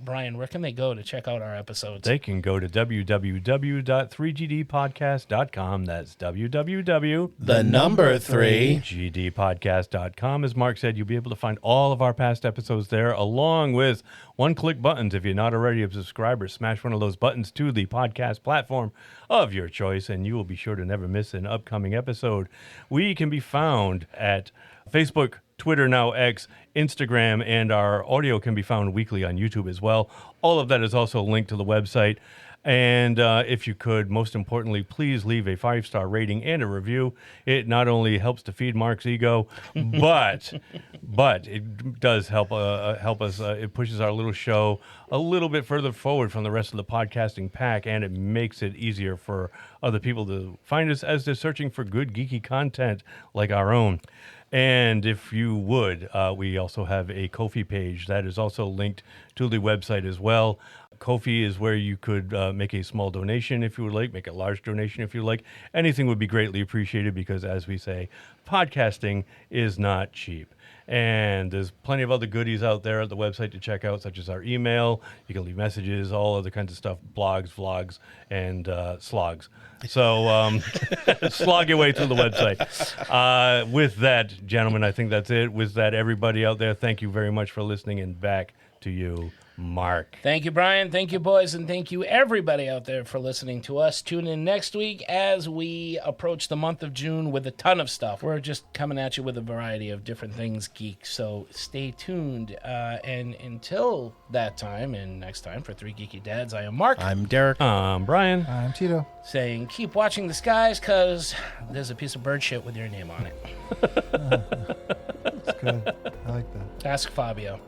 Brian, where can they go to check out our episodes? They can go to www.3gdpodcast.com. That's www. Number 3. GDpodcast.com. As Mark said, you'll be able to find all of our past episodes there, along with one-click buttons. If you're not already a subscriber, smash one of those buttons to the podcast platform of your choice, and you will be sure to never miss an upcoming episode. We can be found at Facebook, Twitter, now X, Instagram, and our audio can be found weekly on YouTube as well. All of that is also linked to the website. And if you could, most importantly, please leave a 5-star rating and a review. It not only helps to feed Mark's ego, but it does help us. It pushes our little show a little bit further forward from the rest of the podcasting pack, and it makes it easier for other people to find us as they're searching for good geeky content like our own. And if you would, we also have a Ko-fi page that is also linked to the website as well. Ko-fi is where you could make a small donation if you would like, make a large donation if you like. Anything would be greatly appreciated because, as we say, podcasting is not cheap. And there's plenty of other goodies out there at the website to check out, such as our email. You can leave messages, all other kinds of stuff, blogs, vlogs, and slogs. So slog your way through the website. With that, gentlemen, I think that's it. With that, everybody out there, thank you very much for listening, and back to you, Mark. Thank you, Brian. Thank you, boys. And thank you, everybody out there, for listening to us. Tune in next week as we approach the month of June with a ton of stuff. We're just coming at you with a variety of different things, geek. So stay tuned. And until that time, and next time for Three Geeky Dads, I am Mark. I'm Derek. I'm Brian. I'm Tito. Saying keep watching the skies because there's a piece of bird shit with your name on it. That's good. I like that. Ask Fabio.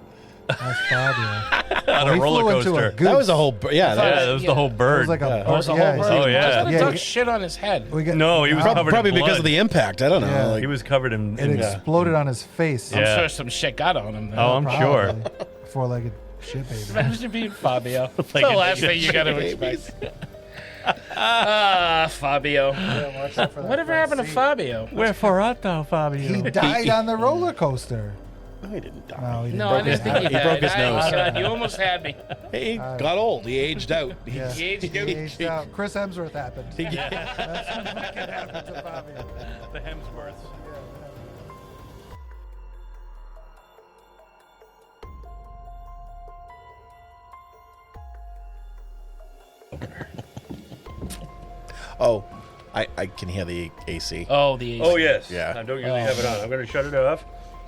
That's Fabio. On a roller coaster. That was a whole... that was the whole bird. It was like a That was a whole bird. Oh, yeah. He duck shit on his head. No, he was covered Probably in blood. because of the impact. I don't know. Yeah. Like, He was covered in... It exploded on his face. I'm Yeah. sure some shit got on him. Though. Oh, I'm sure. Four-legged shit baby. Imagine being Fabio. That's the Like last thing you got to expect. Fabio. Whatever happened to Fabio? Wherefore art thou, Fabio? He died on the roller coaster. no, he didn't die. No, he didn't. No, I didn't think he He broke his died. nose. God, you almost had me. He got old. He aged out. Yeah. He aged He out. aged out. Chris Hemsworth happened. He- That's what fucking happened to Fabio. The Hemsworths. Oh, I can hear the AC. Oh, the AC. Oh, yes. Yeah. I don't usually have it on. I'm going to shut it off.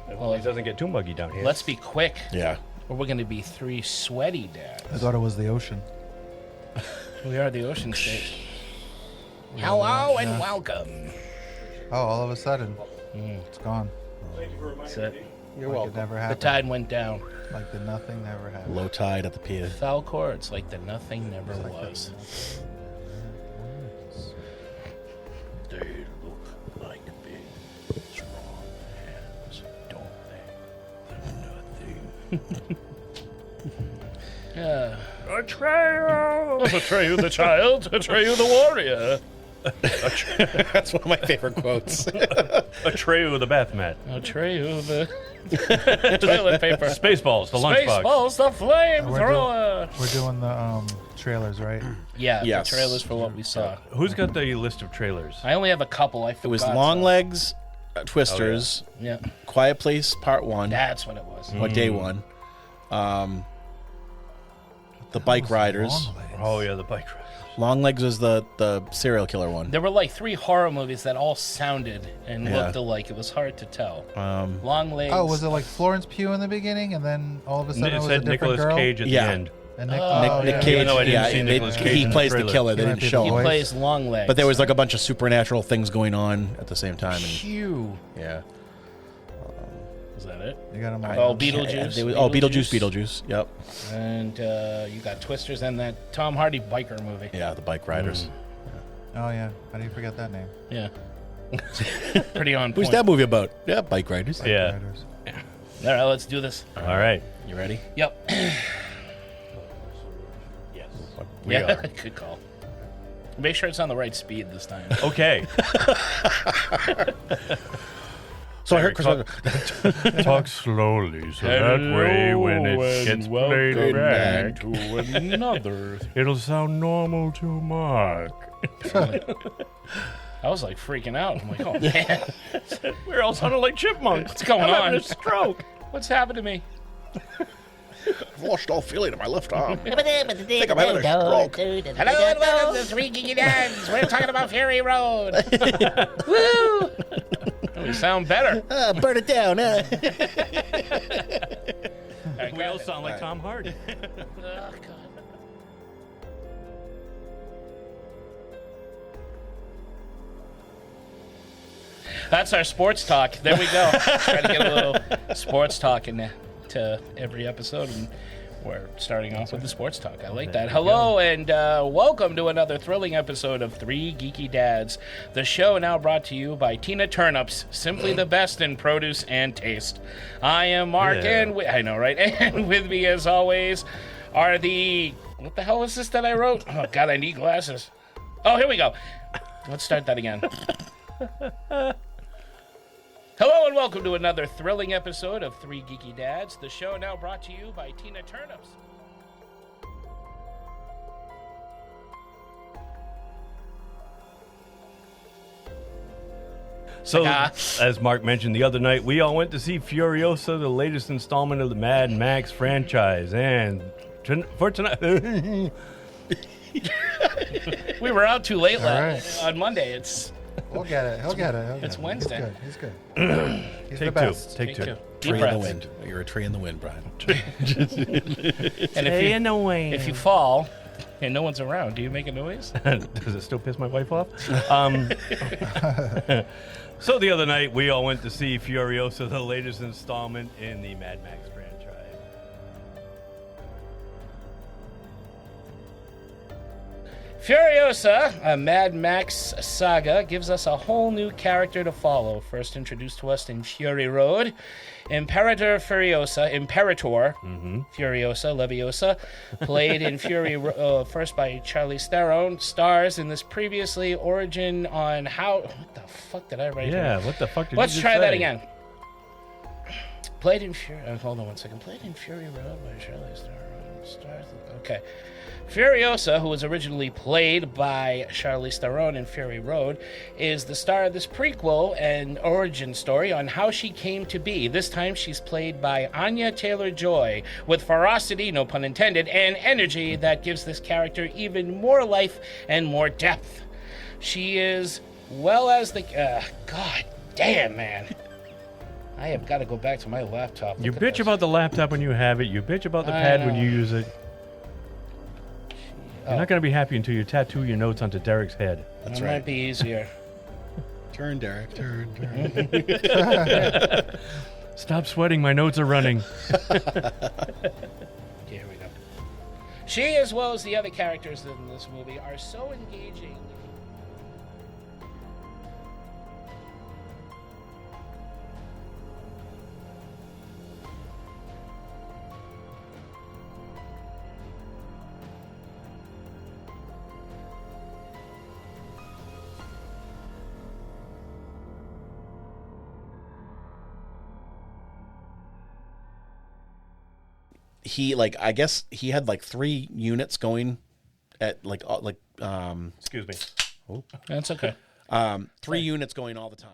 It doesn't get too muggy down here. Let's be quick. Yeah. Or we're going to be three sweaty dads. I thought it was the ocean. We are the Ocean State. Hello and welcome. Oh, all of a sudden, it's gone. That's it. You're Like welcome. it never The happened. tide went down. Like the nothing never happened. Low tide at the pier. Foul chords like the nothing never was. They look like big, strong hands, don't they? Nothing. Atreyu! Atreyu the child, Atreyu the warrior. That's one of my favorite quotes. Atreyu the bath mat. Atreyu the toilet paper. Spaceballs, the lunchbox. Spaceballs, the flamethrower. We're doing the trailers, right? Yeah, Yes. the trailers for what we saw. Who's got the list of trailers? I only have a couple. I forgot. It was Long Legs, Twisters, Yeah, Quiet Place Part 1, that's what it was. or Day 1. The Bike Riders. Oh, yeah, the bike ride. Long Legs was the serial killer one. There were like 3 horror movies that all sounded and Yeah. looked alike. It was hard to tell. Long Legs. Oh, was it like Florence Pugh in the beginning, and then all of a sudden It it was a said different Nicolas girl? Cage at Yeah. the end. And Nick, Nick yeah. Cage, Even though I didn't yeah, see Nicolas Cage he in the plays the trailer. killer. They He might didn't be show He the him. plays Long Legs. But there was like a bunch of supernatural things going on at the same time. And, Hugh. yeah. Is that it? You got him all. Oh, Beetlejuice. Beetlejuice. Yep. And you got Twisters and that Tom Hardy biker movie. Yeah, the Bike Riders. Oh yeah, how do you forget that name? Yeah. Pretty on point. Who's that movie about? Yeah, Bike Riders. Yeah. Riders. All right, let's do this. All right. You ready? Yep. Yes. We Yeah, are. good call. Make sure it's on the right speed this time. Okay. So I heard Talk slowly, so that way when it gets played back, to another. it'll sound normal to Mark. I was like freaking out. I'm like, oh man, We're all sounding like chipmunks. what's going I'm on? having a stroke. What's happened to me? I've lost all feeling in my left arm. I think I'm having a stroke. Hello and welcome to Three Geeky Dads. We're talking about Fury Road. Woo! We sound better. Burn it down. We all sound like Tom Hardy. Oh, God. That's our sports talk. There we go. Try to get a little sports talk into every episode, and we're starting off with the sports talk. I like that. Hello, and welcome to another thrilling episode of Three Geeky Dads, the show now brought to you by Tina Turnips, simply the best in produce and taste. I am Mark, and I know, right? And with me, as always, are the... What the hell is this that I wrote? Oh, God, I need glasses. Oh, here we go. Let's start that again. Hello and welcome to another thrilling episode of Three Geeky Dads, the show now brought to you by Tina Turnips. So, as Mark mentioned the other night, we all went to see Furiosa, the latest installment of the Mad Max franchise. And for tonight... We were out too late on Monday. It's... We'll get it. He'll get it. It's Wednesday. He's good. He's Take the best. Take two. Tree in the wind. You're a tree in the wind, Brian. And if you fall and no one's around, do you make a noise? Does it still piss my wife off? So the other night, we all went to see Furiosa, the latest installment in the Mad Max franchise. Furiosa, a Mad Max Saga, gives us a whole new character to follow. First introduced to us in Fury Road, Imperator Furiosa, Furiosa Leviosa, played in Fury first by Charlize Theron, stars in this previously origin on how... What the fuck did I write here? Yeah, what the fuck did Let's you just try say? that again. Played in Fury... hold on one second. Played in Fury Road by Charlize Theron, stars... Okay. Furiosa, who was originally played by Charlize Theron in Fury Road, is the star of this prequel and origin story on how she came to be. This time she's played by Anya Taylor-Joy, with ferocity, no pun intended, and energy that gives this character even more life and more depth. She is, well as the... God damn, man. I have got to go back to my laptop. You bitch about the laptop when you have it. You bitch about the pad when you use it. You're not going to be happy until you tattoo your notes onto Derek's head. That's right. Might be easier. Turn, Derek. Turn. Stop sweating. My notes are running. Here we go. She, as well as the other characters in this movie, are so engaging. I guess he had 3 units going at Excuse me. Oh, that's okay. 3 units going all the time.